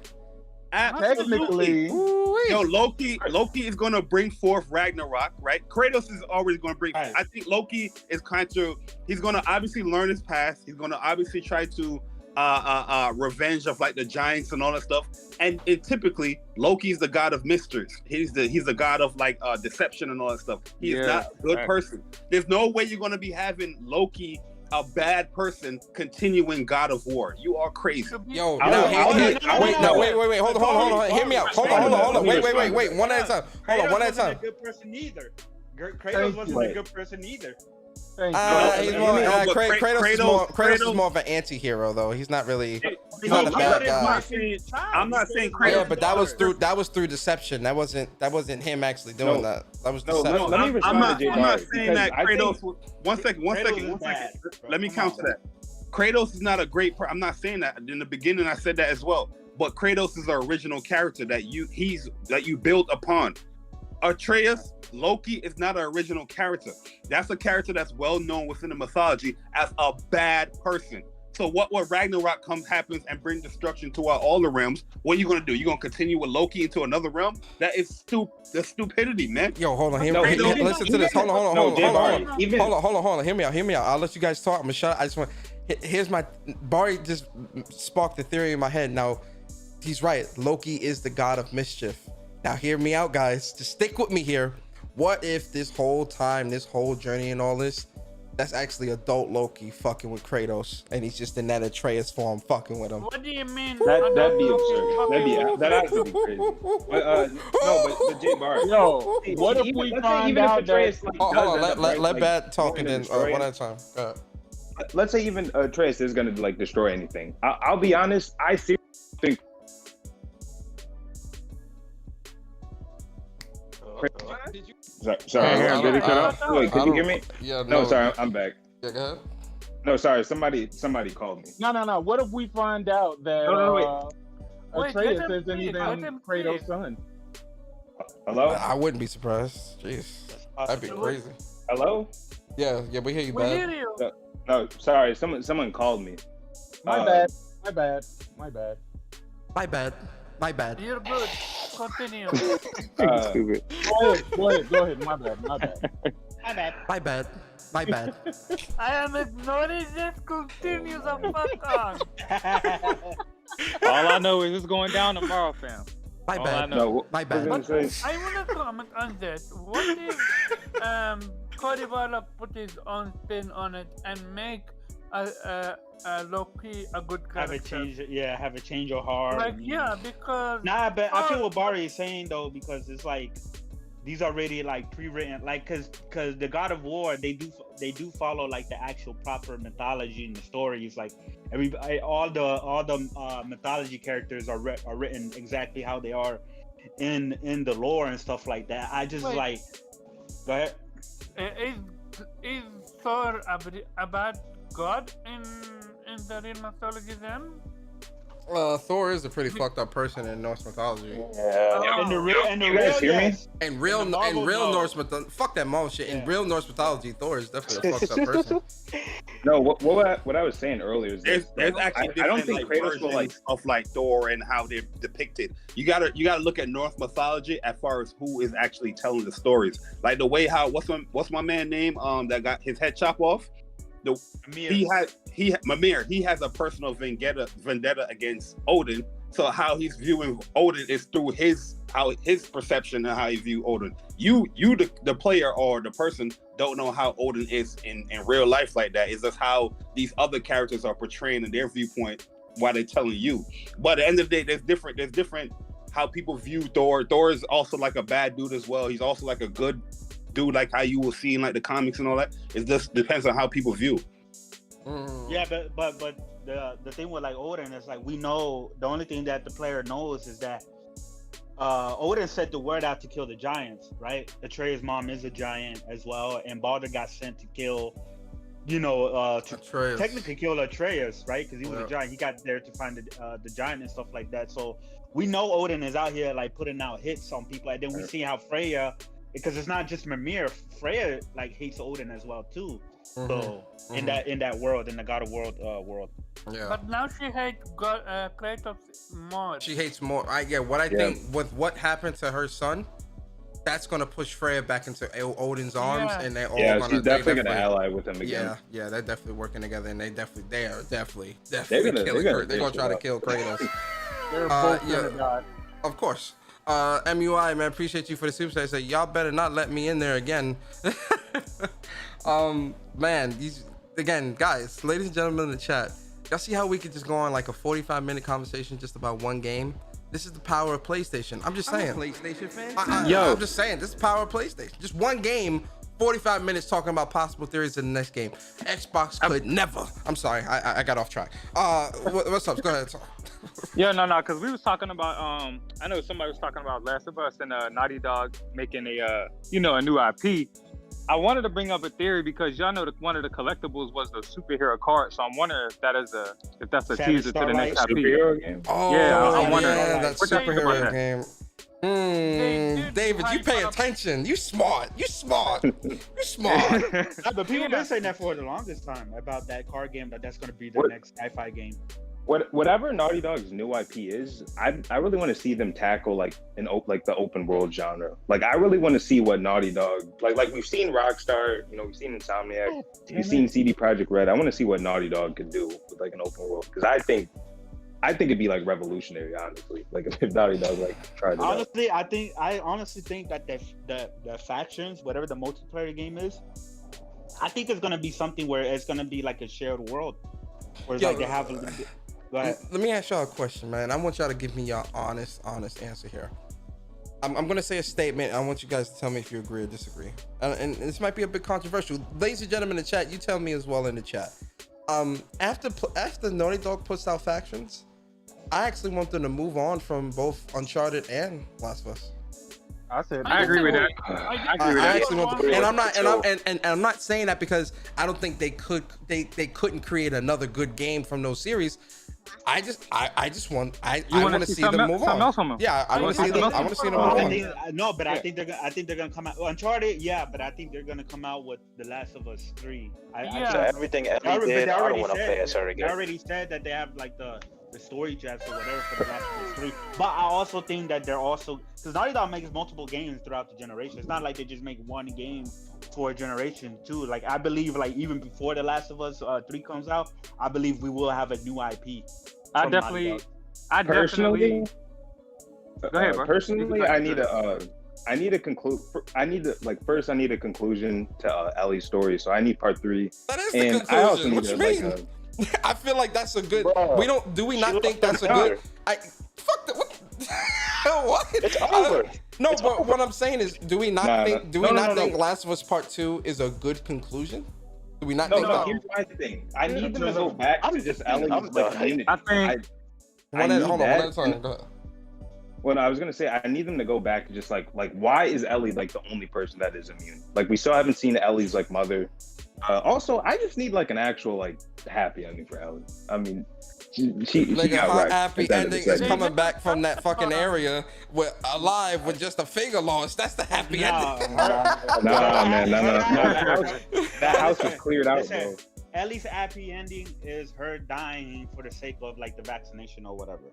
Absolutely. Loki is gonna bring forth Ragnarok, right? Kratos is always gonna bring. Right. I think Loki is he's gonna obviously learn his past. He's gonna obviously try to revenge of like the giants and all that stuff. And typically Loki's the god of mysteries. He's the god of like deception and all that stuff. He is not a good person. There's no way you're gonna be having Loki a bad person continuing God of War. You are crazy. Yo, wait, hold on. Hear me out. Hold on. Wait. One at a time. Hold on, one at a time. Kratos wasn't a good person either. Kratos wasn't a good person either. Kratos is more of an anti-hero though. He's not really not a bad guy. I'm not saying Kratos. Yeah, but that was through deception. That wasn't him actually doing that. That was deception. I'm not saying that Kratos. One second. Let me counter that. Kratos is not a great. I'm not saying that. In the beginning, I said that as well. But Kratos is the original character that you built upon. Atreus, Loki is not an original character. That's a character that's well known within the mythology as a bad person. So what Ragnarok happens and bring destruction to all the realms? What are you gonna do? You gonna continue with Loki into another realm? That is stupidity, man. Yo, hold on. Listen to this. Hold on. Hear me out. I'll let you guys talk. I'm gonna shut up. I just want. Here's my. Barry just sparked the theory in my head. Now, he's right. Loki is the god of mischief. Now, hear me out, guys. Just stick with me here. What if this whole time, this whole journey and all this, that's actually adult Loki fucking with Kratos, and he's just in that Atreus form fucking with him? What do you mean? That'd be absurd. That'd actually be crazy. But Jay Bar. Yo, what if we find out that? Hold on, let Bad talk and then one at a time. Let's say even Atreus is gonna like destroy anything. I'll be honest. I seriously think. Sorry, did it cut off? Wait, can you hear me? Yeah. No, sorry, I'm back. Yeah, go ahead. No, sorry, somebody called me. No. What if we find out that Atreus isn't even Kratos' son? Hello? I wouldn't be surprised. Jeez, that'd be crazy. Hello? Yeah, we hear you, We Bad. hear you. No, sorry, someone called me. My bad. You're good. Continue. Stupid. Go ahead. My bad. My bad. I am ignoring this. Continue the fuck on. All I know is it's going down tomorrow, fam. My All bad. I know. My bad. But I want to comment on this. What if Cody put his own spin on it and make Loki a good character? Have a change of heart. Like, yeah, because but I feel what Barry is saying though, because it's like these are already like pre-written, like because the God of War they do follow like the actual proper mythology and the stories. Like all the mythology characters are written exactly how they are in the lore and stuff like that. I just like go ahead. Is Thor a bad god in the real mythology then? Thor is a pretty fucked up person in Norse mythology. Yeah. In the real Norse mythology, fuck that Marvel shit. In real Norse mythology, Thor is definitely a fucked up person. No, what I was saying earlier is there's actually I don't think Kratos will like Yeah, but the thing with like Odin is like we know the only thing that the player knows is that Odin sent the word out to kill the giants, right? Atreus' mom is a giant as well, and Baldur got sent to kill, to technically kill Atreus, right? Because he was a giant. He got there to find the giant and stuff like that. So we know Odin is out here like putting out hits on people, and then we see how Freya, because it's not just Mimir, Freya like hates Odin as well too. So in that world, in the God of World world. Yeah. But now she hates Kratos more. She hates more. What I think with what happened to her son, that's gonna push Freya back into Odin's arms, and they're all gonna. She's definitely gonna ally with him again. Yeah, they're definitely working together, and they are definitely they're gonna try to kill Kratos. They're both gonna die. Of course. MUI, man, appreciate you for the super chat. Say y'all better not let me in there again. Man, again, guys, ladies and gentlemen in the chat, y'all see how we could just go on like a 45-minute conversation just about one game? This is the power of PlayStation. I'm just saying. I'm a PlayStation fan. I'm just saying. This is the power of PlayStation. Just one game, 45 minutes talking about possible theories in the next game. Xbox could never. I'm sorry. I got off track. What's up? Go ahead. Yeah, no, because we was talking about I know somebody was talking about Last of Us and Naughty Dog making a a new IP. I wanted to bring up a theory because y'all know that one of the collectibles was the superhero card, so I'm wondering if that's a teaser to the next IP. Superhero game. Oh, yeah, I'm wondering that superhero game. David, you pay attention. You smart. You smart. You smart. But people been saying that for the longest time about that card game, that's going to be the next sci-fi game. Whatever Naughty Dog's new IP is, I really want to see them tackle like the open world genre. Like I really want to see what Naughty Dog like we've seen Rockstar, we've seen Insomniac, we've seen CD Projekt Red. I want to see what Naughty Dog could do with like an open world because I think it'd be like revolutionary, honestly. Like if Naughty Dog like tried it honestly, out. I honestly think that the factions, whatever the multiplayer game is, I think it's gonna be something where it's gonna be like a shared world, where it's like they have a little bit. Go ahead. Let me ask y'all a question, man. I want y'all to give me your honest answer here. I'm going to say a statement. I want you guys to tell me if you agree or disagree. And this might be a bit controversial. Ladies and gentlemen in the chat, you tell me as well in the chat. After Naughty Dog puts out Factions, I actually want them to move on from both Uncharted and Last of Us. I agree with that. I agree with that. Actually want to, and I'm not saying that because I don't think they couldn't create another good game from those series. I want to see them move on. Yeah, I want to see them. I want to see them move on. I think they're gonna come out. Uncharted, yeah, but I think they're gonna come out with The Last of Us 3. So everything Ellie did, I don't want to play as her again. They already said that they have like the story chats or whatever for The Last of Us 3. But I also think that they're also because Naughty Dog makes multiple games throughout the generation. It's not like they just make one game for a generation too. Like I believe, like even before The Last of Us 3 comes out, I believe we will have a new IP. I definitely. Personally, go ahead, bro. Personally, I need a conclusion to Ellie's story. So I need part 3. That is the conclusion. I also what need you mean? I feel like that's a good. Do we not think that's a good? Fuck that. What? It's over. No, but what I'm saying is, do we not think? Do we not think Last of Us Part 2 is a good conclusion? Do we not think that? Here's my thing. I need them to go back to just Ellie's community. I think. Hold on, one at a time. Go ahead. Well, I was gonna say I need them to go back to just like why is Ellie like the only person that is immune? Like we still haven't seen Ellie's like mother. Also, I just need like an actual like happy ending for Ellie. I mean, she like got a right happy ending is coming back from that fucking area alive with just a finger lost. That's the happy ending. Man, that house was cleared out, bro. Ellie's happy ending is her dying for the sake of like the vaccination or whatever.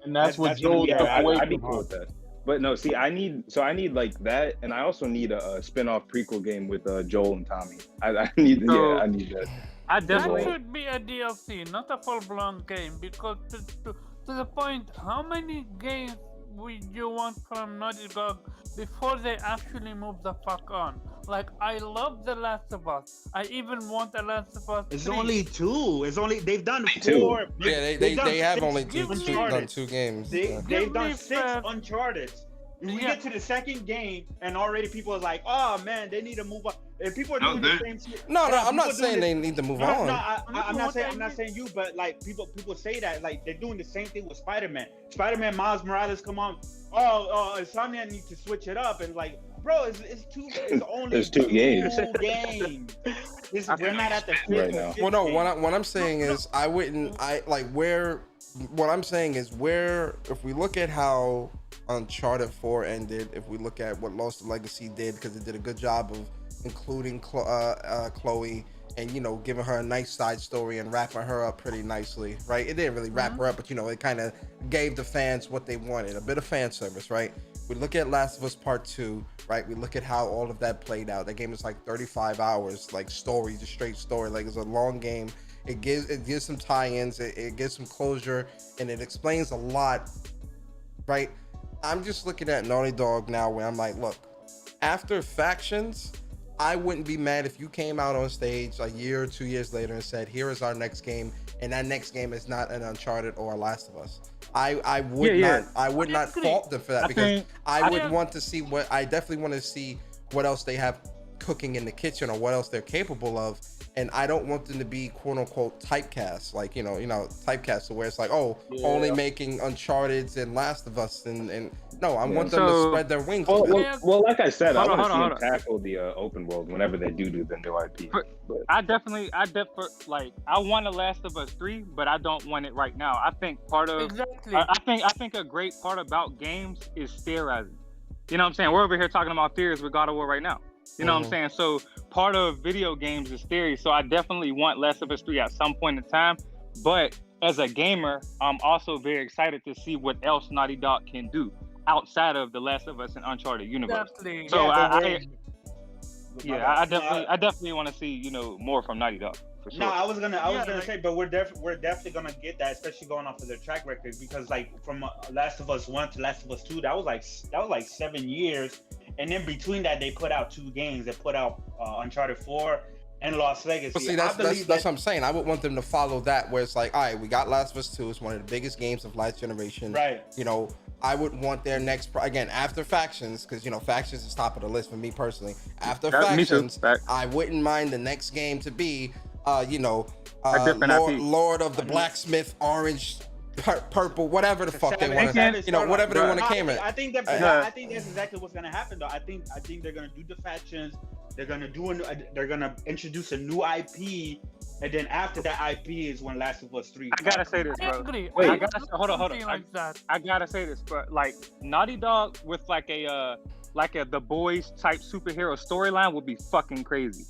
And that's what Joel. I'd be cool with that. But no, see, I need like that, and I also need a spin-off prequel game with Joel and Tommy. I need that. That should be a DLC, not a full-blown game, because to the point, how many games would you want from Naughty Dog before they actually move the fuck on? Like, I love The Last of Us. I even want The Last of Us 3. It's only 2. They've done 4. Yeah, they have only done 2 games. They've done 6 Uncharted. We get to the second game, and already people are like, "Oh man, they need to move on." If people are doing the same shit, no, I'm not saying they need to move on. I'm not saying you, but like people say that like they're doing the same thing with Spider-Man. Spider-Man, Miles Morales, come on. Insomniac needs to switch it up, and like, bro, it's only There's 2 games. We're not at the 5th right now. Well, no, what I'm saying is what I'm saying is where if we look at how Uncharted 4 ended, if we look at what Lost Legacy did, because it did a good job of including Chloe and giving her a nice side story and wrapping her up pretty nicely, right? It didn't really wrap her up, but it kind of gave the fans what they wanted, a bit of fan service, right? We look at Last of Us Part 2, right? We look at how all of that played out. That game is like 35 hours, like story, just straight story. Like it's a long game. It gives some tie-ins, it gives some closure, and it explains a lot, right? I'm just looking at Naughty Dog now where I'm like, look, after Factions, I wouldn't be mad if you came out on stage a year or 2 years later and said, "Here is our next game," and that next game is not an Uncharted or a Last of Us. I would not fault them for that, because I would want to see I definitely want to see what else they have cooking in the kitchen or what else they're capable of. And I don't want them to be quote unquote typecast, like, typecast where it's like, only making Uncharted's and Last of Us, and no, I want them to spread their wings. Well, like I said, I want to see them tackle the open world whenever they do the new IP. But I want a Last of Us 3, but I don't want it right now. I think part of I think a great part about games is theorizing. You know what I'm saying? We're over here talking about theories with God of War right now. You know what I'm saying? So part of video games is theory. So I definitely want Last of Us 3 at some point in time. But as a gamer, I'm also very excited to see what else Naughty Dog can do outside of the Last of Us and Uncharted universe. Exactly. So I definitely want to see, more from Naughty Dog. For sure. No, I was gonna say, but we're definitely gonna get that, especially going off of their track record, because like from Last of Us 1 to Last of Us 2, that was like 7 years, and in between that they put out 2 games. They put out Uncharted 4 and Lost Legacy. But see, that's what I'm saying. I would want them to follow that, where it's like, all right, we got Last of Us 2. It's one of the biggest games of last generation. Right. I would want their next again after Factions, because Factions is top of the list for me personally. After Factions, I wouldn't mind the next game to be Lord of the Blacksmith, Orange, Purple, whatever the fuck they want to, whatever they want to name it. I think that's exactly what's gonna happen though. I think they're gonna do the Factions. They're gonna they're gonna introduce a new IP, and then after that IP is when Last of Us 3. I gotta say this, bro. Wait, hold on. I gotta say this, bro. Like Naughty Dog with like a The Boys type superhero storyline would be fucking crazy.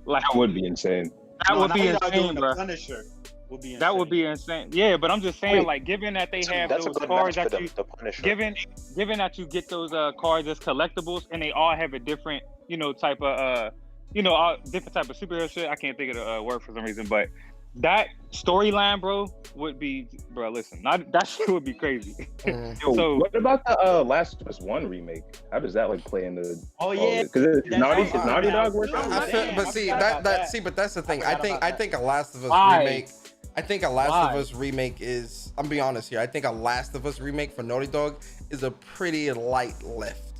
Like that would be insane. That would be insane, bro. Punisher would be insane. That would be insane. Yeah, but I'm just saying, like, given that they have those cards that given that you get those cards as collectibles, and they all have a different, type of different type of superhero shit. I can't think of the word for some reason, but that storyline, bro, would be, bro. Listen, that shit would be crazy. So, what about the Last of Us 1 remake? How does that like play into? Oh yeah, because Naughty Dog working. But that's the thing. I think a Last of Us remake. I think a Last of Us remake is. I'm being honest here. I think a Last of Us remake for Naughty Dog is a pretty light lift.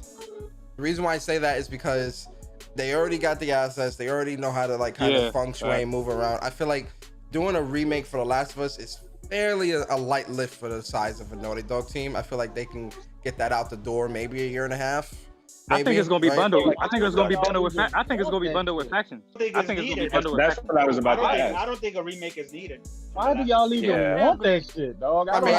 The reason why I say that is because they already got the assets. They already know how to like kind of feng shui and move around. I feel like doing a remake for The Last of Us is fairly a light lift for the size of a Naughty Dog team. I feel like they can get that out the door maybe a year and a half. I think it's gonna be bundled. I think it's gonna be bundled with. I think it's gonna be bundled with Factions. I think it's gonna be bundled with Factions. That's what I was about to ask. I don't think a remake is needed. Why do y'all even want that shit, dog? I mean,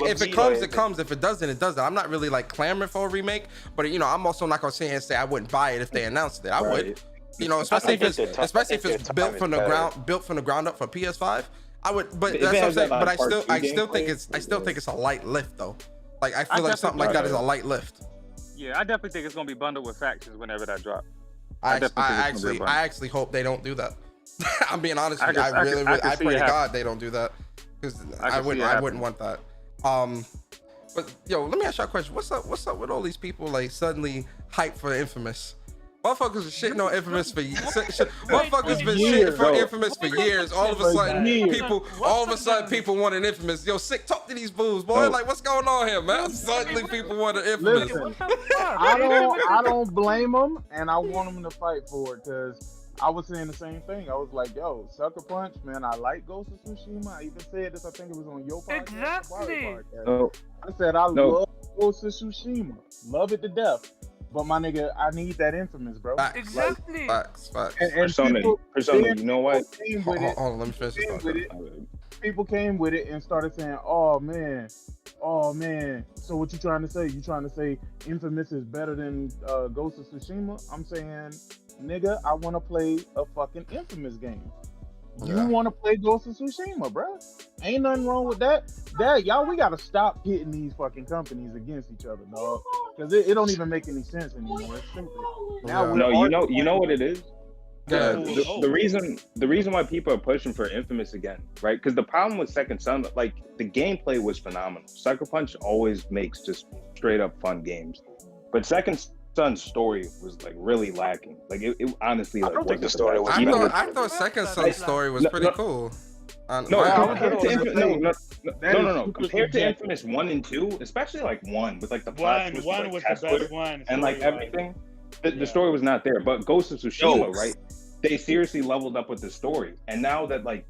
if it comes, it comes. If it doesn't, it doesn't. I'm not really like clamoring for a remake, but I'm also not gonna sit here and say I wouldn't buy it if they announced it. I would. Especially if it's built from the ground up for PS5. I would, but that's what I'm saying. But I still think it's a light lift though. Like I feel like something like that is a light lift. Yeah, I definitely think it's gonna be bundled with Factions whenever that drops. I actually hope they don't do that. I'm being honest with you. I pray to God they don't do that, because I wouldn't want that. But let me ask you a question. What's up with all these people like suddenly hyped for Infamous? Motherfuckers are shitting on Infamous for years. Motherfuckers been shitting for Infamous for years. All of a sudden, people want an Infamous. Sick, talk to these fools, boy. Like, what's going on here, man? Suddenly, people want an Infamous. Listen, I don't blame them, and I want them to fight for it, because I was saying the same thing. I was like, Sucker Punch, man, I like Ghost of Tsushima. I even said this, I think it was on your podcast. Exactly. I said, I love Ghost of Tsushima. Love it to death. But my nigga, I need that Infamous, bro. Exactly. Facts. And Persona, you know what? Hold on, let me finish this. People came with it and started saying, oh man. So what you trying to say? You trying to say Infamous is better than Ghost of Tsushima? I'm saying, nigga, I want to play a fucking Infamous game. You want to play Ghost of Tsushima, bro? Ain't nothing wrong with that. Y'all, we gotta stop pitting these fucking companies against each other, dog. Because it don't even make any sense anymore. It's stupid. You know what it is. The reason why people are pushing for Infamous again, right? Because the problem with Second Son, like the gameplay was phenomenal. Sucker Punch always makes just straight up fun games, but Second Son's story was like really lacking. Like it honestly, like, I don't think the wasn't story best. was Even with- I thought Second Son's story was No, pretty no. cool. No, Wow. compared to Infamous, no. super Compared to subjective. Infamous 1 and 2, especially like 1 with like the plot twist, One like, was the Casper best one. and like story-wise. everything. The story was not there. But Ghost of Tsushima, right? They seriously leveled up with the story, and now that like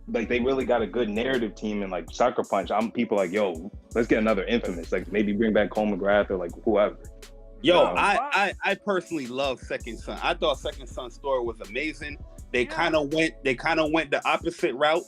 they really got a good narrative team and like Sucker Punch, people like, yo, let's get another Infamous. Like maybe bring back Cole McGrath or like whoever. Yo, I personally love Second Son. I thought Second Son's story was amazing. They kind of went the opposite route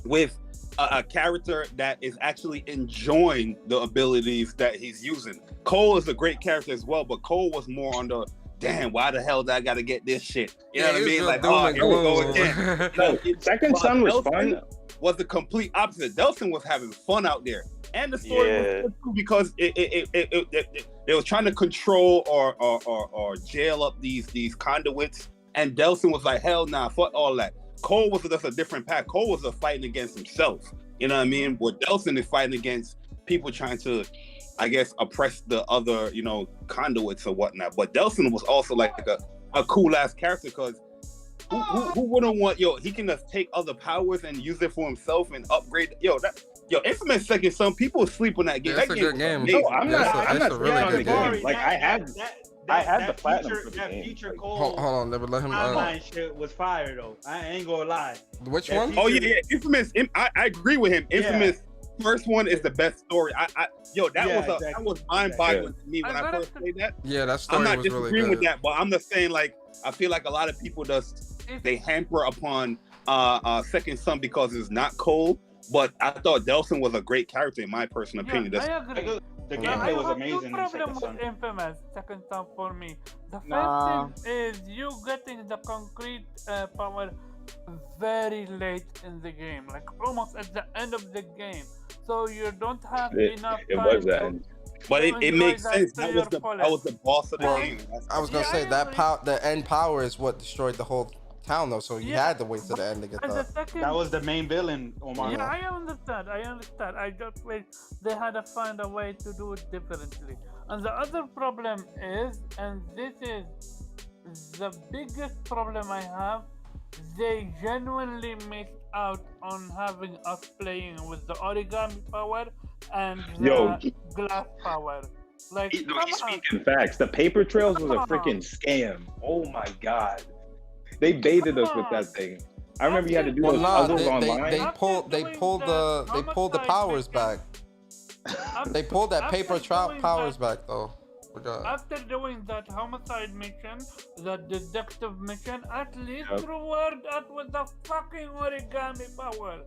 with a character that is actually enjoying the abilities that he's using. Cole is a great character as well, but Cole was more on the damn, why the hell did I gotta get this shit? You know what I mean? Like, oh, here we go again. No, Second Son was fun. Was the complete opposite. Delson was having fun out there, and the story was good too because they was trying to control or jail up these conduits, and Delson was like, hell nah, fuck all that. Cole was just a different path. Cole was fighting against himself. You know what I mean? Where Delson is fighting against people trying to, I guess, oppress the other, conduits or whatnot. But Delson was also like a cool ass character because who wouldn't want, he can just take other powers and use it for himself and upgrade. Infamous Second Son, people sleep on that game. Yeah, that it's a good game. amazing. No, I'm not really on the good game. game. Like I had the platinum for the that game. future Like, Cole Hold on, never let him. timeline shit was fire though. I ain't gonna lie. Which That one? future- Oh yeah, Infamous. I agree with him. Infamous first one is the best story. That was mind-boggling to me when I first played that. Yeah, that story I'm not was really disagreeing good. with that, but I'm just saying, like, I feel like a lot of people they hamper upon Second Son because it's not Cole. But I thought Delson was a great character in my personal opinion. I agree. The I gameplay was have amazing no in problem Second Son. with Infamous Second Son for me. The first Nah. thing is you getting the concrete power very late in the game, like almost at the end of the game. So you don't have enough It time was that. to But it enjoy makes that sense. to That your was fullest. the boss of the game. I was gonna say that the end power is what destroyed the whole town, though. So you had to wait to the end to get And the that. second, That was the main villain, Omar. yeah, I understand. I just wish they had to find a way to do it differently. And the other problem is, and this is the biggest problem I have, they genuinely missed out on having us playing with the origami power and the glass power. Like, come on. In facts, the paper trails was a freaking scam. Oh my god, they baited us with that thing. I remember you had to do Well, those nah, puzzles online. they pulled the powers back. They pulled that paper powers back though. After doing that homicide mission, the deductive mission, at least reward us with the fucking origami power.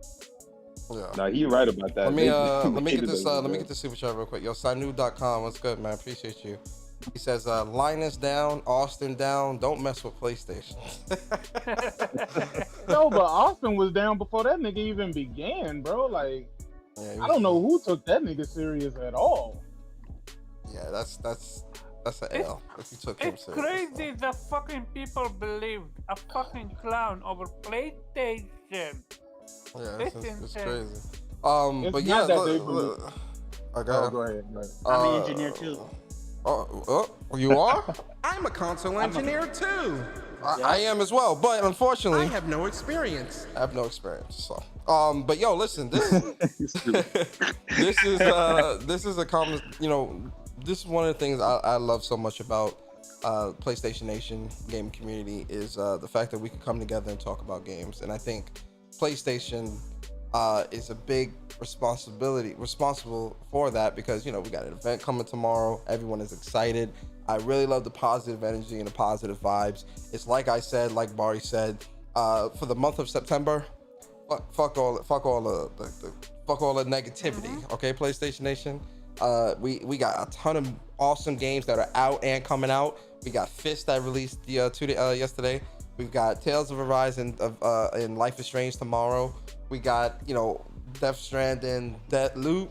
Yeah. Nah, he right about that. Let me They get this baited us, let me get this super chat real quick. Yo, Sanu.com, what's good, man? Appreciate you. He says, Linus down, Austin down, don't mess with PlayStation. No, but Austin was down before that nigga even began, bro. Like, Yeah, I don't know who took that nigga serious at all. Yeah, that's an L if you took him It's serious. crazy the fucking people believed a fucking clown over PlayStation. Yeah, It's it's insane. crazy. It's But yeah, not that look, they look, Oh, go ahead. I'm an engineer too. You are? I'm a console engineer too. I am as well, but unfortunately, I have no experience. I have no experience. So, but yo, listen, this is a common, this is one of the things I love so much about PlayStation Nation game community is the fact that we can come together and talk about games, and I think PlayStation is a big responsible for that because we got an event coming tomorrow. Everyone is excited. I really love the positive energy and the positive vibes. It's like I said, like Bari said, for the month of September, fuck all the negativity. Okay, PlayStation Nation. We got a ton of awesome games that are out and coming out. We got Fist that released yesterday. We've got Tales of Arise and Life is Strange tomorrow. We got Death Stranding, Deathloop,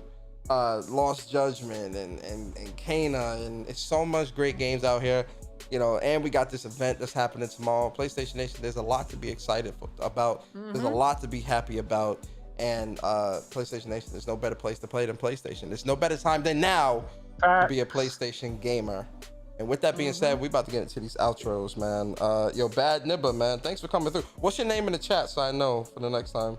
Lost Judgment, and Kana, and it's so much great games out here. And we got this event that's happening tomorrow. PlayStation Nation, there's a lot to be excited about. There's a lot to be happy about. And PlayStation Nation, there's no better place to play than PlayStation. There's no better time than now to be a PlayStation gamer. And with that being said, we about to get into these outros, man. Yo, Bad Nibba, man, thanks for coming through. What's your name in the chat so I know for the next time?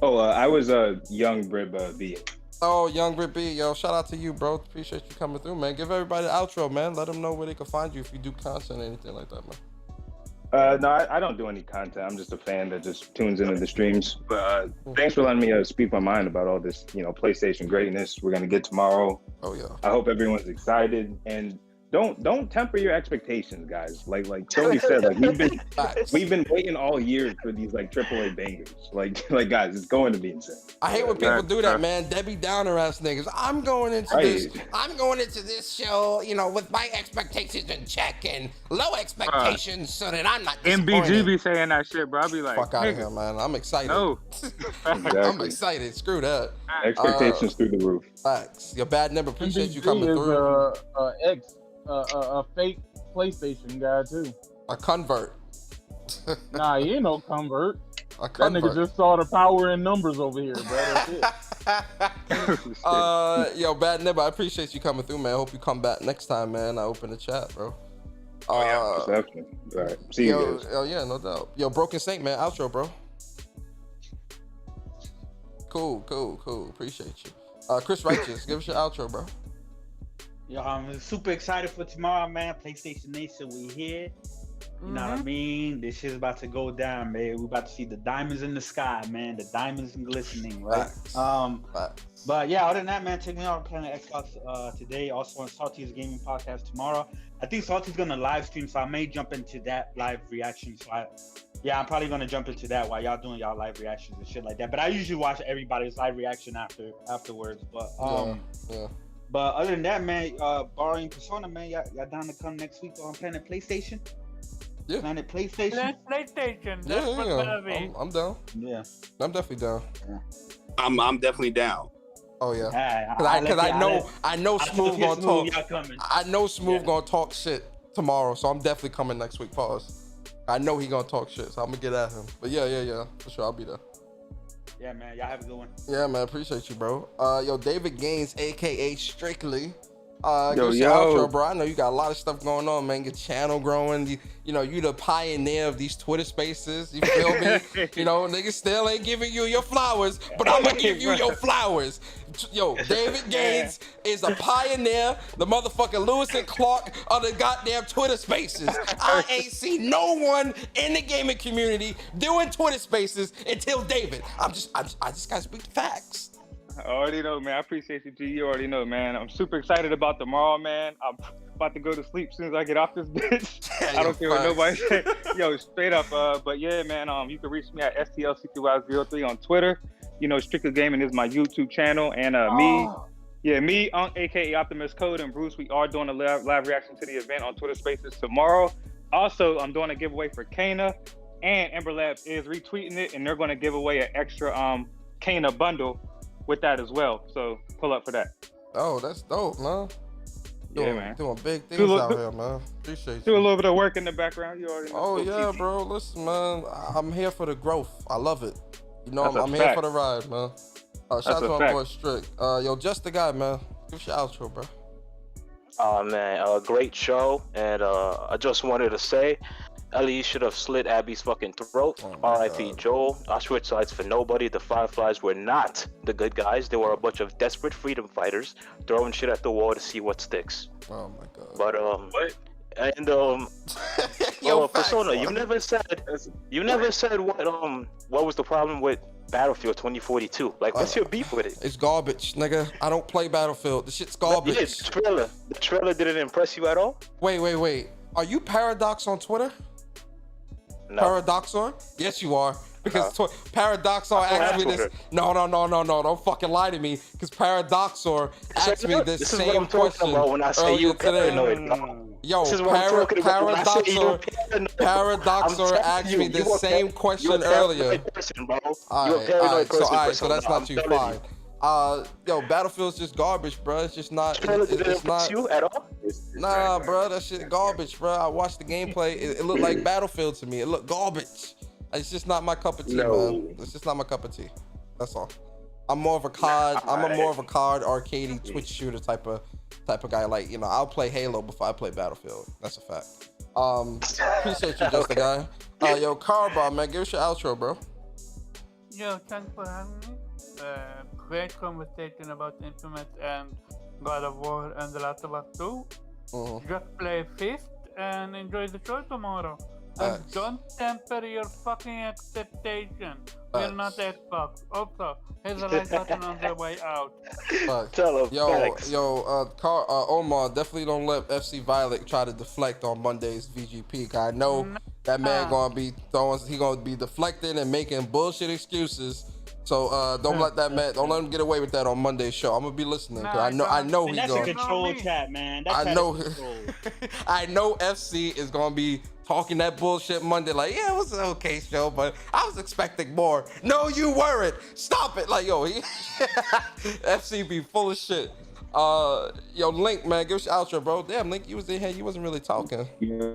Oh, I was Young Brib B. Oh, Young Brit B, yo, shout out to you, bro. Appreciate you coming through, man. Give everybody the outro, man. Let them know where they can find you if you do content or anything like that, man. No, I don't do any content. I'm just a fan that just tunes into the streams. But thanks for letting me speak my mind about all this, PlayStation greatness we're gonna get tomorrow. Oh yeah. I hope everyone's excited, and don't temper your expectations, guys. Like Tony said, like we've been waiting all year for these like AAA bangers. Like guys, it's going to be insane. I hate when people do that, man. Debbie Downer ass niggas. I'm going into this show, with my expectations in check and low expectations so that I'm not disappointed. MBG be saying that shit, bro. I be like, fuck out of here, man. I'm excited. No. I'm excited. Screw that. Expectations through the roof. Facts. Your Bad Nibba, appreciate you MBG coming is, through. A fake PlayStation guy too. A convert. Nah, he ain't no convert. A That convert. nigga just saw the power in numbers over here, bro. That's it. Yo, Bad Nibba, I appreciate you coming through, man. I hope you come back next time, man. I open the chat, bro. Definitely. All right. See you guys. Oh yeah, no doubt. Yo, Broken Saint, man. Outro, bro. Cool. Appreciate you. Chris Righteous, give us your outro, bro. Yo, I'm super excited for tomorrow, man. PlayStation Nation, we here. You know what I mean? This shit's about to go down, man. We're about to see the diamonds in the sky, man. The diamonds glistening, right? But yeah, other than that, man, check me out on Planet Xbox today. Also on Salty's Gaming Podcast tomorrow. I think Salty's gonna live stream, so I may jump into that live reaction. So I'm probably gonna jump into that while y'all doing y'all live reactions and shit like that. But I usually watch everybody's live reaction afterwards. But yeah. But other than that, man, barring Persona, man, y'all down to come next week on Planet PlayStation? Yeah. Planet PlayStation? PlayStation. Yeah. I'm down. Yeah. I'm definitely down. I'm definitely down. Oh yeah. Because I know Smooth gonna talk. I know Smooth gonna talk shit tomorrow, so I'm definitely coming next week. Pause. I know he gonna talk shit, so I'm gonna get at him. But yeah, for sure, I'll be there. Yeah, man, y'all have a good one. Yeah, man, appreciate you, bro. Yo, David Gaines, aka Strictly. Yo, outro, bro. I know you got a lot of stuff going on, man. Your channel growing. You the pioneer of these Twitter spaces. You feel me? Niggas still ain't giving you your flowers, but I'm gonna give you your flowers. Yo, David Gaines is a pioneer, the motherfucking Lewis and Clark of the goddamn Twitter spaces. I ain't seen no one in the gaming community doing Twitter spaces until David. I just gotta speak the facts. I already know, man. I appreciate you, G. You already know, man. I'm super excited about tomorrow, man. I'm about to go to sleep as soon as I get off this bitch. I don't care what nobody say. Yo, straight up. But yeah, man, you can reach me at STLCQY03 on Twitter. Strictly Gaming is my YouTube channel. And me, aka Optimus Code, and Bruce, we are doing a live reaction to the event on Twitter Spaces tomorrow. Also, I'm doing a giveaway for Kana, and Ember Labs is retweeting it, and they're going to give away an extra Kana bundle with that as well. So pull up for that. Oh, that's dope, man. Doing big things out here, man. Appreciate you. Do a little bit of work in the background. You already know. Oh yeah, bro. Listen, man. I'm here for the growth. I love it. I'm here for the ride, man. Shout out to my boy Strick. Yo, Just the Guy, man. Give us your outro, bro. Oh man, great show, and I just wanted to say, Ellie should have slit Abby's fucking throat. R.I.P. Joel. I switch sides for nobody. The Fireflies were not the good guys. They were a bunch of desperate freedom fighters throwing shit at the wall to see what sticks. Oh my god. But Persona, you never said what was the problem with Battlefield 2042? Like, what's your beef with it? It's garbage, nigga. I don't play Battlefield. The shit's garbage. Yeah, the trailer didn't impress you at all? Wait. Are you Paradox on Twitter? No. Paradoxor? Yes, you are. Because Paradoxor asked me this. No. Don't fucking lie to me. Because Paradoxor asked me this same question when I say you paranoid. Yo, Paradoxor asked me this same question earlier. Alright, so that's not too fine. Yo, Battlefield's just garbage, bro. It's just not. It's not you at all. Nah, bro, that shit garbage, bro. I watched the gameplay. It looked like Battlefield to me. It looked garbage. It's just not my cup of tea, man. It's just not my cup of tea. That's all. I'm more of a COD. I'm a more of a COD arcadey Twitch shooter type of guy. Like, you know, I'll play Halo before I play Battlefield. That's a fact. Appreciate you, just a guy. Yo, Carbar, man, give us your outro, bro. Yo, thanks for having me. Great conversation about Infamous and God of War and The Last of Us 2. Just play Fist and enjoy the show tomorrow. And don't temper your fucking expectation. We're not Xbox. Also, here's a like button on the way out. Tell him. Omar, definitely don't let FC Violet try to deflect on Monday's VGP. I know that man gonna be deflecting and making bullshit excuses. So don't let that man, don't let him get away with that on Monday's show. I'm gonna be listening because I know he's that's gonna. That's a control chat, man. That's I know FC is gonna be talking that bullshit Monday. Like, yeah, it was an okay show, but I was expecting more. No, you weren't. Stop it. Like, yo, FC be full of shit. Yo, Link, man, give us your outro, bro. Damn, Link, you was in here. You wasn't really talking. Yeah.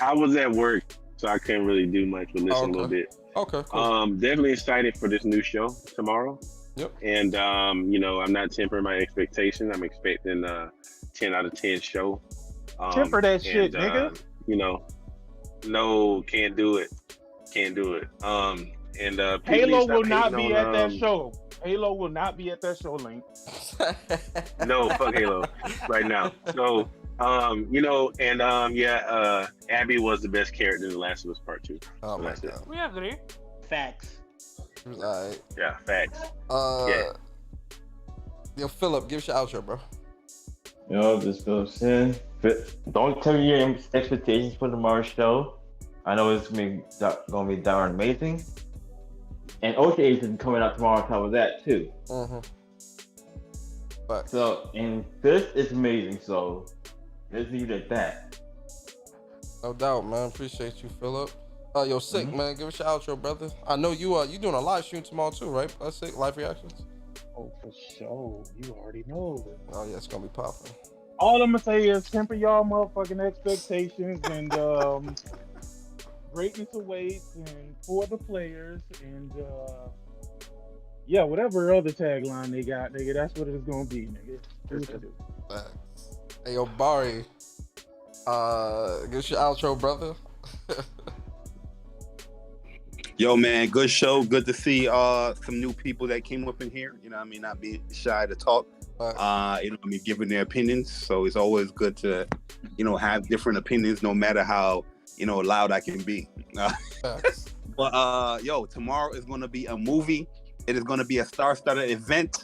I was at work, so I couldn't really do much but listen a little bit. Okay, cool. Definitely excited for this new show tomorrow. Yep. And you know, I'm not tempering my expectations. I'm expecting a 10 out of 10 show. Temper that shit, nigga. You know, no, can't do it. And Halo will not be at that show. Halo will not be at that show, Link. No, fuck Halo right now. So, you know, and Abby was the best character in The Last of Us Part 2. Oh my God. We agree. Facts. Alright. Yeah, facts. Yo, Philip, give us your outro, bro. Yo, this Philip saying, don't tell me your expectations for tomorrow's show. I know it's gonna be darn amazing. And OTA is coming out tomorrow on top of that too. So, and this is amazing, so let's leave it at that. No doubt, man. Appreciate you, Philip. Yo, Sick, man, give us your outro, brother. I know you doing a live stream tomorrow too, right? Sick, live reactions? Oh, for sure. You already know. Oh, yeah, it's gonna be popping. All I'm gonna say is temper y'all motherfucking expectations and greatness awaits and for the players and yeah, whatever other tagline they got, nigga, that's what it's gonna be, nigga. Thanks. Hey, yo, Bari, give us your outro, brother. Yo, man, good show. Good to see some new people that came up in here. You know what I mean? Not being shy to talk. You know what I mean? Giving their opinions. So it's always good to, you know, have different opinions no matter how, you know, loud I can be. But yo, tomorrow is going to be a movie. It is going to be a star-studded event.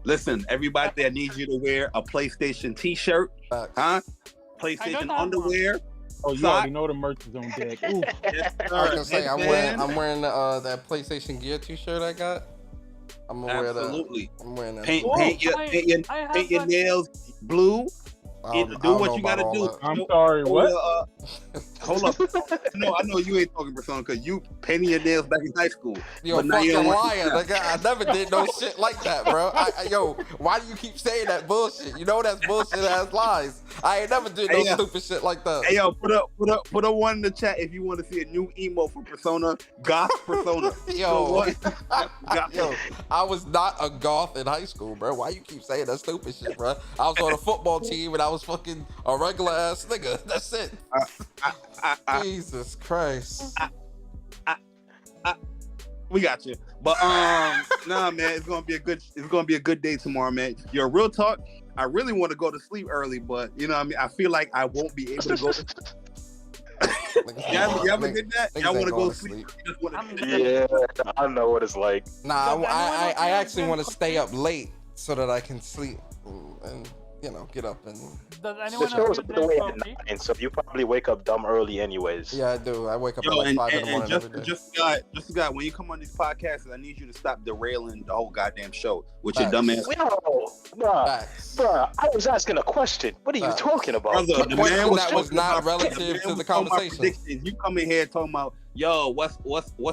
Listen, everybody, I need you to wear a PlayStation t-shirt. PlayStation underwear. Oh, you already know the merch is on deck. Ooh. Yes, I was gonna say I'm wearing that PlayStation Gear T-shirt I got. I'm gonna wear that. Absolutely. I'm wearing that. Paint your nails blue. Do what you gotta do. I'm sorry, what? Hold up. I know you ain't talking Persona because you painted your nails back in high school. Yo, fucking liar. Like, I never did no shit like that, bro. Yo, why do you keep saying that bullshit? You know that's bullshit ass lies. I ain't never did no stupid shit like that. Hey, yo, put a one in the chat if you want to see a new emo for Persona, Goth Persona. Yo, yo, I was not a goth in high school, bro. Why you keep saying that stupid shit, bro? I was on a football team and I was fucking a regular ass nigga. That's it. Jesus Christ. We got you. But nah, man, it's gonna be a good day tomorrow, man. Yo, real talk. I really want to go to sleep early, but you know what I mean, I feel like I won't be able to go to Y'all ever did that? Y'all want to go sleep? Yeah, I know what it's like. Nah, I actually want to stay up late so that I can sleep and, you know, get up and... The show is the way at 9, so you probably wake up dumb early anyways. Yeah, I do. I wake up at like 5 in the morning every day. Just got when you come on these podcasts, I need you to stop derailing the whole goddamn show with your dumb ass. Bruh, I was asking a question. What are you talking about? Brother, the man was not relative to the conversation. You come in here talking about, yo, what's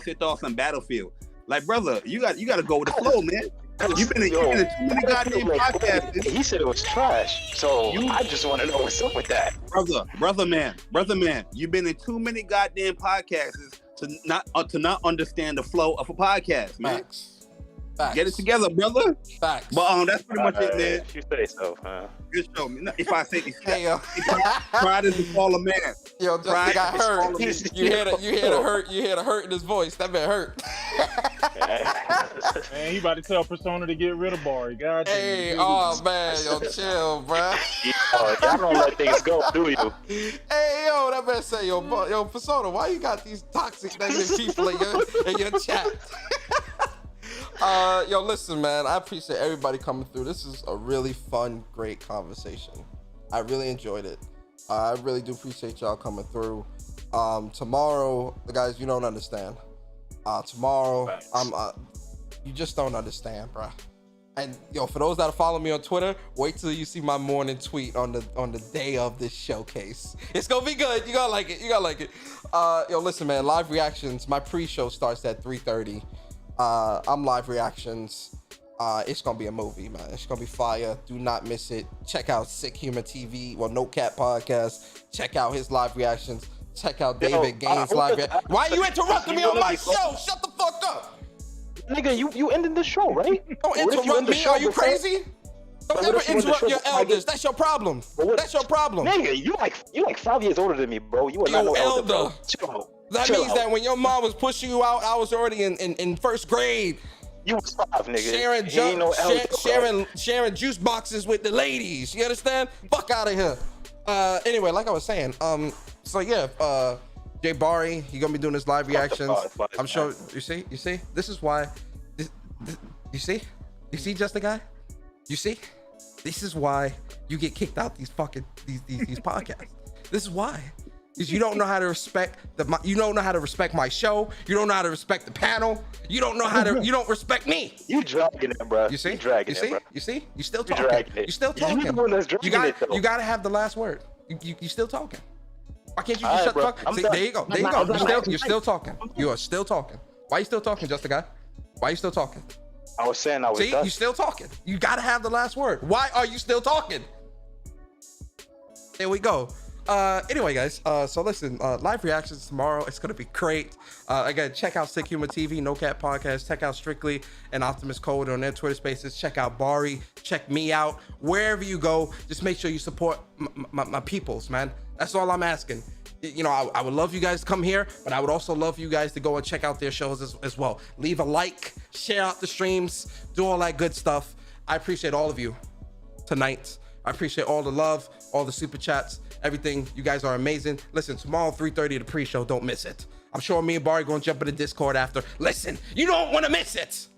your thoughts on Battlefield? Like, brother, you got to go with the flow, man. You've been in too many goddamn podcasts. He said it was trash, so I just want to know what's up with that. Brother man, you've been in too many goddamn podcasts to not understand the flow of a podcast, man. Facts. Get it together, brother. Facts. But that's pretty much it, man. If you say so, huh? Good show, man. If I say Hey, yo. pride is the fall of man. Yo, Justin Pride got is the hurt. fall of man. You hear the hurt in his voice. That man hurt. Man, he about to tell Persona to get rid of Barry. God damn. Hey, oh man, yo, chill, bro. Y'all don't let things go, do you? Hey, yo, that man say, yo, Persona, why you got these toxic negative people in your chat? Yo, listen, man, I appreciate everybody coming through. This is a really fun, great conversation. I really enjoyed it. I really do appreciate y'all coming through. Tomorrow, guys, you don't understand. Tomorrow, you just don't understand, bro. And yo, for those that follow me on Twitter, wait till you see my morning tweet on the day of this showcase. It's gonna be good. You gotta like it. You gotta like it. Yo, listen, man. Live reactions. My pre-show starts at 3:30. I'm live reactions. It's gonna be a movie, man. It's gonna be fire. Do not miss it. Check out Sick Humor TV, No Cat Podcast. Check out his live reactions. Check out David Gaines live reaction. Why are you interrupting me on my show? Shut the fuck up. Nigga, you ended the show, right? Don't interrupt me. Are you crazy? Don't ever interrupt your elders. That's your problem. That's your problem. Nigga, you like 5 years older than me, bro. You are not no elder, bro. That means that when your mom was pushing you out, I was already in first grade. You was 5, nigga. Sharing juice boxes with the ladies. You understand? Fuck out of here. Anyway, like I was saying, so yeah, Jay Bari, he gonna be doing his live reactions. I'm sure. You see, this is why. You see, just the guy. You see, this is why you get kicked out these fucking these podcasts. This is why. Because you don't know how to respect you don't know how to respect my show. You don't know how to respect the panel. You don't know how to. You don't respect me. You dragging it, bro. You see? You dragging it, bro. You see? You still talking. You still talking. You the one that's dragging it, though. You gotta have the last word. You still talking. Why can't you just shut the fuck? See, there you go. You're still talking. You are still talking. Why are you still talking, just a guy? Why are you still talking? I was saying I was done. You still talking. You gotta have the last word. Why are you still talking? There we go. Anyway, guys, so listen, live reactions tomorrow. It's gonna be great. Again, check out Sick Humor TV, No Cat Podcast. Check out Strictly and Optimus Code on their Twitter Spaces. Check out Bari. Check me out. Wherever you go, just make sure you support my peoples, man. That's all I'm asking. You know, I would love you guys to come here, but I would also love you guys to go and check out their shows as well. Leave a like, share out the streams, do all that good stuff. I appreciate all of you tonight. I appreciate all the love, all the super chats, everything. You guys are amazing. Listen, tomorrow 3:30 the pre-show. Don't miss it. I'm sure me and Barry gonna jump in the Discord after. Listen, you don't want to miss it.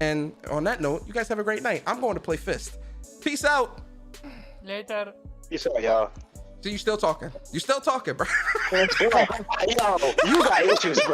And on that note, you guys have a great night. I'm going to play Fist. Peace out. Later. Peace out, y'all. So you still talking? You still talking, bro? Yo, you got issues, bro.